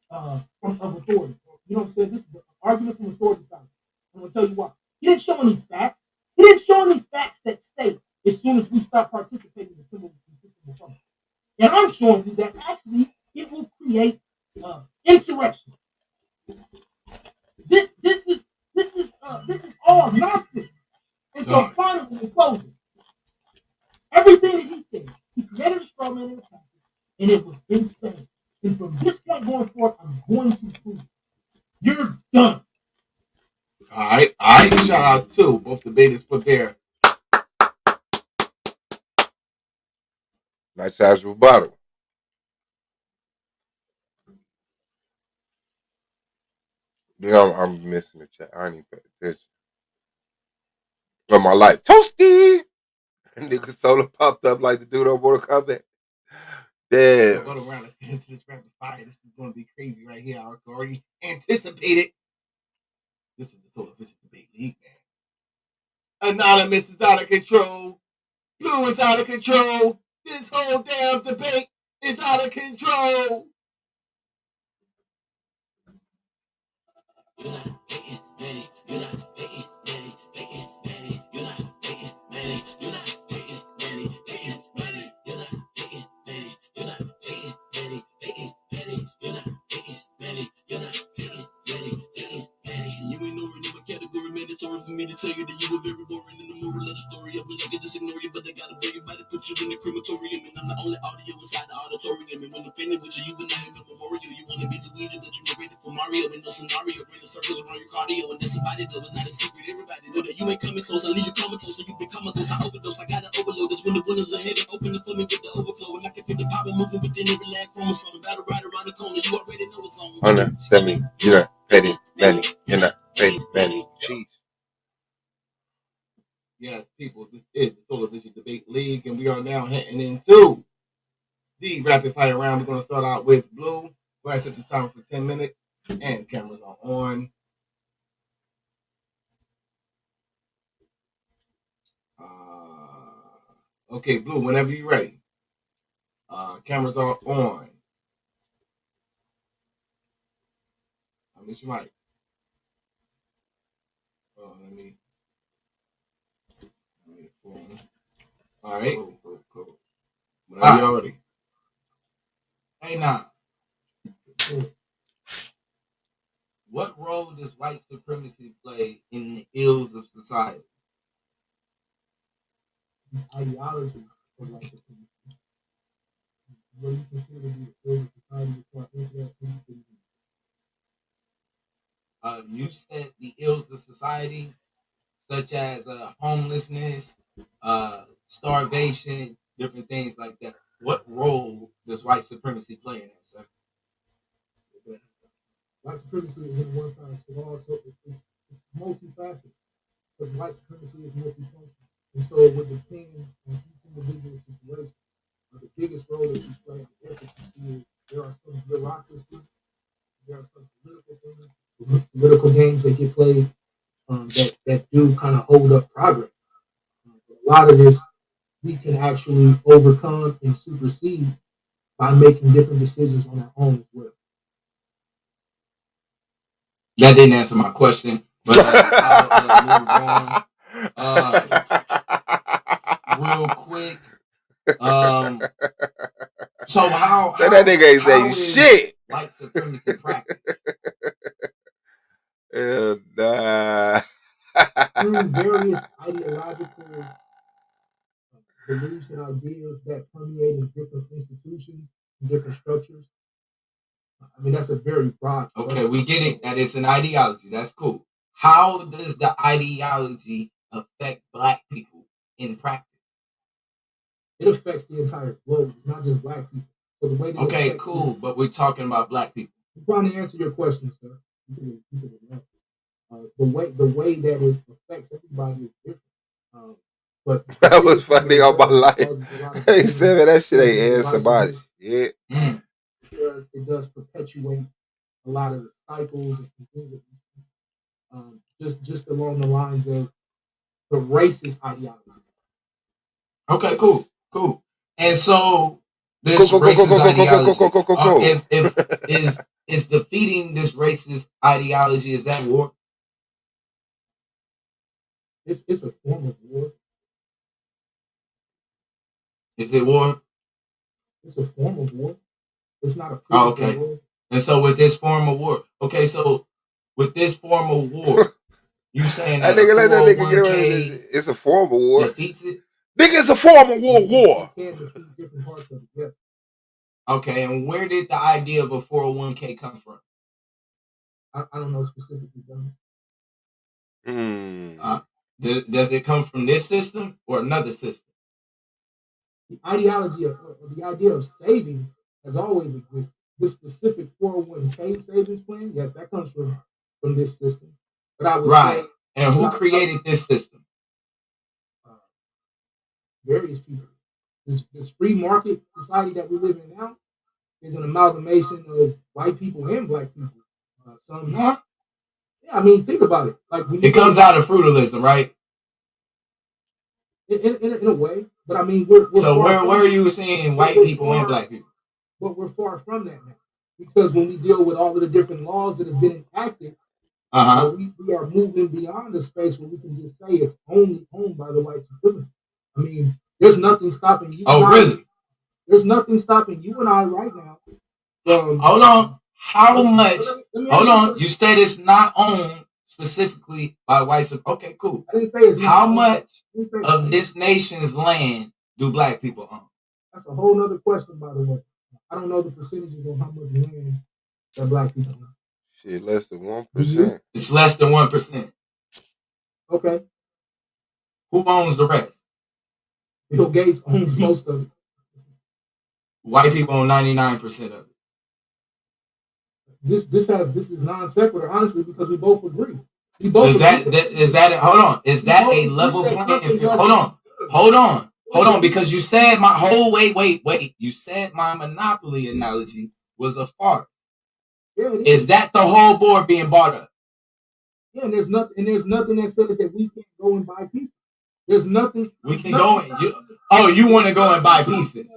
[SPEAKER 2] from authority. You know what I'm saying? This is an argument from authority. I'm going to tell you why. He didn't show any facts. He didn't show any facts that state as soon as we stop participating in civil function. And I'm showing you that actually it will create insurrection. This is all nonsense. And so finally, in closing, everything that he said, he created a straw man in the country, and it was insane. And from this point going forward, I'm going to prove it. You're done.
[SPEAKER 13] All right. Shout out to both debaters put their
[SPEAKER 8] nice size rebuttal. Yeah, I'm missing the chat. I ain't even pay attention. From my life, Toasty. Nigga Solar popped up like the dude on Mortal Kombat. Damn.
[SPEAKER 13] Go around. Let's get into this rapid fire. This is going to be crazy right here. I already anticipated. This is the Solar Vision Debate League, man. Anonymous is out of control. Blue is out of control. This whole damn debate is out of control.
[SPEAKER 14] For me to tell you that you were very boring in the moral of the story. I wish I could just ignore you, but they gotta bring you back to put you in the crematorium. And I'm the only audio inside the auditorium. And when I'm finished with you, you and I have a memorial. You wanna be the leader that you narrated for Mario in no scenario. Bring the circles around your cardio, and that's somebody that was not a secret. Everybody know that you ain't coming close. I leave you comatose, so you been comatose. I overdose, I got an overload. That's when the windows are heavy. Open it for me with the overflow, and I can feel the power moving within every lag chromosome. Battle right around the corner, you already know it's on.
[SPEAKER 8] Understand me, you're not petty, Manny. You're not petty, Manny. Cheese.
[SPEAKER 13] Yes, people, this is the Solar Vision Debate League, and we are now heading into the rapid fire round. We're going to start out with Blue. Go ahead and set the timer for 10 minutes, and cameras are on. Okay, Blue, whenever you're ready. Cameras are on. I miss your mic. Oh, let me. All right. Cool. Whenever you're ready.
[SPEAKER 12] Hey, now. What role does white supremacy play in the ills of society?
[SPEAKER 2] Ideology of white supremacy. What do you consider to be the ills of society before I answer that?
[SPEAKER 12] You said the ills of society, such as homelessness, starvation, different things like that. What role does white supremacy play in that, sir?
[SPEAKER 2] White supremacy is in one size for all, so it's multifaceted. Because white supremacy is multifunctional. And so it would depend on each individual situation. The biggest role that you play in the efforts is there are some bureaucracy, there are some political games that get played that do kind of hold up progress. A lot of this we can actually overcome and supersede by making different decisions on our own as well.
[SPEAKER 12] That didn't answer my question, but I'll move on. Real quick. So how
[SPEAKER 8] that nigga ain't saying shit.
[SPEAKER 12] White supremacy practice?
[SPEAKER 8] Nah.
[SPEAKER 2] Through various ideological beliefs and ideas that permeate in different institutions and different structures. I mean, that's a very broad.
[SPEAKER 12] Okay, we get it. That it's an ideology. That's cool. How does the ideology affect Black people in practice?
[SPEAKER 2] It affects the entire globe, not just Black people. So the way
[SPEAKER 12] okay, cool. People, but we're talking about Black people.
[SPEAKER 2] I'm trying to answer your question, sir. The way that it affects everybody is different. But
[SPEAKER 8] that was funny on my life. He said, man, that shit ain't answer my Yeah.
[SPEAKER 2] It does perpetuate a lot of the cycles and things that we see. Just along the lines of the racist ideology.
[SPEAKER 12] Okay, cool. And so this racist ideology, if is defeating this racist ideology, is that war?
[SPEAKER 2] It's a form of war.
[SPEAKER 12] Is it war?
[SPEAKER 2] It's a form of war. It's not a
[SPEAKER 12] okay.
[SPEAKER 2] War.
[SPEAKER 12] And so with this form of war, you saying that
[SPEAKER 8] nigga, let that nigga get away. It's a form of war.
[SPEAKER 12] Defeats it?
[SPEAKER 8] Nigga, it's a form of war.
[SPEAKER 2] You can defeat different parts of it, yes.
[SPEAKER 12] Okay, and where did the idea of a 401k come from?
[SPEAKER 2] I don't know specifically.
[SPEAKER 12] Does it come from this system or another system?
[SPEAKER 2] The ideology of the idea of savings has always existed. This specific 401k savings plan, yes, that comes from this system. But I would say,
[SPEAKER 12] and who created this system?
[SPEAKER 2] Various people. This free market society that we live in now is an amalgamation of white people and black people. Yeah, I mean, think about it. Like
[SPEAKER 12] it comes out of feudalism, right?
[SPEAKER 2] In a way, but I mean, we're
[SPEAKER 12] so where are you seeing white people and black people?
[SPEAKER 2] But we're far from that now, because when we deal with all of the different laws that have been enacted, we are moving beyond the space where we can just say it's only owned by the white supremacists. I mean, there's nothing stopping you.
[SPEAKER 12] Oh, really?
[SPEAKER 2] There's nothing stopping you and I right now.
[SPEAKER 12] Hold on. How much? Hold on. You said it's not owned specifically by white supremacists. Okay, cool.
[SPEAKER 2] I didn't say it's
[SPEAKER 12] how much of this nation's land do black people own?
[SPEAKER 2] That's a whole nother question, by the way. I don't know the percentages on how much land that black people own.
[SPEAKER 8] Shit, less than 1%.
[SPEAKER 12] It's less than 1%.
[SPEAKER 2] Okay.
[SPEAKER 12] Who owns the rest?
[SPEAKER 2] Bill Gates owns most of it.
[SPEAKER 12] White people own 99% of it.
[SPEAKER 2] This is non sequitur, honestly, because we both agree. Hold
[SPEAKER 12] on. Is that a level playing field? Hold on, because you said my whole wait. You said my monopoly analogy was a farce.
[SPEAKER 2] Yeah,
[SPEAKER 12] is that the whole board being bought up?
[SPEAKER 2] Yeah, and there's nothing that says that we can't go and buy pieces. There's nothing.
[SPEAKER 12] We can go and you want to go and buy pieces.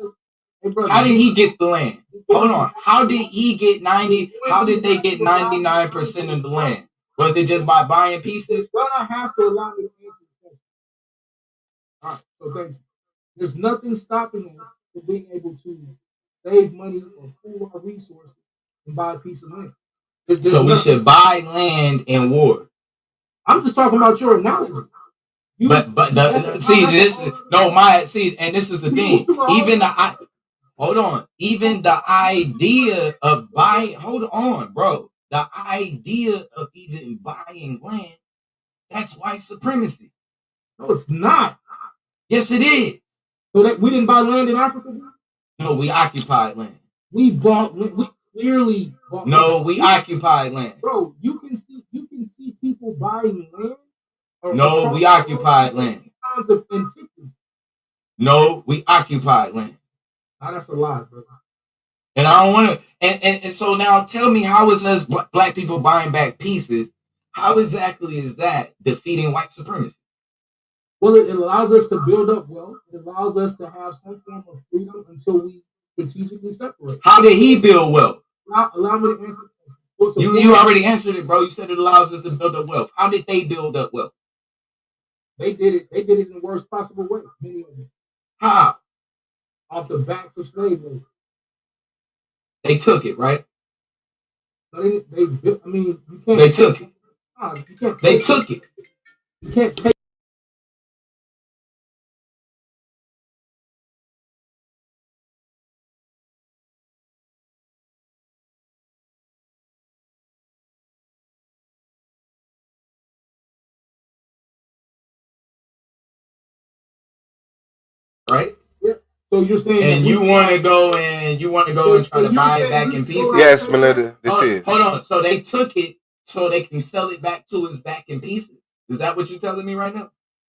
[SPEAKER 2] Hey, brother,
[SPEAKER 12] how did he get the land? Hold on. How did he get 90? How did they get 99% of the land? Was it just by buying pieces?
[SPEAKER 2] Well, I have to allow me to answer the question. All right, so thank you. There's nothing stopping us from being able to save money or pool our resources and buy a piece of land.
[SPEAKER 12] So we should buy land in war.
[SPEAKER 2] I'm just talking about your analogy.
[SPEAKER 12] And this is the thing. Even the idea of buying. Hold on, bro. The idea of even buying land, that's white supremacy.
[SPEAKER 2] No, it's not.
[SPEAKER 12] Yes, it is.
[SPEAKER 2] So that we didn't buy land in Africa?
[SPEAKER 12] No, we occupied land.
[SPEAKER 2] We clearly bought
[SPEAKER 12] land. We occupied land.
[SPEAKER 2] Bro, you can see people buying land.
[SPEAKER 12] No, we occupied land. No, we occupied land.
[SPEAKER 2] Now that's a lie, bro.
[SPEAKER 12] And I don't want to. And so now tell me, how is us black people buying back pieces? How exactly is that defeating white supremacy?
[SPEAKER 2] Well, it allows us to build up wealth. It allows us to have some form of freedom until we strategically separate.
[SPEAKER 12] How did he build wealth?
[SPEAKER 2] Allow me to answer.
[SPEAKER 12] You already answered it, bro. You said it allows us to build up wealth. How did they build up wealth?
[SPEAKER 2] They did it in the worst possible way. Many of them.
[SPEAKER 12] How?
[SPEAKER 2] Off the backs of slave labor.
[SPEAKER 12] They took it, right?
[SPEAKER 2] You can't.
[SPEAKER 12] They took it.
[SPEAKER 2] You can't.
[SPEAKER 12] They took it.
[SPEAKER 2] You can't take.
[SPEAKER 12] Right?
[SPEAKER 2] Yeah. So you're saying,
[SPEAKER 12] and you want to go and try to buy it back in pieces?
[SPEAKER 8] Yes, Melinda. Hold
[SPEAKER 12] on. So they took it so they can sell it back to us back in pieces. Is that what you're telling me right now?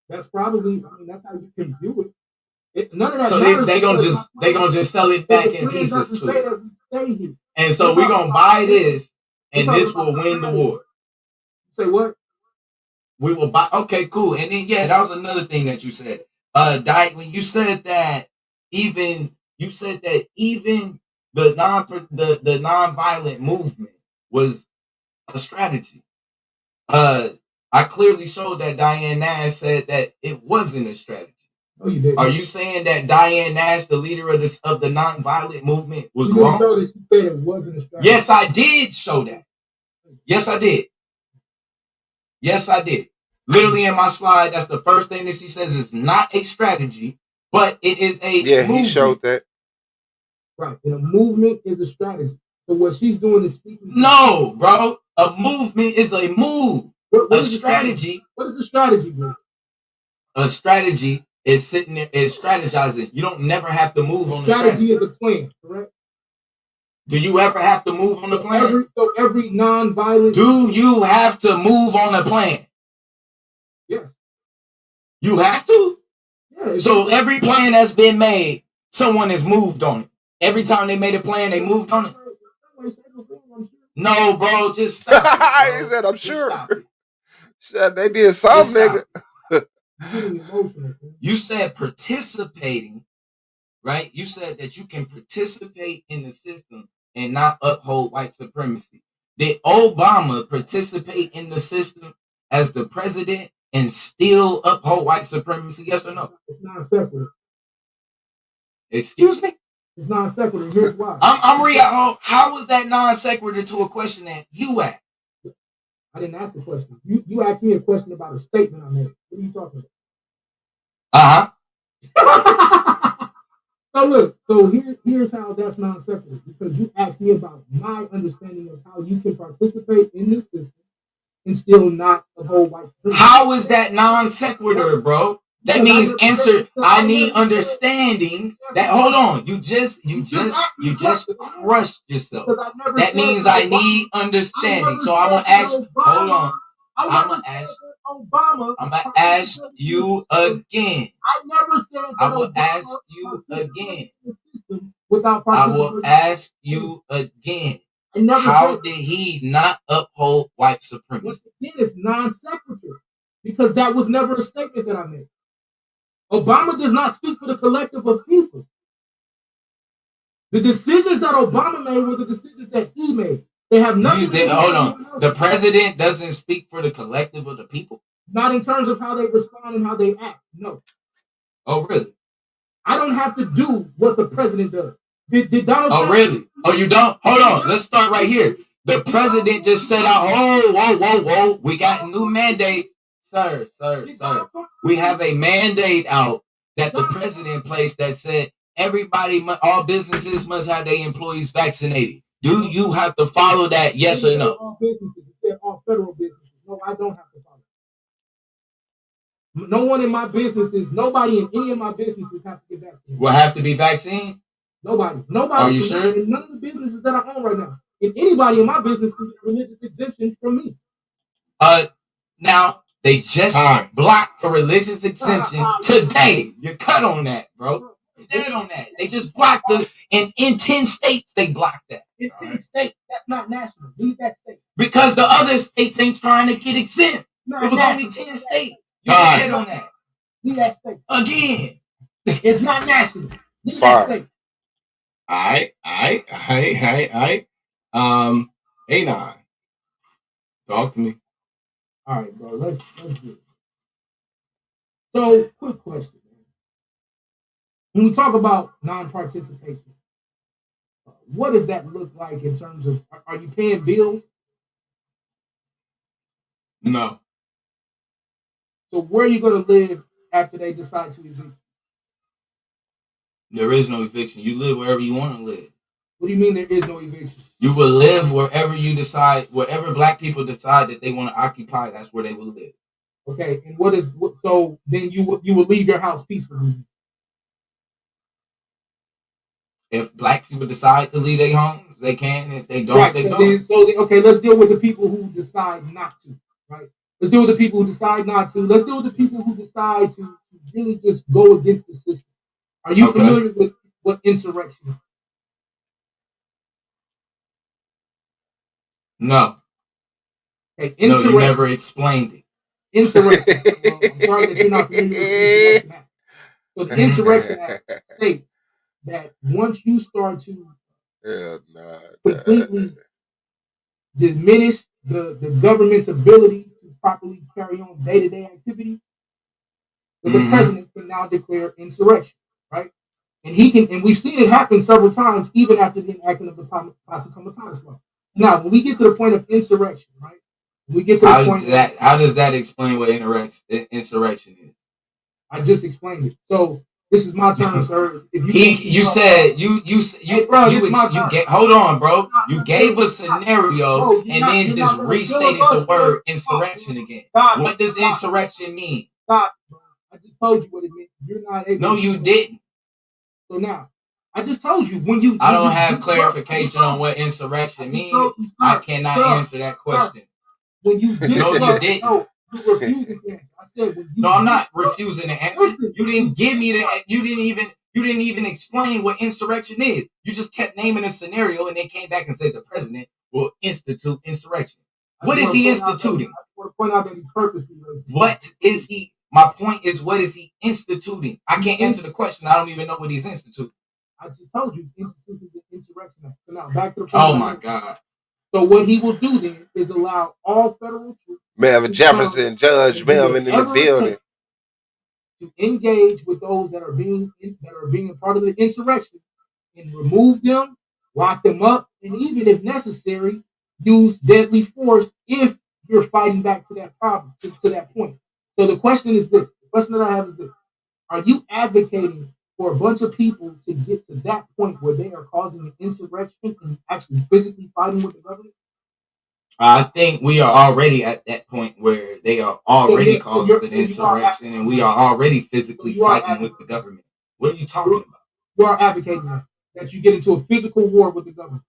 [SPEAKER 2] That's probably. That's how you can view it.
[SPEAKER 12] None of that. So they gonna just sell it back in pieces to us. And so we're gonna buy this, and this will win the war. Say what? We will buy. Okay, cool. And then that was another thing that you said. Dyke, when you said that even the non-violent movement was a strategy. I clearly showed that Diane Nash said that it wasn't a strategy. No, you didn't. Are you saying that Diane Nash, the leader of the non-violent movement, was wrong? Show that she said it wasn't a strategy. Yes, I did show that. Yes, I did. Yes, I did. Literally in my slide, that's the first thing that she says. It's not a strategy, but it is a movement.
[SPEAKER 8] He showed that.
[SPEAKER 12] Right, and a movement is a strategy. So what she's doing is speaking. No, bro. A movement is a move. What a strategy. What is a strategy, bro? A strategy is sitting there, is strategizing. You don't never have to move on the strategy. Strategy is a plan, correct? Do you ever have to move on the plan? Every non-violent. Do you have to move on the plan? Yes. You have to? Yeah. So every plan that's been made, someone has moved on it. Every time they made a plan, they moved on it. No, bro, just stop.
[SPEAKER 8] He said, I'm sure. They did something,
[SPEAKER 12] nigga. You said participating, right? You said that you can participate in the system and not uphold white supremacy. Did Obama participate in the system as the president and still uphold white supremacy? Yes or no? It's not separate. Excuse me? It's non sequitur. Here's why. How was that non sequitur to a question that you asked? I didn't ask the question. You asked me a question about a statement I made. What are you talking about? So look. So here's how that's non sequitur. Because you asked me about my understanding of how you can participate in this system and still not uphold white supremacy. How is that non sequitur, bro? That means answer. I need understanding. That hold on. You just crushed yourself. That means I need understanding. So I'm gonna ask. Hold on. I'm gonna ask. Obama. I'm gonna ask you again. I never said that. I will ask you again. I will ask you again. How did he not uphold white supremacy? Again, it's non sequitur because that was never a statement that I made. Obama does not speak for the collective of people. The decisions that Obama made were the decisions that he made. They have nothing to do with hold on. The president doesn't speak for the collective of the people? Not in terms of how they respond and how they act. No. Oh, really? I don't have to do what the president does. Did Donald Trump? Oh, really? Oh, you don't? Hold on. Let's start right here. The president just said, whoa. We got new mandates. Sir. We have a mandate out that the president placed that said all businesses must have their employees vaccinated. Do you have to follow that? Yes or no? All businesses. It said all federal businesses. No, I don't have to follow. No one in my businesses, nobody in any of my businesses have to get vaccinated. Will have to be vaccinated? Nobody. Are you sure? None of the businesses that I own right now. If anybody in my business can get religious exemptions from me. Now. They just blocked a religious exemption today. You're cut on that, bro. You're dead on that. They just blocked it. In 10 states, they blocked that. In 10 states, that's not national. Leave that state. Because the other states ain't trying to get exempt. No, it was only 10 states. You're dead on that. Leave that state. Again. It's not national. Leave that state. All right. A9. Talk to me. All right, bro. Let's do it. So, quick question. When we talk about non-participation, what does that look like in terms of, are you paying bills? No. So where are you going to live after they decide to evict? There is no eviction. You live wherever you want to live. What do you mean there is no eviction? You will live wherever you decide, wherever black people decide that they want to occupy, that's where they will live. Okay, and so then you will leave your house peacefully? If black people decide to leave their homes, they can. If they don't, they don't. Okay, let's deal with the people who decide not to, right? Let's deal with the people who decide not to. Let's deal with the people who decide to really just go against the system.
[SPEAKER 2] Are you familiar with what insurrection is?
[SPEAKER 12] No.
[SPEAKER 2] Okay,
[SPEAKER 12] no, you never explained it.
[SPEAKER 2] Insurrection. Well, I'm sorry that you're not familiar with the Insurrection Act. So the Insurrection Act states that once you start to completely diminish the government's ability to properly carry on day-to-day activities, that the president can now declare insurrection, right? And he can, and we've seen it happen several times, even after the enactment of the Posse Comitatus law. Now, when we get to the point of insurrection, right? We get to the point
[SPEAKER 12] how does that explain what insurrection is?
[SPEAKER 2] I just explained it. So this is my turn, sir.
[SPEAKER 12] Hold on, bro. You gave a scenario and then just restated the word insurrection again. What does insurrection mean?
[SPEAKER 2] Stop, bro. I just told you what it meant. You're not able.
[SPEAKER 12] No, you didn't.
[SPEAKER 2] So now, I just told you when you.
[SPEAKER 12] I don't have clarification on what insurrection means. I cannot answer that question.
[SPEAKER 2] When you did,
[SPEAKER 12] no, you didn't.
[SPEAKER 2] No, you refused to answer. I said when you.
[SPEAKER 12] No, I'm not refusing to answer. Listen, you didn't give me the. You didn't even explain what insurrection is. You just kept naming a scenario, and they came back and said the president will institute insurrection. What is he instituting?
[SPEAKER 2] I want to point out that he's purposely.
[SPEAKER 12] What is he? My point is, what is he instituting? I can't answer the question. I don't even know what he's instituting.
[SPEAKER 2] I just told you, instituting the insurrection. So now back to the.
[SPEAKER 12] Oh my God.
[SPEAKER 2] So what he will do then is allow all federal troops,
[SPEAKER 8] Melvin Jefferson, Judge Melvin in the building,
[SPEAKER 2] to engage with those that are being a part of the insurrection and remove them, lock them up, and even if necessary, use deadly force if you're fighting back to that problem, to that point. So the question is this: the question that I have is this: are you advocating for a bunch of people to get to that point where they are causing an insurrection and actually physically fighting with the government?
[SPEAKER 12] I think we are already at that point where they are already causing an insurrection and we are already physically fighting with the government. What are you talking about?
[SPEAKER 2] You are advocating that you get into a physical war with the government.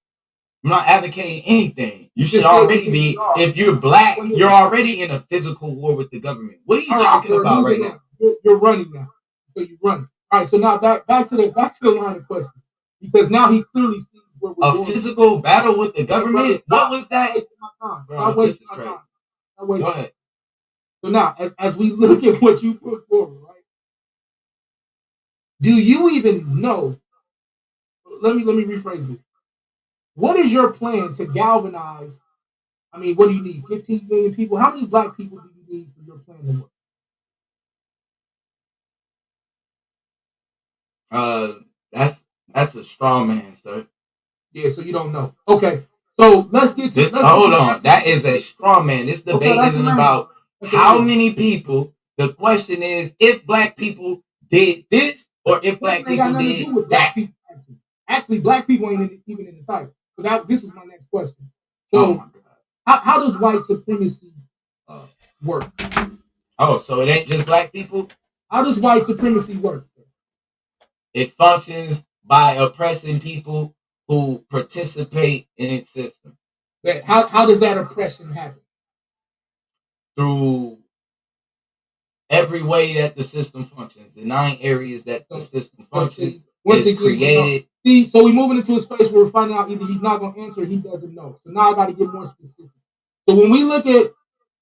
[SPEAKER 12] I'm not advocating anything. You should already be, if you're black, you're already in a physical war with the government. What are you talking about right now?
[SPEAKER 2] You're running now. So you're running. All right, so now back to the line of question, because now he clearly sees where we're going.
[SPEAKER 12] A physical battle with the government? What was that? Bro, this is crazy.
[SPEAKER 2] Go ahead. So now, as we look at what you put forward, right? Do you even know? Let me rephrase this. What is your plan to galvanize? I mean, what do you need? 15 million people? How many black people do you need for your plan to work?
[SPEAKER 12] That's a straw man, sir.
[SPEAKER 2] Yeah, so you don't know. Okay, so let's get to.
[SPEAKER 12] Hold on, that is a straw man. This debate isn't about how many people. The question is if black people did this or if black people did that.
[SPEAKER 2] Actually, black people ain't even in the title. So this is my next question. So, how does white supremacy work?
[SPEAKER 12] Oh, so it ain't just black people?
[SPEAKER 2] How does white supremacy work?
[SPEAKER 12] It functions by oppressing people who participate in its system.
[SPEAKER 2] How does that oppression happen?
[SPEAKER 12] Through every way that the system functions. The 9 areas that the system functions is created.
[SPEAKER 2] See, so we're moving into a space where we're finding out either he's not going to answer or he doesn't know. So now I got to get more specific. So when we look at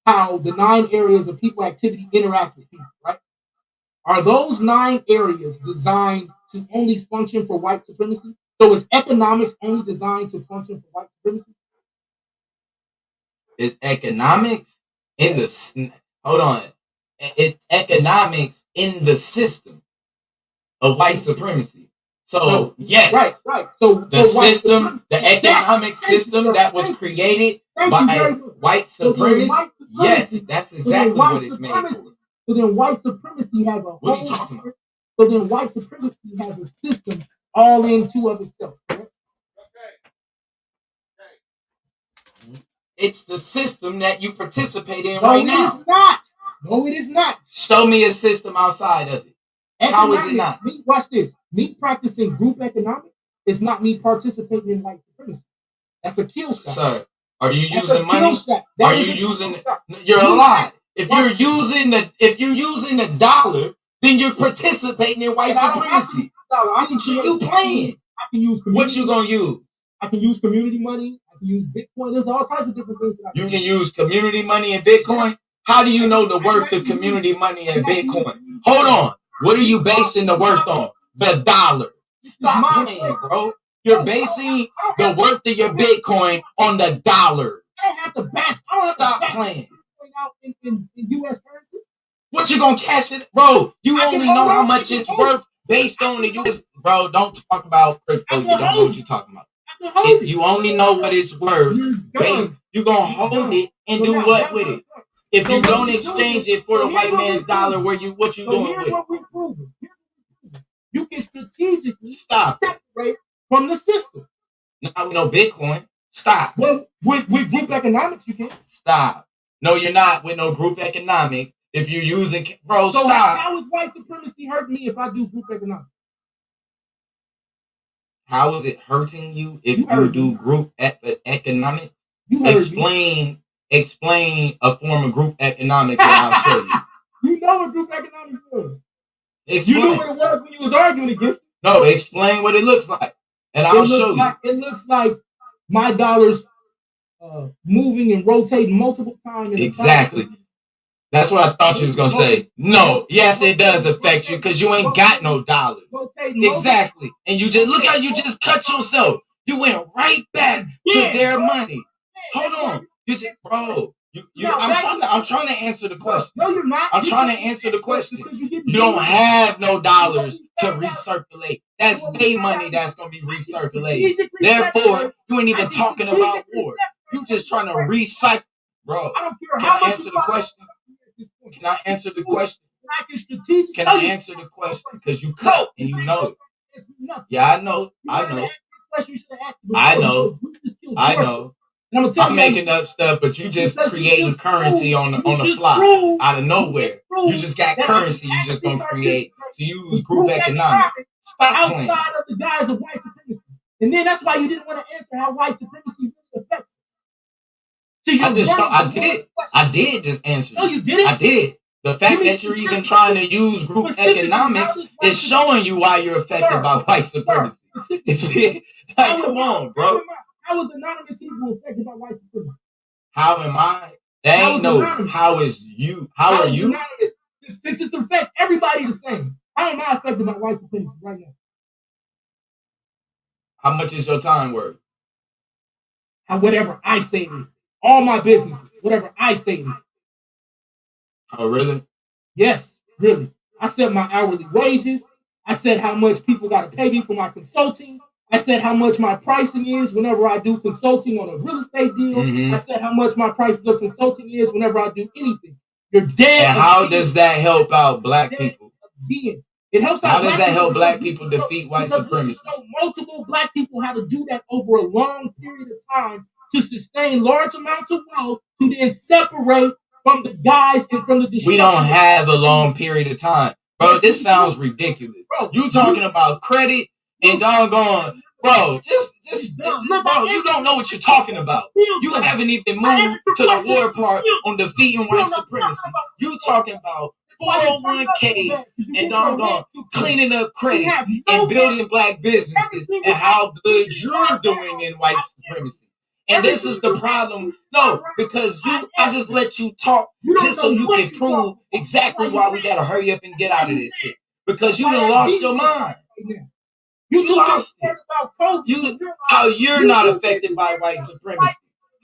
[SPEAKER 2] how the 9 areas of people activity interact with people, right? Are those 9 areas designed to only function for white supremacy? So is economics only designed to function for white supremacy?
[SPEAKER 12] Is economics in the... Hold on. It's economics in the system of white supremacy. So, yes.
[SPEAKER 2] Right. So
[SPEAKER 12] the system, the economic system that was created by white supremacy, yes, that's exactly what it's made for.
[SPEAKER 2] So then white supremacy has a
[SPEAKER 12] What are you talking about?
[SPEAKER 2] So then white supremacy has a system all into of itself. Right?
[SPEAKER 12] It's the system that you participate in right now.
[SPEAKER 2] It is not. No, it is not.
[SPEAKER 12] Show me a system outside of it. How is it not?
[SPEAKER 2] Watch this. Me practicing group economics is not me participating in white supremacy. That's a kill shot.
[SPEAKER 12] Sir, are you using money? Are you using? You're a lie. If you're using the dollar, then you're participating in white supremacy. You playing?
[SPEAKER 2] I can use
[SPEAKER 12] what you gonna use?
[SPEAKER 2] I can use community money. I can use Bitcoin. There's all types of different things.
[SPEAKER 12] You can use community money and Bitcoin. How do you know the worth of community money and Bitcoin? Hold on. What are you basing the worth on? The dollar. Stop playing, bro. You're basing the worth of your Bitcoin on the dollar.
[SPEAKER 2] I don't have to bash.
[SPEAKER 12] Stop playing.
[SPEAKER 2] Out in U.S. currency.
[SPEAKER 12] What you gonna cash it, bro? You only know how much it's worth based on the U.S. Bro, don't talk about crypto. You don't know what you're talking about. If you only know what it's worth, you gonna hold it and do what with it? If you don't exchange it for the white man's dollar, what you doing with it?
[SPEAKER 2] You can strategically
[SPEAKER 12] stop
[SPEAKER 2] separate from the system.
[SPEAKER 12] Not with no Bitcoin. Stop.
[SPEAKER 2] Well, with group economics, you can.
[SPEAKER 12] Stop. No, you're not with no group economics. If you're using, bro,
[SPEAKER 2] so
[SPEAKER 12] stop.
[SPEAKER 2] How is white supremacy hurting me if I do group economics?
[SPEAKER 12] How is it hurting you if you do group economics? Explain a form of group economics and I'll show you.
[SPEAKER 2] You know what group economics is.
[SPEAKER 12] Explain.
[SPEAKER 2] You knew what it was when you was arguing against it.
[SPEAKER 12] No, explain what it looks like, and I'll show you.
[SPEAKER 2] It looks like my dollars moving and rotating multiple times.
[SPEAKER 12] Exactly. That's what I thought you was gonna say. No, yes, it does affect you because you ain't got no dollars. Exactly, and you just look how you just cut yourself. You went right back to their money. Hold on, you just, bro. I'm trying to answer the question.
[SPEAKER 2] No, you're not.
[SPEAKER 12] I'm trying to answer the question. You don't have no dollars to recirculate. That's their money that's gonna be recirculated. Therefore, you ain't even talking about war. You just trying to recycle, bro.
[SPEAKER 2] I don't care
[SPEAKER 12] how much. Answer the question. Can I answer the question? Can I answer the question? Because you cut and you know it. Yeah, I know. I'm making up stuff, but you just creating currency on the fly out of nowhere. You just got currency you just gonna create to use group economics. Stop playing.
[SPEAKER 2] Outside of the guise of white supremacy. And then that's why you didn't want to answer how white supremacy really affects us.
[SPEAKER 12] I did just answer.
[SPEAKER 2] No, you didn't.
[SPEAKER 12] I did. The fact that you're even trying to use group economics is showing you why you're affected by white supremacy. Like, come on, bro.
[SPEAKER 2] How is Anonymous Hebrew affected by white supremacy?
[SPEAKER 12] How am I? They ain't no. How is you? How are you?
[SPEAKER 2] Since it affects everybody the same. How am I affected by white supremacy right now?
[SPEAKER 12] How much is your time worth?
[SPEAKER 2] Whatever I say to all my businesses, whatever I say to.
[SPEAKER 12] Oh, really?
[SPEAKER 2] Yes, really. I set my hourly wages. I said how much people got to pay me for my consulting. I said how much my pricing is whenever I do consulting on a real estate deal.
[SPEAKER 12] Mm-hmm.
[SPEAKER 2] I said how much my prices of consulting is whenever I do anything. You're dead.
[SPEAKER 12] And how does that help out black people?
[SPEAKER 2] It helps out.
[SPEAKER 12] How does that help black people defeat white supremacy?
[SPEAKER 2] Multiple black people had to do that over a long period of time to sustain large amounts of wealth to then separate from the guys and from the destruction.
[SPEAKER 12] We don't have a long period of time. Bro, this sounds ridiculous. Bro, you talking about credit and doggone, bro, bro, you don't know what you're talking about. You haven't even moved to the war part on defeating white supremacy. You talking about 401k and doggone cleaning up credit and building black businesses and how good you're doing in white supremacy. And this is the problem. No, because I just let you talk just so you can prove exactly why we gotta hurry up and get out of this shit. Because you done lost your mind. You lost it. How you're not affected by white supremacy.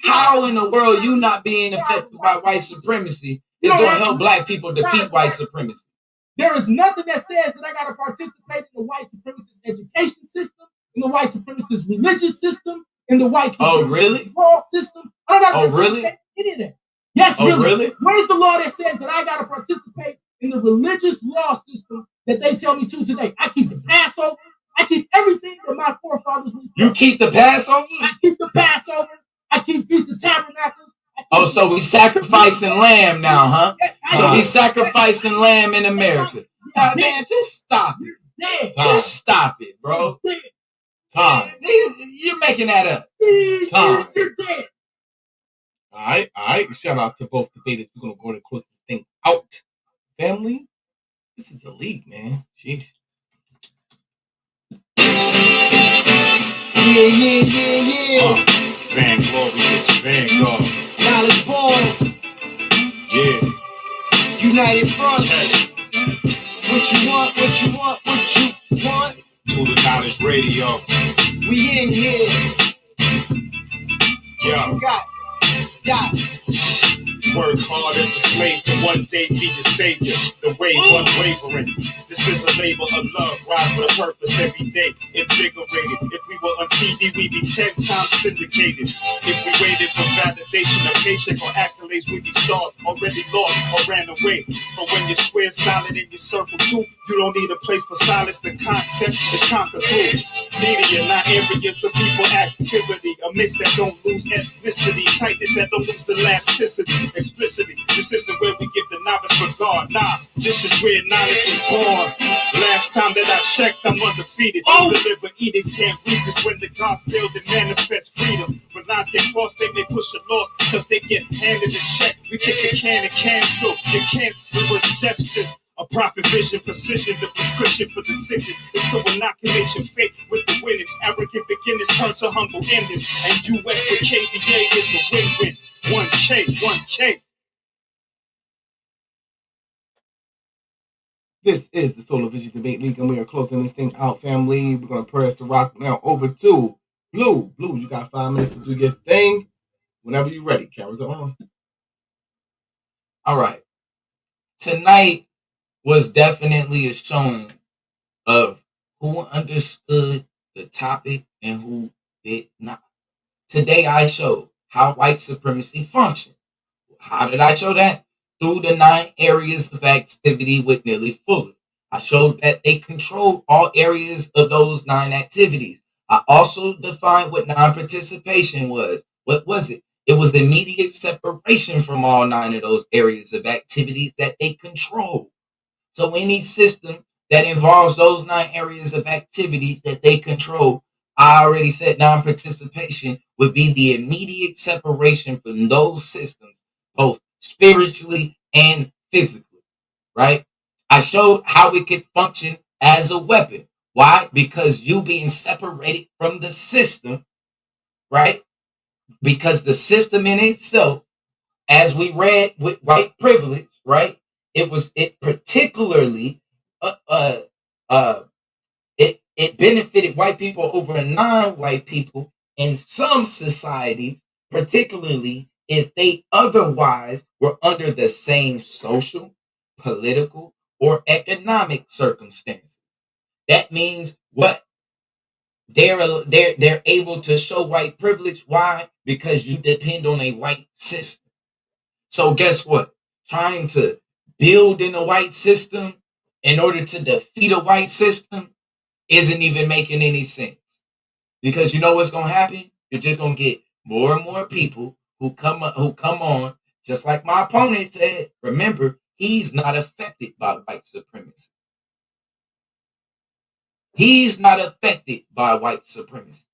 [SPEAKER 12] How in the world you not being affected by white supremacy is going to help black people defeat white supremacy?
[SPEAKER 2] There is nothing that says that I got to participate in the white supremacist education system, in the white supremacist religious system, in the white supremacist law system. I don't got to participate in any of that. Yes, really. Where's the law that says that I got to participate in the religious law system that they tell me to today? I keep the Passover. I keep everything that my forefathers would do.
[SPEAKER 12] You keep the Passover?
[SPEAKER 2] I keep the Passover. I keep Feast of Tabernacles.
[SPEAKER 12] Oh, so we sacrificing lamb now, huh?
[SPEAKER 2] Yes,
[SPEAKER 12] so we sacrificing lamb in America. God, man, just stop it. Just stop it, bro. Tom, you're making that up. Tom.
[SPEAKER 13] All right. Shout out to both debaters. We're going to go ahead and close this thing out. Family, this is the league, man. Jeez.
[SPEAKER 12] Yeah.
[SPEAKER 1] Vanglorious Vanguard.
[SPEAKER 12] Knowledge born.
[SPEAKER 1] Yeah.
[SPEAKER 12] United Front. What you want?
[SPEAKER 1] To the Knowledge Radio.
[SPEAKER 12] We in here.
[SPEAKER 1] What
[SPEAKER 12] you got?
[SPEAKER 1] Work hard as a slave to one day be your savior. The wave unwavering. This is a labor of love. Rise with a purpose every day. Invigorated. If we were on TV, we'd be 10 times syndicated. If we waited for validation, a paycheck or accolades, we'd be starved, already lost or ran away. But when you're square solid in your circle too, you don't need a place for silence. The concept is conquered through media, not areas of people activity. A mix that don't lose ethnicity, tightness that don't lose elasticity. Explicitly, this isn't where we give the novice regard. Nah, this is where knowledge is born. Last time that I checked, I'm undefeated. Deliver edicts can't resist when the gods fail to manifest freedom. When lines get crossed, they may push a loss because they get handed a check. We kick the can and cancel your cancerous gestures. A prophet vision, precision, the prescription for the sickness is to inoculate your fate with the winning. Arrogant beginners turn to humble endings. And US with KBA is a win-win. 1K.
[SPEAKER 2] This is the Solar Vision Debate League, and we are closing this thing out, family. We're going to press the rock now over to Blue. Blue, you got 5 minutes to do your thing. Whenever you're ready, cameras are on.
[SPEAKER 12] All right. Tonight was definitely a showing of who understood the topic and who did not. Today I showed how white supremacy functions. How did I show that? Through the 9 areas of activity with Neely Fuller. I showed that they controlled all areas of those 9 activities. I also defined what non-participation was. What was it? It was the immediate separation from all 9 of those areas of activities that they control. So any system that involves those 9 areas of activities that they control, I already said non-participation would be the immediate separation from those systems, both spiritually and physically, right? I showed how it could function as a weapon. Why? Because you being separated from the system, right? Because the system in itself, as we read with white privilege, right? It particularly it benefited white people over non-white people in some societies, particularly if they otherwise were under the same social, political, or economic circumstances. That means what? They're able to show white privilege. Why? Because you depend on a white system. So guess what? Trying to build in a white system in order to defeat a white system isn't even making any sense. Because you know what's going to happen? You're just going to get more and more people who come on, just like my opponent said. Remember, he's not affected by white supremacy. He's not affected by white supremacy.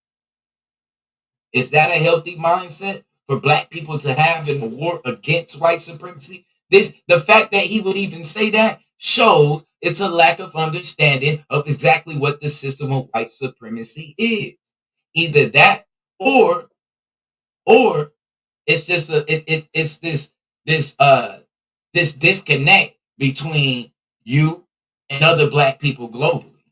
[SPEAKER 12] Is that a healthy mindset for black people to have in the war against white supremacy? The fact that he would even say that shows it's a lack of understanding of exactly what the system of white supremacy is. Either that or it's just it's this disconnect between you and other black people globally.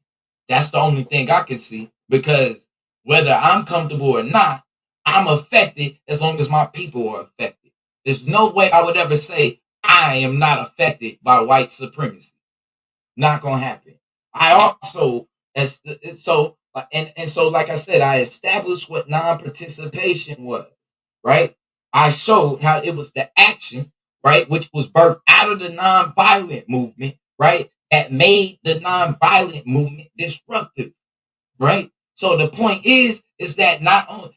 [SPEAKER 12] That's the only thing I can see, because whether I'm comfortable or not, I'm affected as long as my people are affected. There's no way I would ever say I am not affected by white supremacy. Not gonna happen. I also, so like I said, I established what non-participation was, right? I showed how it was the action, right, which was birthed out of the nonviolent movement, right, that made the nonviolent movement disruptive, right? So the point is that not only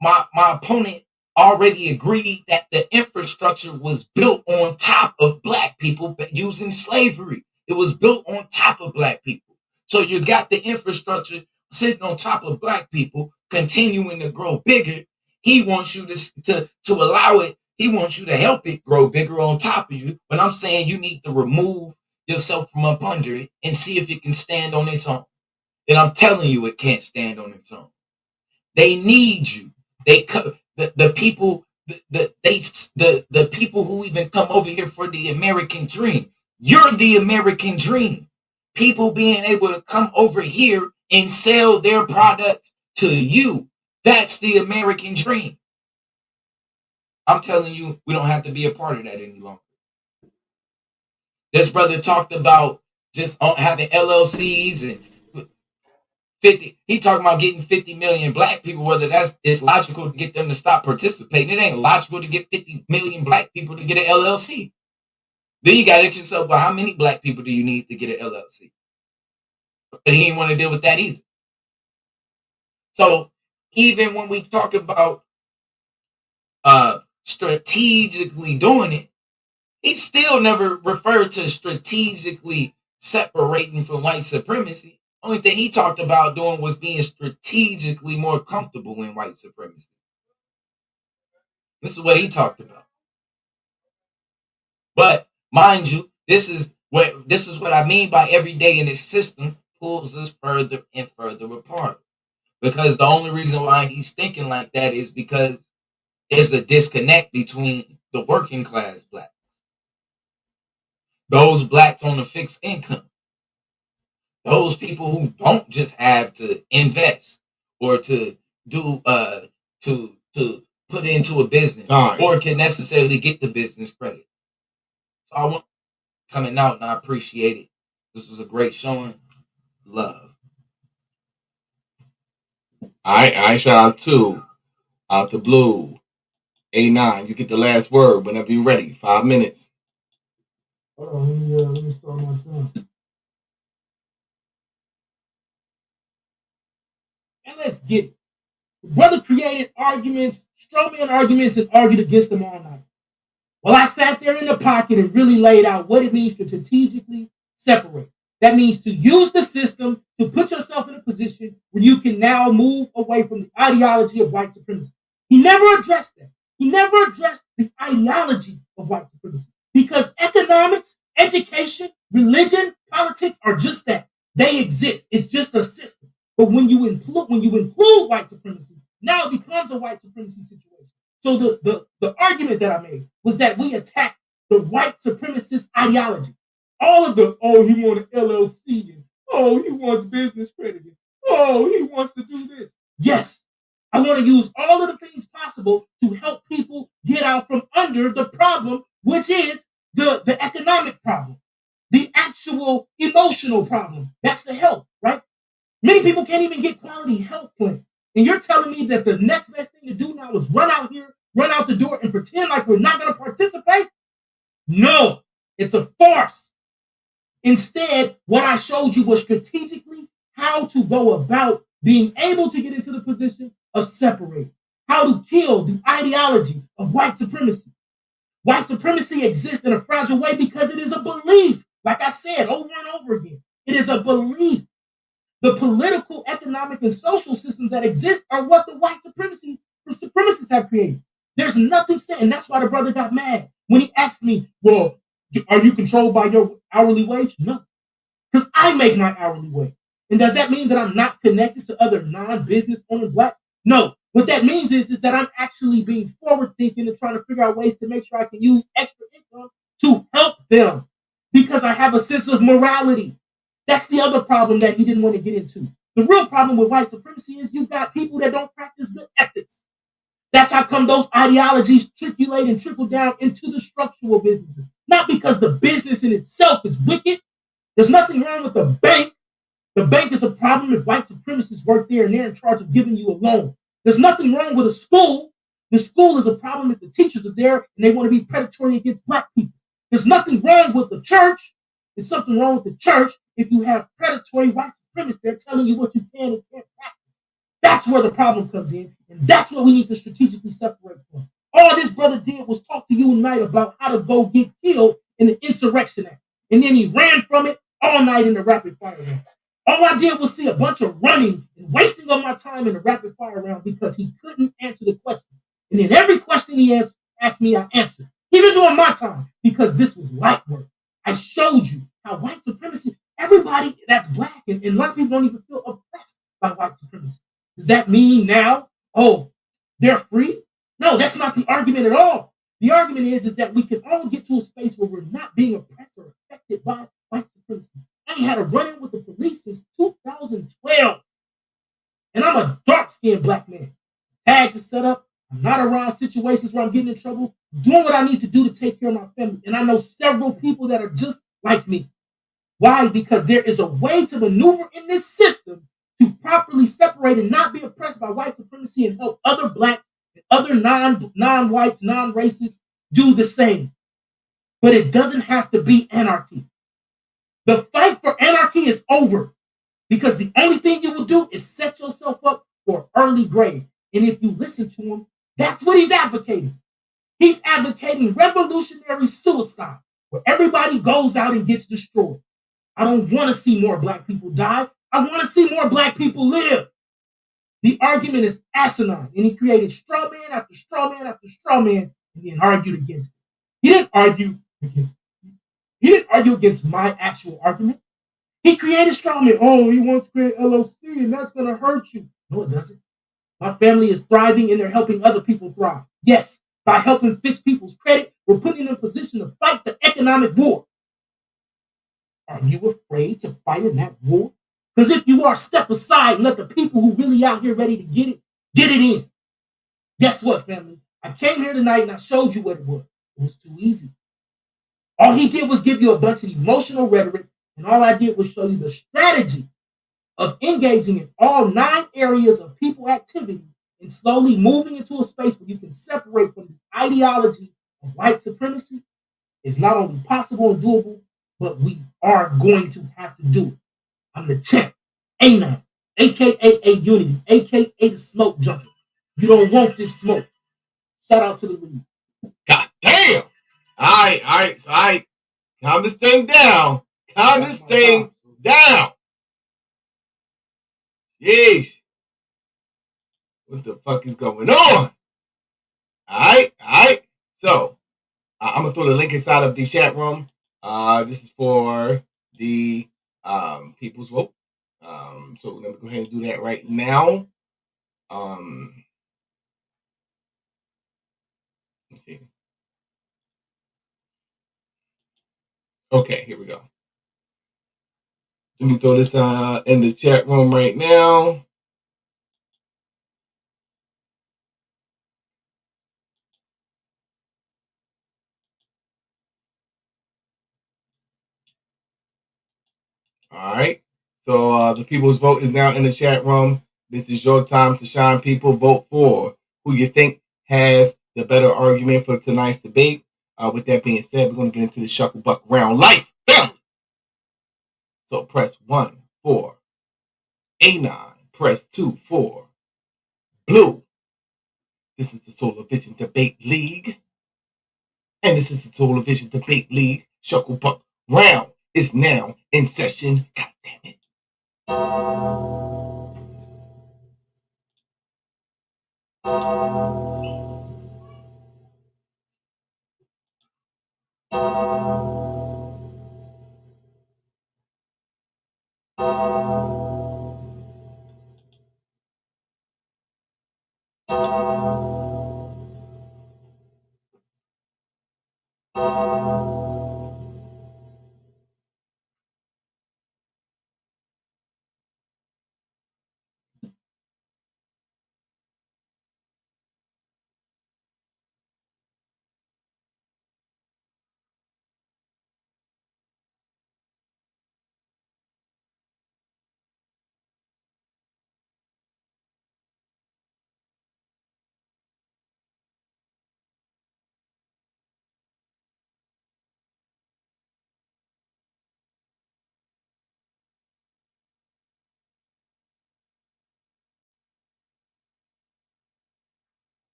[SPEAKER 12] my opponent already agreed that the infrastructure was built on top of black people using slavery. It was built on top of black people. So you got the infrastructure sitting on top of black people, continuing to grow bigger. He wants you to allow it. He wants you to help it grow bigger on top of you. But I'm saying you need to remove yourself from up under it and see if it can stand on its own. And I'm telling you, it can't stand on its own. They need you. The people, the people who even come over here for the American dream. You're the American dream. People being able to come over here and sell their products to you. That's the American dream. I'm telling you, we don't have to be a part of that any longer. This brother talked about just having LLCs and 50. He talking about getting 50 million black people, whether it's logical to get them to stop participating. It ain't logical to get 50 million black people to get an LLC. Then you got to ask yourself, well, how many black people do you need to get an LLC? But he didn't want to deal with that either. So even when we talk about strategically doing it, he still never referred to strategically separating from white supremacy. Only thing he talked about doing was being strategically more comfortable in white supremacy. This is what he talked about. But mind you, this is what I mean by every day in this system pulls us further and further apart. Because the only reason why he's thinking like that is because there's a disconnect between the working class blacks. Those blacks on a fixed income. Those people who don't just have to invest or to do to put into a business or can necessarily get the business credit. So I want coming out and I appreciate it. This was a great showing. Love.
[SPEAKER 2] All right, shout out to Blue. A9, you get the last word whenever you're ready. 5 minutes.
[SPEAKER 15] Hold on, let me start my time. And let's get it. The brother created arguments, strawman arguments, and argued against them all night. Well, I sat there in the pocket and really laid out what it means to strategically separate. That means to use the system to put yourself in a position where you can now move away from the ideology of white supremacy. He never addressed that. He never addressed the ideology of white supremacy because economics, education, religion, politics are just that. They exist. It's just a system. But when you include white supremacy, now it becomes a white supremacy situation. So the argument that I made was that we attack the white supremacist ideology. All of the, he wants an LLC, and he wants business credit, and he wants to do this. Yes, I want to use all of the things possible to help people get out from under the problem, which is the economic problem, the actual emotional problem. That's the health, right? Many people can't even get quality health plan. And you're telling me that the next best thing to do now is run out the door and pretend like we're not going to participate? No, it's a farce. Instead, what I showed you was strategically how to go about being able to get into the position of separating, how to kill the ideology of white supremacy. White supremacy exists in a fragile way because it is a belief. Like I said over and over again, it is a belief. The political, economic, and social systems that exist are what the white supremacists have created. There's nothing said, and that's why the brother got mad when he asked me, well, are you controlled by your hourly wage? No, because I make my hourly wage. And does that mean that I'm not connected to other non-business owner blacks? No. What that means is that I'm actually being forward-thinking and trying to figure out ways to make sure I can use extra income to help them because I have a sense of morality. That's the other problem that he didn't want to get into. The real problem with white supremacy is you've got people that don't practice good ethics. That's how come those ideologies circulate and trickle down into the structural businesses. Not because the business in itself is wicked. There's nothing wrong with the bank. The bank is a problem if white supremacists work there and they're in charge of giving you a loan. There's nothing wrong with a school. The school is a problem if the teachers are there and they want to be predatory against black people. There's nothing wrong with the church. There's something wrong with the church if you have predatory white supremacists that are telling you what you can and can't practice. That's where the problem comes in, and that's what we need to strategically separate from. All this brother did was talk to you tonight about how to go get killed in the Insurrection Act, and then he ran from it all night in the rapid fire round. All I did was see a bunch of running and wasting of my time in the rapid fire round because he couldn't answer the question. And then every question he asked me, I answered, even during my time, because this was light work. I showed you how white supremacy, everybody that's black, and a lot of people don't even feel oppressed by white supremacy. Does that mean now, oh, they're free? No, that's not the argument at all. The argument is that we can all get to a space where we're not being oppressed or affected by white supremacy. I ain't had a run-in with the police since 2012. And I'm a dark-skinned black man. Tags are set up. I'm not around situations where I'm getting in trouble. I'm doing what I need to do to take care of my family. And I know several people that are just like me. Why? Because there is a way to maneuver in this system to properly separate and not be oppressed by white supremacy and help other blacks and other non-whites, non-racists do the same. But it doesn't have to be anarchy. The fight for anarchy is over because the only thing you will do is set yourself up for early grave. And if you listen to him, that's what he's advocating. He's advocating revolutionary suicide, where everybody goes out and gets destroyed. I don't want to see more black people die. I want to see more black people live. The argument is asinine, and he created straw man after straw man after straw man, and then argued against it. He didn't argue against my actual argument. He created straw man. Oh, he wants to create LOC, and that's going to hurt you. No, it doesn't. My family is thriving, and they're helping other people thrive. Yes, by helping fix people's credit, we're putting them in a position to fight the economic war. Are you afraid to fight in that war? Because if you are, step aside and let the people who really out here ready to get it in. Guess what, family? I came here tonight and I showed you what it was. It was too easy. All he did was give you a bunch of emotional rhetoric, and all I did was show you the strategy of engaging in all 9 areas of people activity and slowly moving into a space where you can separate from the ideology of white supremacy is not only possible and doable, but we are going to have to do it. I'm the champ, A9, aka A Unity, aka the smoke junkie. You don't want this smoke. Shout out to the league.
[SPEAKER 2] God damn! All right. Calm this thing down. Yeesh. What the fuck is going on? All right. So, I'm going to throw the link inside of the chat room. This is for the people's vote. So, we're going to go ahead and do that right now. Let's see. Okay, here we go. Let me throw this in the chat room right now. All right. So the people's vote is now in the chat room. This is your time to shine, people. Vote for who you think has the better argument for tonight's debate. With that being said, we're going to get into the Shuckle Buck round life family. So press 1 for A9. Press 2 for Blue. This is the Solar Vision Debate League. And this is the Solar Vision Debate League. Shuckle Buck round is now in session. God damn it.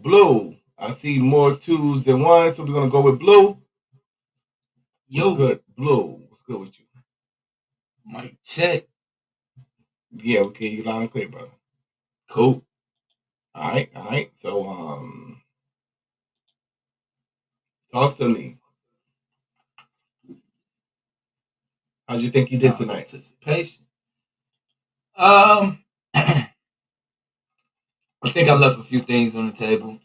[SPEAKER 2] Blue. I see more 2s than 1s, so we're gonna go with Blue. What's good, Blue? What's good with you?
[SPEAKER 12] Mic check.
[SPEAKER 2] Yeah, okay, you loud and clear, brother.
[SPEAKER 12] Cool.
[SPEAKER 2] All right. So, talk to me. How'd you think you did tonight?
[SPEAKER 12] Participation. I think I left a few things on the table.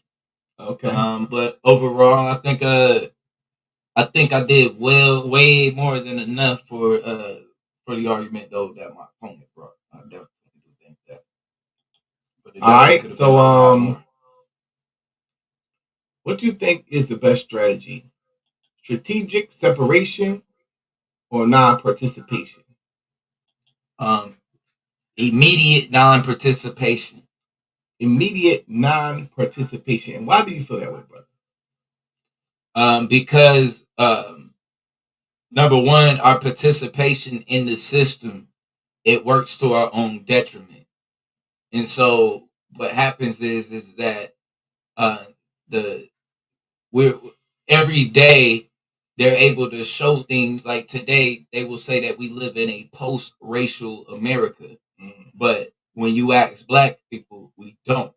[SPEAKER 2] Okay.
[SPEAKER 12] But overall, I think I did way more than enough for the argument though that my opponent brought. I definitely do think that.
[SPEAKER 2] All right. So, what do you think is the best strategy? Strategic separation or non-participation?
[SPEAKER 12] Immediate non-participation.
[SPEAKER 2] Immediate non-participation. And why do you feel that way, brother?
[SPEAKER 12] Because number one, our participation in the system, it works to our own detriment. And so what happens is that we're every day they're able to show things like today they will say that we live in a post-racial America. But when you ask black people, we don't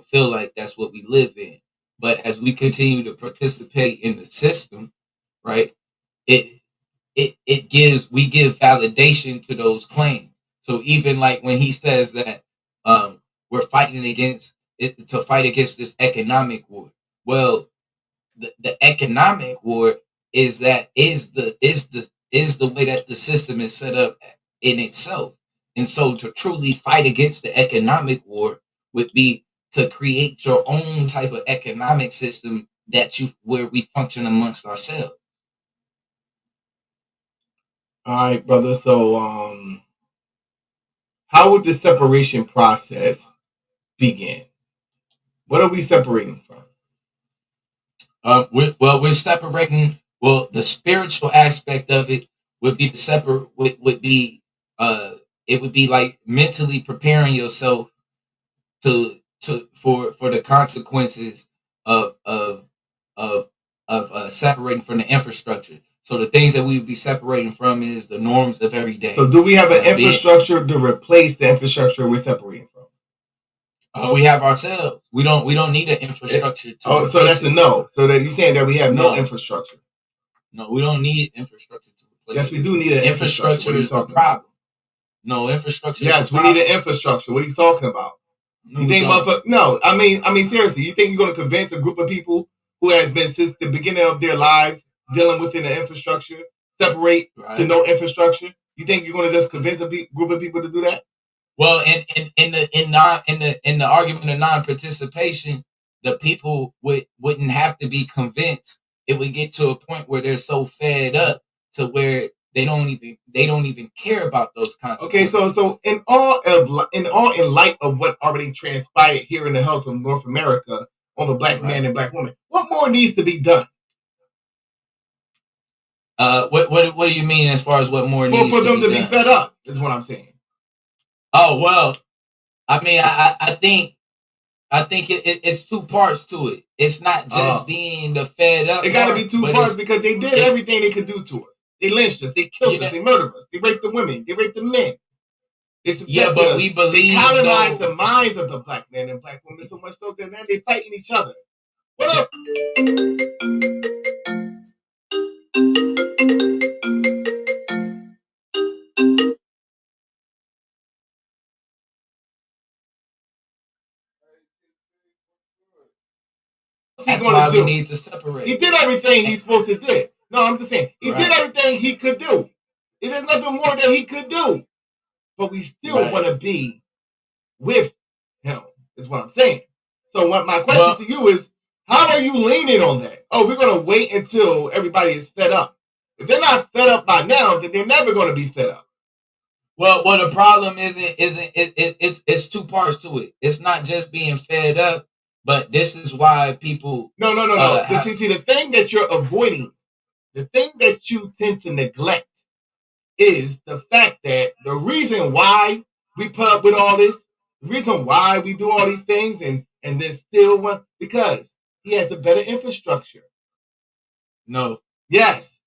[SPEAKER 12] feel like that's what we live in. But as we continue to participate in the system, right, we give validation to those claims. So even like when he says that we're fighting against it to fight against this economic war. Well, the economic war is the way that the system is set up in itself. And so to truly fight against the economic war would be to create your own type of economic system where we function amongst ourselves.
[SPEAKER 2] All right, brother. So, how would the separation process begin? What are we separating from?
[SPEAKER 12] We're separating. Well, the spiritual aspect of it would be it would be like mentally preparing yourself for the consequences of separating from the infrastructure. So the things that we would be separating from is the norms of every day.
[SPEAKER 2] So do we have an infrastructure to replace the infrastructure we're separating from?
[SPEAKER 12] We have ourselves. We don't need an infrastructure.
[SPEAKER 2] So that's a no. So that you're saying that we have no infrastructure.
[SPEAKER 12] No, we don't need infrastructure to replace.
[SPEAKER 2] Yes, we do need an infrastructure.
[SPEAKER 12] Is the problem. No infrastructure.
[SPEAKER 2] Yes, we need an infrastructure. What are you talking about? No, you think no, I mean seriously, you think you're going to convince a group of people who has been since the beginning of their lives dealing within the infrastructure, separate to no infrastructure? You think you're going to just convince a group of people to do that?
[SPEAKER 12] Well, in the argument of non-participation, the people wouldn't have to be convinced. It would get to a point where they're so fed up to where they don't even care about those consequences.
[SPEAKER 2] Okay, so in light of what already transpired here in the hills of North America on the black man and black woman, what more needs to be done?
[SPEAKER 12] What do you mean as far as what more needs
[SPEAKER 2] for them to
[SPEAKER 12] be
[SPEAKER 2] be fed up? Is what I'm saying.
[SPEAKER 12] Oh well, I mean, I think it's two parts to it. It's not just being the fed up.
[SPEAKER 2] It got to be two parts because they did everything they could do to us. They lynched us. They killed us. They murdered us. They raped the women. They raped the men.
[SPEAKER 12] But we believe
[SPEAKER 2] they colonized the minds of the black men and black women so much so that now they fighting each other. What else?
[SPEAKER 12] That's why we need to separate.
[SPEAKER 2] He did everything he's supposed to do. No, I'm just saying he did everything he could do. There's nothing more that he could do, but we still want to be with him. Is what I'm saying. So, my question to you is, how are you leaning on that? Oh, we're gonna wait until everybody is fed up. If they're not fed up by now, then they're never gonna be fed up.
[SPEAKER 12] Well, the problem it's two parts to it. It's not just being fed up. But this is why people...
[SPEAKER 2] No. See, the thing that you're avoiding, the thing that you tend to neglect is the fact that the reason why we put up with all this, the reason why we do all these things and then still want... Because he has a better infrastructure.
[SPEAKER 12] No.
[SPEAKER 2] Yes.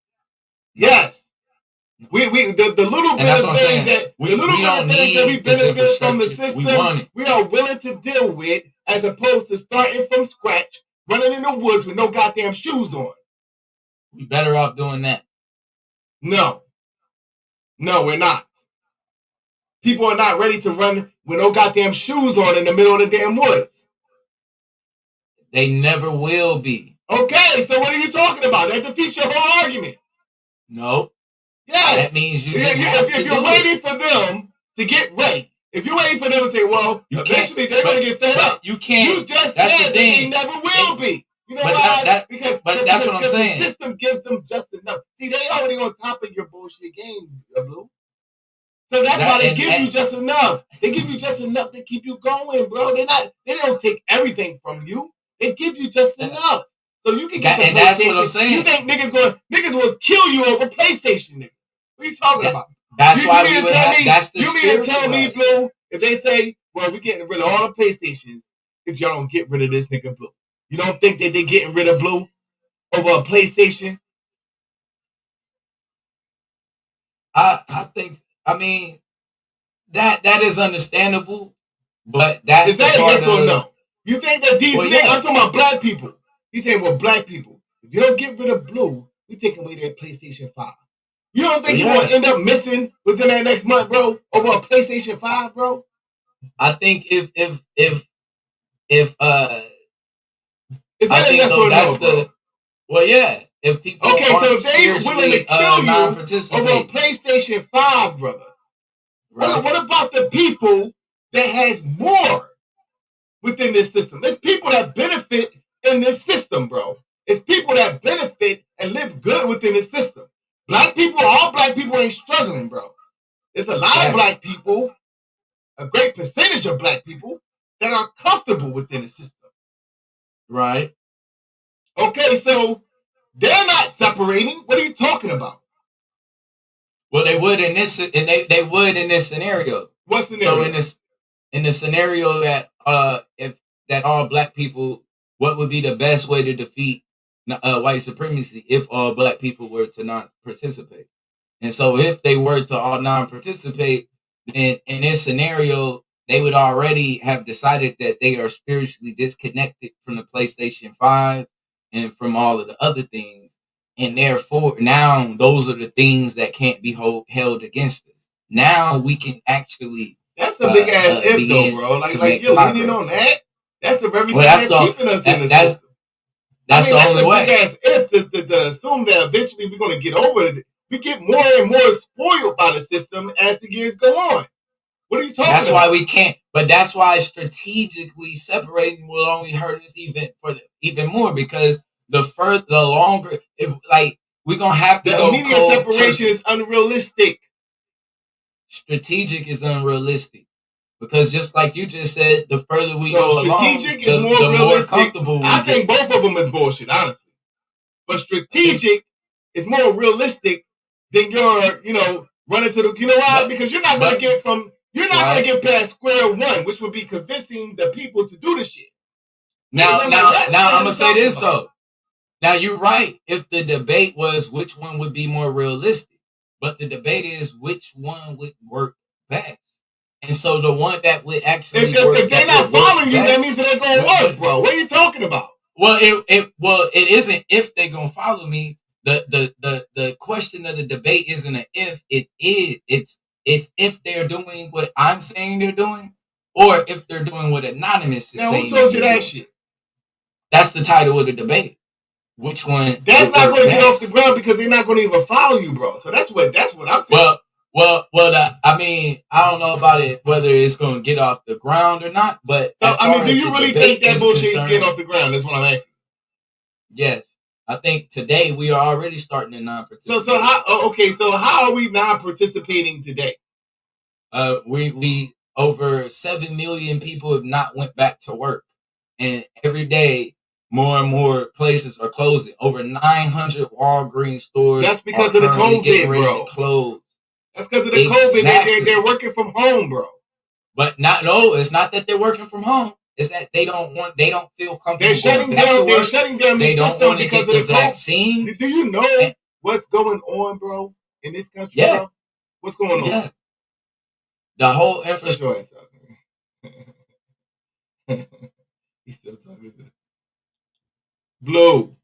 [SPEAKER 2] The little bit of things that we benefit from the system, we are willing to deal with, as opposed to starting from scratch, running in the woods with no goddamn shoes on.
[SPEAKER 12] We better off doing that.
[SPEAKER 2] No, we're not. People are not ready to run with no goddamn shoes on in the middle of the damn woods.
[SPEAKER 12] They never will be.
[SPEAKER 2] Okay, so what are you talking about? That defeats your whole argument.
[SPEAKER 12] No.
[SPEAKER 2] Yes.
[SPEAKER 12] That means you
[SPEAKER 2] if you're waiting for them to get ready, if you're waiting for them to say, well, eventually they're going to get fed up.
[SPEAKER 12] You can't.
[SPEAKER 2] You just
[SPEAKER 12] that's
[SPEAKER 2] said
[SPEAKER 12] the thing.
[SPEAKER 2] That they never will be. You know why? Because
[SPEAKER 12] that's what I'm saying.
[SPEAKER 2] The system gives them just enough. See, they already on top of your bullshit game, Blue. So that's why they give you just enough. They give you just enough to keep you going, bro. They don't take everything from you. They give you just enough. So you can get the PlayStation.
[SPEAKER 12] That's what I'm saying.
[SPEAKER 2] You think niggas will kill you over PlayStation, nigga? What are you talking about?
[SPEAKER 12] That's why we would have. That's the
[SPEAKER 2] You mean to tell me, Blue, if they say, well, we're getting rid of all the PlayStations if y'all don't get rid of this nigga Blue? You don't think that they're getting rid of Blue over a PlayStation?
[SPEAKER 12] I think. I mean, that is understandable, but that's
[SPEAKER 2] is that a yes or no? You think that these niggas? I'm talking about black people. He's saying, well, black people, if you don't get rid of Blue, we taking away their PlayStation 5. You don't think you're going to end up missing within that next month, bro, over a PlayStation 5, bro?
[SPEAKER 12] I think if
[SPEAKER 2] is that a yes or no, bro?
[SPEAKER 12] Well, yeah. If people
[SPEAKER 2] so if they willing to kill you over a PlayStation 5, brother, right. What about the people that has more within this system? There's people that benefit in this system, bro. It's people that benefit and live good within this system. All black people ain't struggling, bro. There's a lot of black people, a great percentage of black people that are comfortable within the system.
[SPEAKER 12] Right.
[SPEAKER 2] Okay, so they're not separating. What are you talking about?
[SPEAKER 12] Well, they would in this, and they would in this scenario.
[SPEAKER 2] What scenario?
[SPEAKER 12] So in the scenario that if that all black people, what would be the best way to defeat white supremacy if all black people were to not participate? And so if they were to all non-participate, then in this scenario, they would already have decided that they are spiritually disconnected from the PlayStation 5 and from all of the other things. And therefore, now those are the things that can't be held against us. Now we can actually...
[SPEAKER 2] That's a big ass if though, bro. Like you're leaning on that. That's the very thing that's keeping us in the system.
[SPEAKER 12] That's the only way.
[SPEAKER 2] That's a big ass if to assume that eventually we're going to get over it. We get more and more spoiled by the system as the years go on. What are you talking about?
[SPEAKER 12] That's why we can't. But that's why strategically separating will only hurt us even more, because the longer, we're gonna have to
[SPEAKER 2] the
[SPEAKER 12] go.
[SPEAKER 2] Immediate separation is unrealistic.
[SPEAKER 12] Strategic is unrealistic, because just like you just said, the further we go
[SPEAKER 2] strategic
[SPEAKER 12] along,
[SPEAKER 2] is more
[SPEAKER 12] more comfortable.
[SPEAKER 2] I think both of them is bullshit, honestly. But strategic is more realistic than your, running to the. You know why? Because you're not gonna get from. You're not going to get past square one, which would be convincing the people to do the shit.
[SPEAKER 12] Now, I'm going to say this, though. Now, you're right. If the debate was which one would be more realistic, but the debate is which one would work best. And so the one that would actually
[SPEAKER 2] if they're not following you, that means that they're going to work, bro. What are you talking about?
[SPEAKER 12] Well, it isn't if they're going to follow me. The question of the debate isn't an if. It's if they're doing what I'm saying they're doing, or if they're doing what Anonymous is saying.
[SPEAKER 2] Now, who told you that shit?
[SPEAKER 12] That's the title of the debate. Which one?
[SPEAKER 2] That's not going to get off the ground because they're not going to even follow you, bro. So that's what I'm saying.
[SPEAKER 12] Well. I mean, I don't know about it whether it's going to get off the ground or not. But
[SPEAKER 2] so, do you really think that bullshit is getting off the ground? That's what I'm asking.
[SPEAKER 12] Yes. I think today we are already starting to non-participate.
[SPEAKER 2] So how are we non-participating today?
[SPEAKER 12] We over 7 million people have not went back to work, and every day more and more places are closing. Over 900 Walgreens stores.
[SPEAKER 2] That's because of the COVID, bro.
[SPEAKER 12] Close.
[SPEAKER 2] That's because of the COVID. They're working from home, bro.
[SPEAKER 12] But it's not that they're working from home. It's that they don't feel comfortable.
[SPEAKER 2] They're shutting down the system because of the
[SPEAKER 12] vaccine.
[SPEAKER 2] Do you know what's going on, bro?
[SPEAKER 13] in this country, bro? What's going on?
[SPEAKER 12] Yeah. The whole
[SPEAKER 13] Shut your ass up, man. He's still talking. Blue,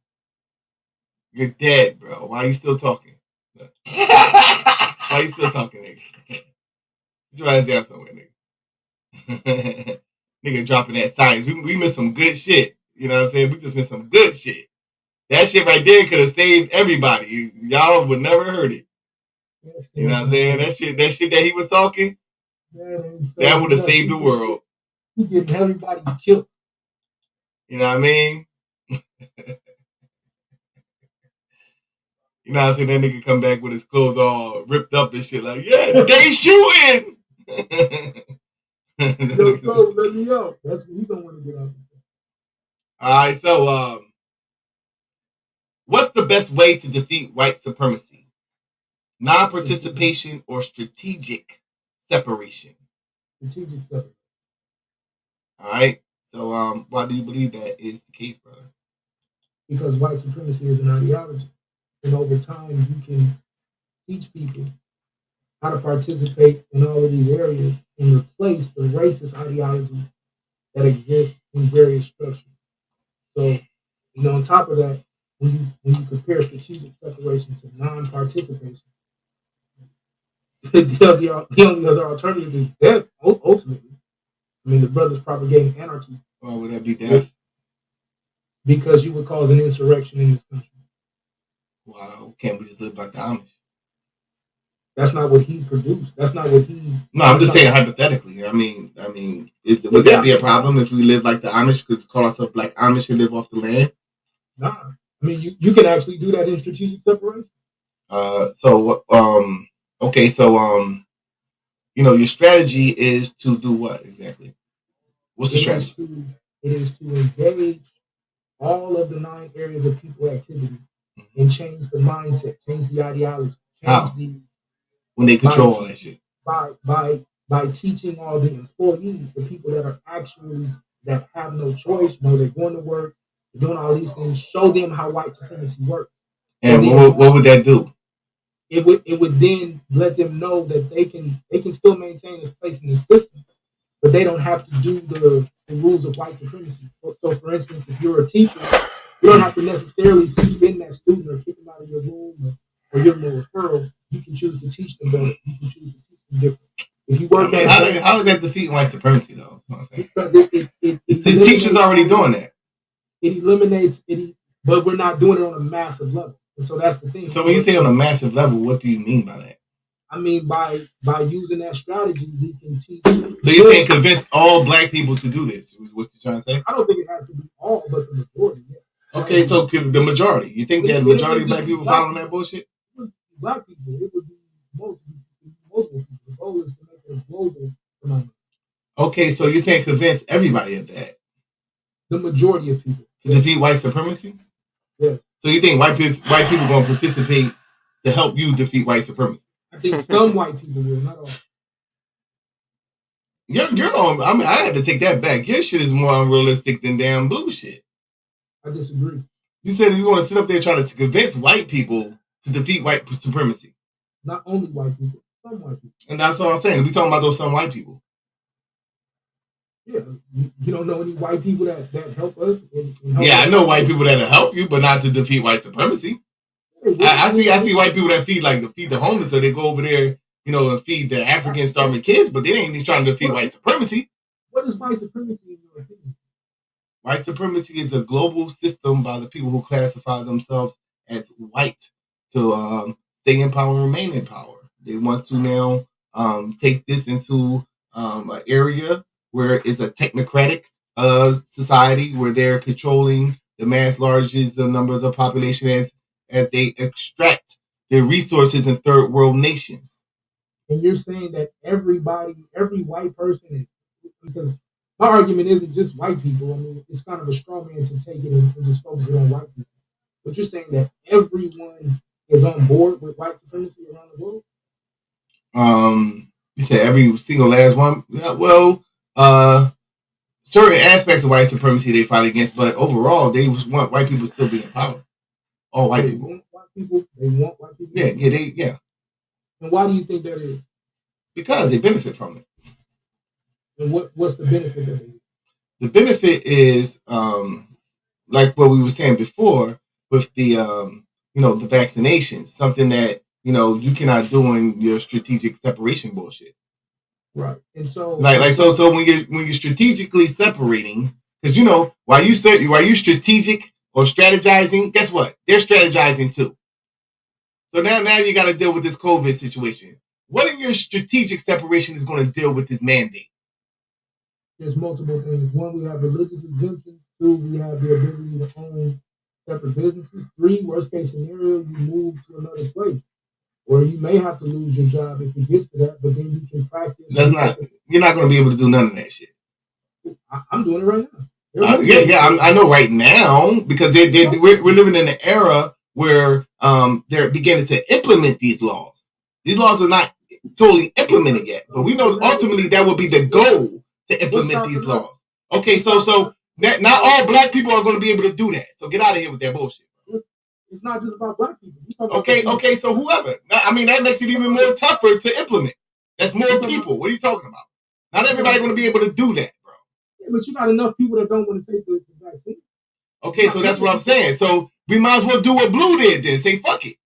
[SPEAKER 13] you're dead, bro. Why are you still talking? Why are you still talking, nigga? Get your ass down somewhere, nigga. Nigga dropping that science. We missed some good shit. You know what I'm saying? We just missed some good shit. That shit right there could have saved everybody. Y'all would never heard it. You know what I'm saying? That shit that he was talking, that would have saved the world.
[SPEAKER 15] He getting everybody killed.
[SPEAKER 13] You know what I mean? You know what I'm saying? That nigga come back with his clothes all ripped up and shit like, yeah, they shooting.
[SPEAKER 15] Yo, bro, let me out. That's what we don't want to get out.
[SPEAKER 13] All right, so what's the best way to defeat white supremacy? Non-participation or strategic separation?
[SPEAKER 15] Strategic separation.
[SPEAKER 13] All right. So why do you believe that is the case, brother?
[SPEAKER 15] Because white supremacy is an ideology. And over time, you can teach people how to participate in all of these areas and replace the racist ideology that exists in various structures. So, on top of that, when you compare strategic separation to non-participation, the only other alternative is death, ultimately. I mean, the brothers propagating anarchy.
[SPEAKER 13] Why would that be death?
[SPEAKER 15] Because you would cause an insurrection in this country.
[SPEAKER 13] Wow, can't we just live like the Amish?
[SPEAKER 15] That's not what he produced. That's not what he.
[SPEAKER 13] No, I'm just saying hypothetically. I mean, would that be a problem if we live like the Amish? Could call ourselves Black Amish and live off the land?
[SPEAKER 15] Nah, I mean, you can actually do that in strategic separation.
[SPEAKER 13] Okay, so your strategy is to do what exactly? What's the strategy?
[SPEAKER 15] It is to engage all of the 9 areas of people activity and change the mindset, change the ideology,
[SPEAKER 13] How? When they control all that shit.
[SPEAKER 15] By teaching all the employees, the people that are actually, that have no choice, they're going to work, they're doing all these things, show them how white supremacy works.
[SPEAKER 13] And what would that do?
[SPEAKER 15] It would then let them know that they can still maintain this place in the system, but they don't have to do the rules of white supremacy. So for instance, if you're a teacher, you don't have to necessarily suspend that student or kick them out of your room or give them a referral. You can choose to teach them better. You can choose to teach them different. If you work
[SPEAKER 13] how is that defeating white supremacy though?
[SPEAKER 15] Because the
[SPEAKER 13] teachers already doing that.
[SPEAKER 15] It eliminates it, but we're not doing it on a massive level. And so that's the thing.
[SPEAKER 13] So when you say on a massive level, what do you mean by that?
[SPEAKER 15] I mean by using that strategy, we can teach.
[SPEAKER 13] So you're saying convince all Black people to do this? Is what you're trying to say?
[SPEAKER 15] I don't think it has to be all, but the majority. Yeah.
[SPEAKER 13] Okay, so the majority. You think that the majority of Black people following that bullshit?
[SPEAKER 15] Black people, it would be multiple people. The goal is to make it a global phenomenon.
[SPEAKER 13] Okay, so you're saying convince everybody of that?
[SPEAKER 15] The majority of people.
[SPEAKER 13] To defeat white supremacy?
[SPEAKER 15] Yeah.
[SPEAKER 13] So you think white people going to participate to help you defeat white supremacy?
[SPEAKER 15] I think some white people will, not all.
[SPEAKER 13] You're on. I mean, I had to take that back. Your shit is more unrealistic than damn blue shit.
[SPEAKER 15] I disagree.
[SPEAKER 13] You said you want to sit up there trying to convince white people to defeat white supremacy.
[SPEAKER 15] Not only white people, some white people.
[SPEAKER 13] And that's all I'm saying. We talking about those some white people.
[SPEAKER 15] Yeah, you don't know any white people that help us.
[SPEAKER 13] I know white people that'll help you, but not to defeat white supremacy. I see white people that feed the homeless, so they go over there, and feed the African starving kids, but they ain't even trying to defeat white supremacy.
[SPEAKER 15] What is white supremacy in your opinion?
[SPEAKER 13] White supremacy is a global system by the people who classify themselves as white to stay in power and remain in power. They want to now take this into an area where it's a technocratic society where they're controlling the mass largest numbers of population as they extract their resources in third world nations.
[SPEAKER 15] And you're saying that every white person is, because my argument isn't just white people. I mean, it's kind of a straw man to take it and just focus it on white people. But you're saying that everyone is on board with white supremacy around the world?
[SPEAKER 13] You said every single last one? Yeah, well, certain aspects of white supremacy they fight against, but overall, they want white people still be in power. All white people.
[SPEAKER 15] They want white people?
[SPEAKER 13] Yeah.
[SPEAKER 15] And why do you think that is?
[SPEAKER 2] Because they benefit from it.
[SPEAKER 15] And what's the benefit of it?
[SPEAKER 2] The benefit is like what we were saying before with the the vaccinations, something that you cannot do in your strategic separation bullshit.
[SPEAKER 15] Right. And so
[SPEAKER 2] so when you're strategically separating, because while you strategic or strategizing, guess what? They're strategizing too. So now you got to deal with this COVID situation. What in your strategic separation is going to deal with this mandate?
[SPEAKER 15] There's multiple things. One, we have religious exemptions. Two, we have the ability to own separate businesses. Three, worst case scenario, you move to another place. Or you may have to lose your job if it gets to that, but then you can practice.
[SPEAKER 2] You're not going to be able to do none of that shit.
[SPEAKER 15] I'm doing it right now.
[SPEAKER 2] I know right now, because we're living in an era where they're beginning to implement these laws. These laws are not totally implemented yet, but we know ultimately that will be the goal to implement these laws. Okay, so not all black people are going to be able to do that. So get out of here with that bullshit.
[SPEAKER 15] It's not just about black people.
[SPEAKER 2] Okay, so whoever. I mean, that makes it even more tougher to implement. That's more people. What are you talking about? Not everybody's going to be able to do that, bro.
[SPEAKER 15] Yeah, but you got enough people that don't want to take the vaccine.
[SPEAKER 2] Okay, so that's what I'm saying. So we might as well do what Blue did then. Say fuck it.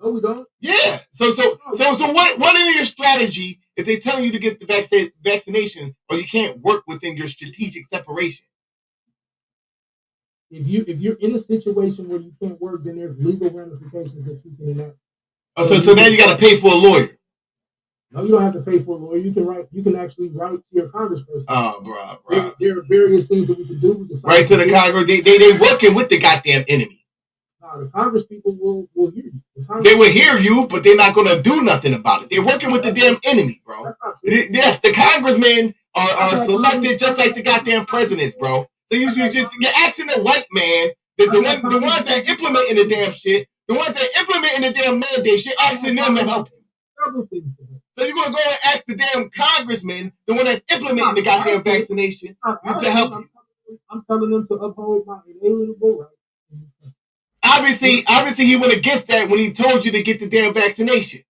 [SPEAKER 15] No, we don't.
[SPEAKER 2] Yeah. So what is your strategy if they're telling you to get the vaccination or you can't work within your strategic separation?
[SPEAKER 15] If you're in a situation where you can't work, then there's legal ramifications that you can enact.
[SPEAKER 2] So now you got to pay for a lawyer.
[SPEAKER 15] No, you don't have to pay for a lawyer. You can actually write to your congressperson.
[SPEAKER 2] Oh, bro.
[SPEAKER 15] There are various things that we can do.
[SPEAKER 2] Right to the Congress. They working with the goddamn enemy.
[SPEAKER 15] No, the Congress people will hear you.
[SPEAKER 2] They will hear you, but they're not going to do nothing about it. They're working with the damn enemy, bro. Yes, the congressmen are selected just like the goddamn presidents, bro. So you're asking the white man, the ones that implementing the damn shit, the ones that implementing the damn mandate shit, asking them to help you. So you're gonna go and ask the damn congressman, the one that's implementing the goddamn vaccination, to help you.
[SPEAKER 15] I'm telling them to uphold my inalienable right.
[SPEAKER 2] Obviously, he went against that when he told you to get the damn vaccination.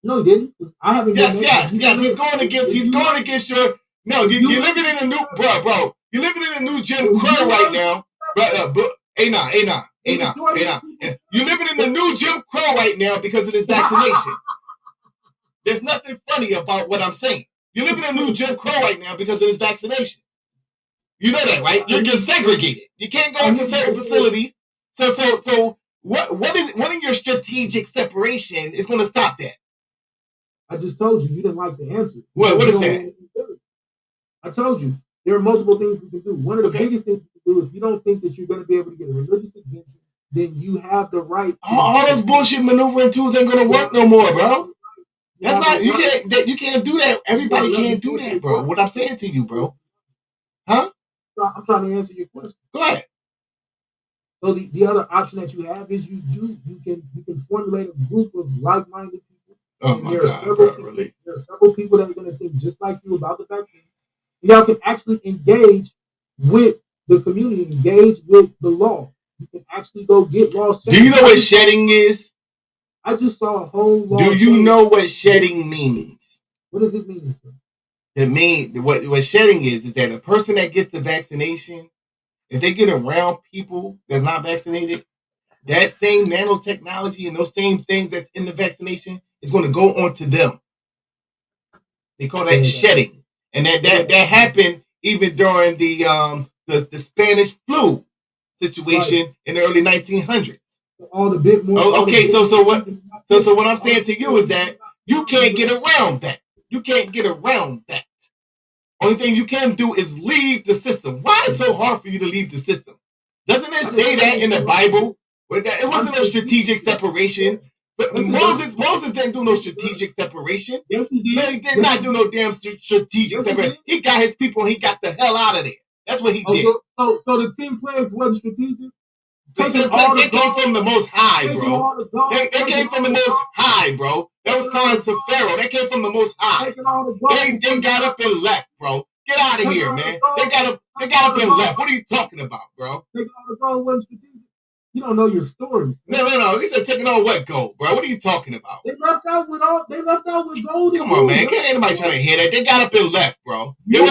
[SPEAKER 15] No, he didn't. I haven't.
[SPEAKER 2] Yes. He's going against your. No, you're living in a new, bro. You're living in a new Jim Crow right now, bro. Nah. You're living in the new Jim Crow right now because of this vaccination. There's nothing funny about what I'm saying. You're living in a new Jim Crow right now because of this vaccination. You know that, right? You're segregated. You can't go into certain facilities. So what in your strategic separation is going to stop that?
[SPEAKER 15] I just told you didn't like the answer.
[SPEAKER 2] What is that?
[SPEAKER 15] I told you there are multiple things we can do. One of the biggest things you can do, if you don't think that you're going to be able to get a religious exemption, then you have the right.
[SPEAKER 2] All those bullshit maneuvering tools ain't going to work no more, bro. That's not you can't do that. Everybody can't do that, bro. What I'm saying to you, bro. Huh?
[SPEAKER 15] I'm trying to answer your question.
[SPEAKER 2] Go ahead.
[SPEAKER 15] So the other option that you have is you can formulate a group of like-minded people.
[SPEAKER 2] Oh my God, bro, really?
[SPEAKER 15] There are several people that are going to think just like you about the vaccine. Y'all can actually engage with the community, engage with the law. You can actually go get laws.
[SPEAKER 2] Do you know what shedding is?
[SPEAKER 15] I just saw a whole law.
[SPEAKER 2] Do you know what shedding means?
[SPEAKER 15] What does it mean?
[SPEAKER 2] It means what shedding is that a person that gets the vaccination, if they get around people that's not vaccinated, that same nanotechnology and those same things that's in the vaccination is going to go on to them. They call that shedding. And that happened even during the Spanish flu situation in the early 1900s.
[SPEAKER 15] All the big more.
[SPEAKER 2] Okay, so what I'm saying to you is that you can't get around that. You can't get around that. Only thing you can do is leave the system. Why is it so hard for you to leave the system? Doesn't it say that in the Bible? It wasn't no strategic separation. But Moses didn't do no strategic separation.
[SPEAKER 15] Yes, he did.
[SPEAKER 2] No, he did not do no damn strategic separation. He got his people and he got the hell out of there. That's what he did.
[SPEAKER 15] So the 10 plagues wasn't strategic?
[SPEAKER 2] They came from the Most High, bro. They came from the Most High, bro. That was signs to Pharaoh. They came from the Most High. They got up and left, bro. Get out of here, man. They got up and left. What are you talking about, bro?
[SPEAKER 15] Taking all the gold wasn't strategic. You don't know your stories.
[SPEAKER 13] No. He said taking on what gold, bro? What are you talking about?
[SPEAKER 15] They left out with gold.
[SPEAKER 13] Come on, man. Can't anybody trying to hear that? They got up and left, bro. It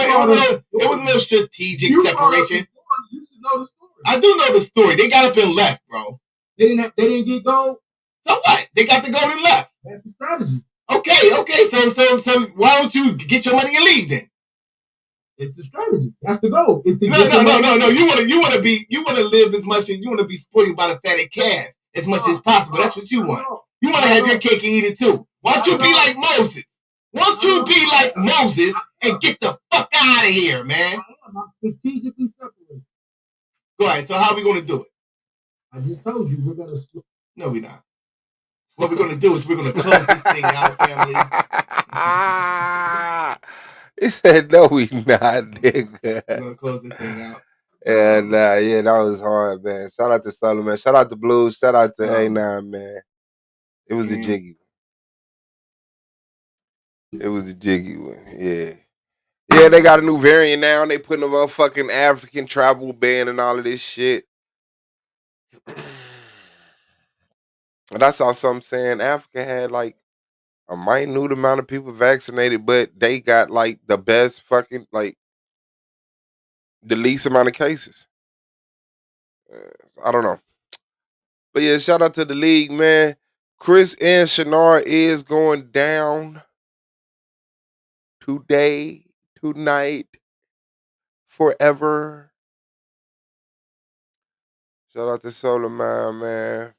[SPEAKER 13] was no strategic separation.
[SPEAKER 15] You should know the story.
[SPEAKER 13] I do know the story. They got up and left, bro.
[SPEAKER 15] They didn't get gold.
[SPEAKER 13] So what? They got the gold and left.
[SPEAKER 15] That's the strategy.
[SPEAKER 13] Okay. So why don't you get your money and leave then?
[SPEAKER 15] It's the strategy. That's the goal. It's the
[SPEAKER 13] no. You want to live as much, and you want to be spoiled by the fatted calf as much as possible. That's what you want. You want to have your cake and eat it too. Why don't you be like Moses? Why don't you be like Moses and get the fuck out of here, man?
[SPEAKER 15] I'm strategically separated.
[SPEAKER 13] Go ahead. So how are we going to do it?
[SPEAKER 15] I just told you we're going to.
[SPEAKER 13] No, we're not. What we're going to do is we're going to close this thing out, family.
[SPEAKER 8] He said, no, we not, nigga.
[SPEAKER 13] We're going to close this thing out.
[SPEAKER 8] And yeah, that was hard, man. Shout out to Solomon. Shout out to Blues. Shout out to A9, man. It was a jiggy one. It was a jiggy one, yeah. Yeah, they got a new variant now. They putting a motherfucking African travel ban and all of this shit. And I saw something saying Africa had like a minute amount of people vaccinated, but they got like the best fucking, like, the least amount of cases. I don't know. But yeah, shout out to the league, man. Chris and Shannard is going down today, tonight, forever. Shout out to Solar Man.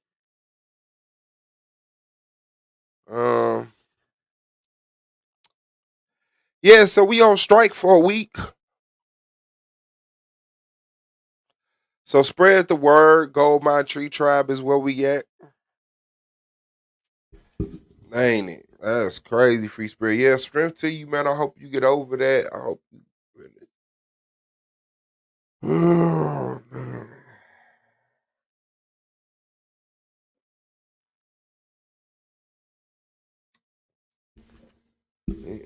[SPEAKER 8] Yeah, so we on strike for a week. So spread the word. Goldmine Tree Tribe is where we at. Ain't it? That's crazy, Free Spirit. Yeah, strength to you, man. I hope you get over that. I hope you really. Oh, man. Yeah.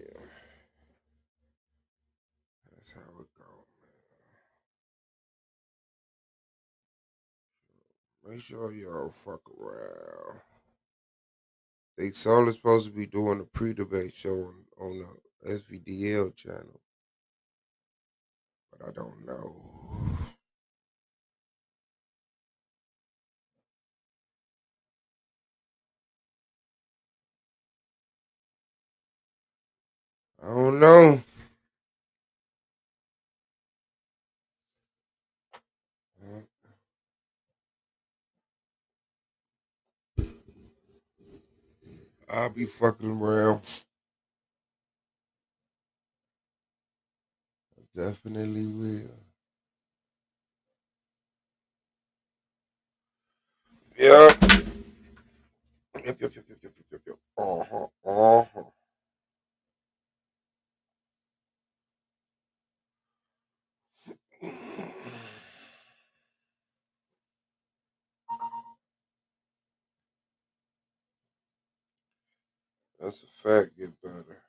[SPEAKER 8] That's how it goes, man. Make sure y'all fuck around. They solely supposed to be doing a pre-debate show on the SVDL channel. But I don't know. I don't know. I'll be fucking around. I definitely will. Yeah. Yep. Uh-huh. That's a fact. Get better.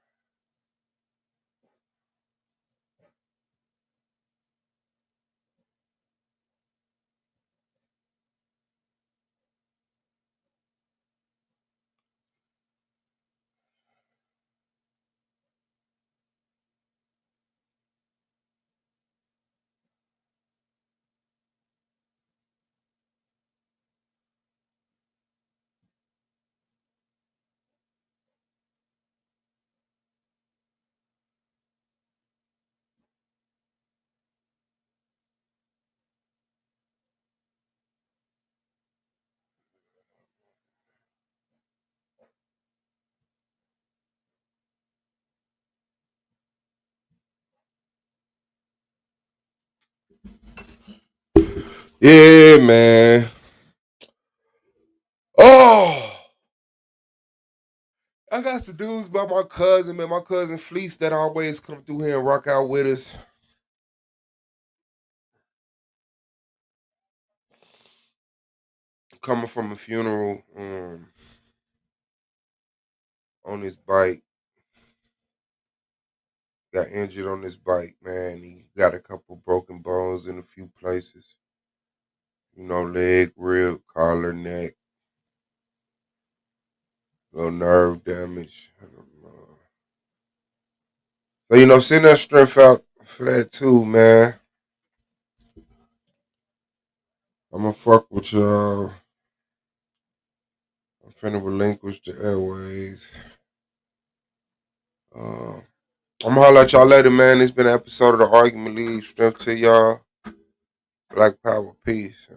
[SPEAKER 8] Yeah, man. Oh, I got some dudes about my cousin, man. My cousin Fleece that always come through here and rock out with us. Coming from a funeral on his bike. Got injured on his bike, man. He got a couple broken bones in a few places. You know, leg, rib, collar, neck, little nerve damage. I don't know. So, you know, send that strength out for that too, man. I'm gonna fuck with y'all. I'm finna relinquish the airways. I'm gonna holler at y'all later, man. It's been an episode of the Argument League. Strength to y'all. Black Power, peace.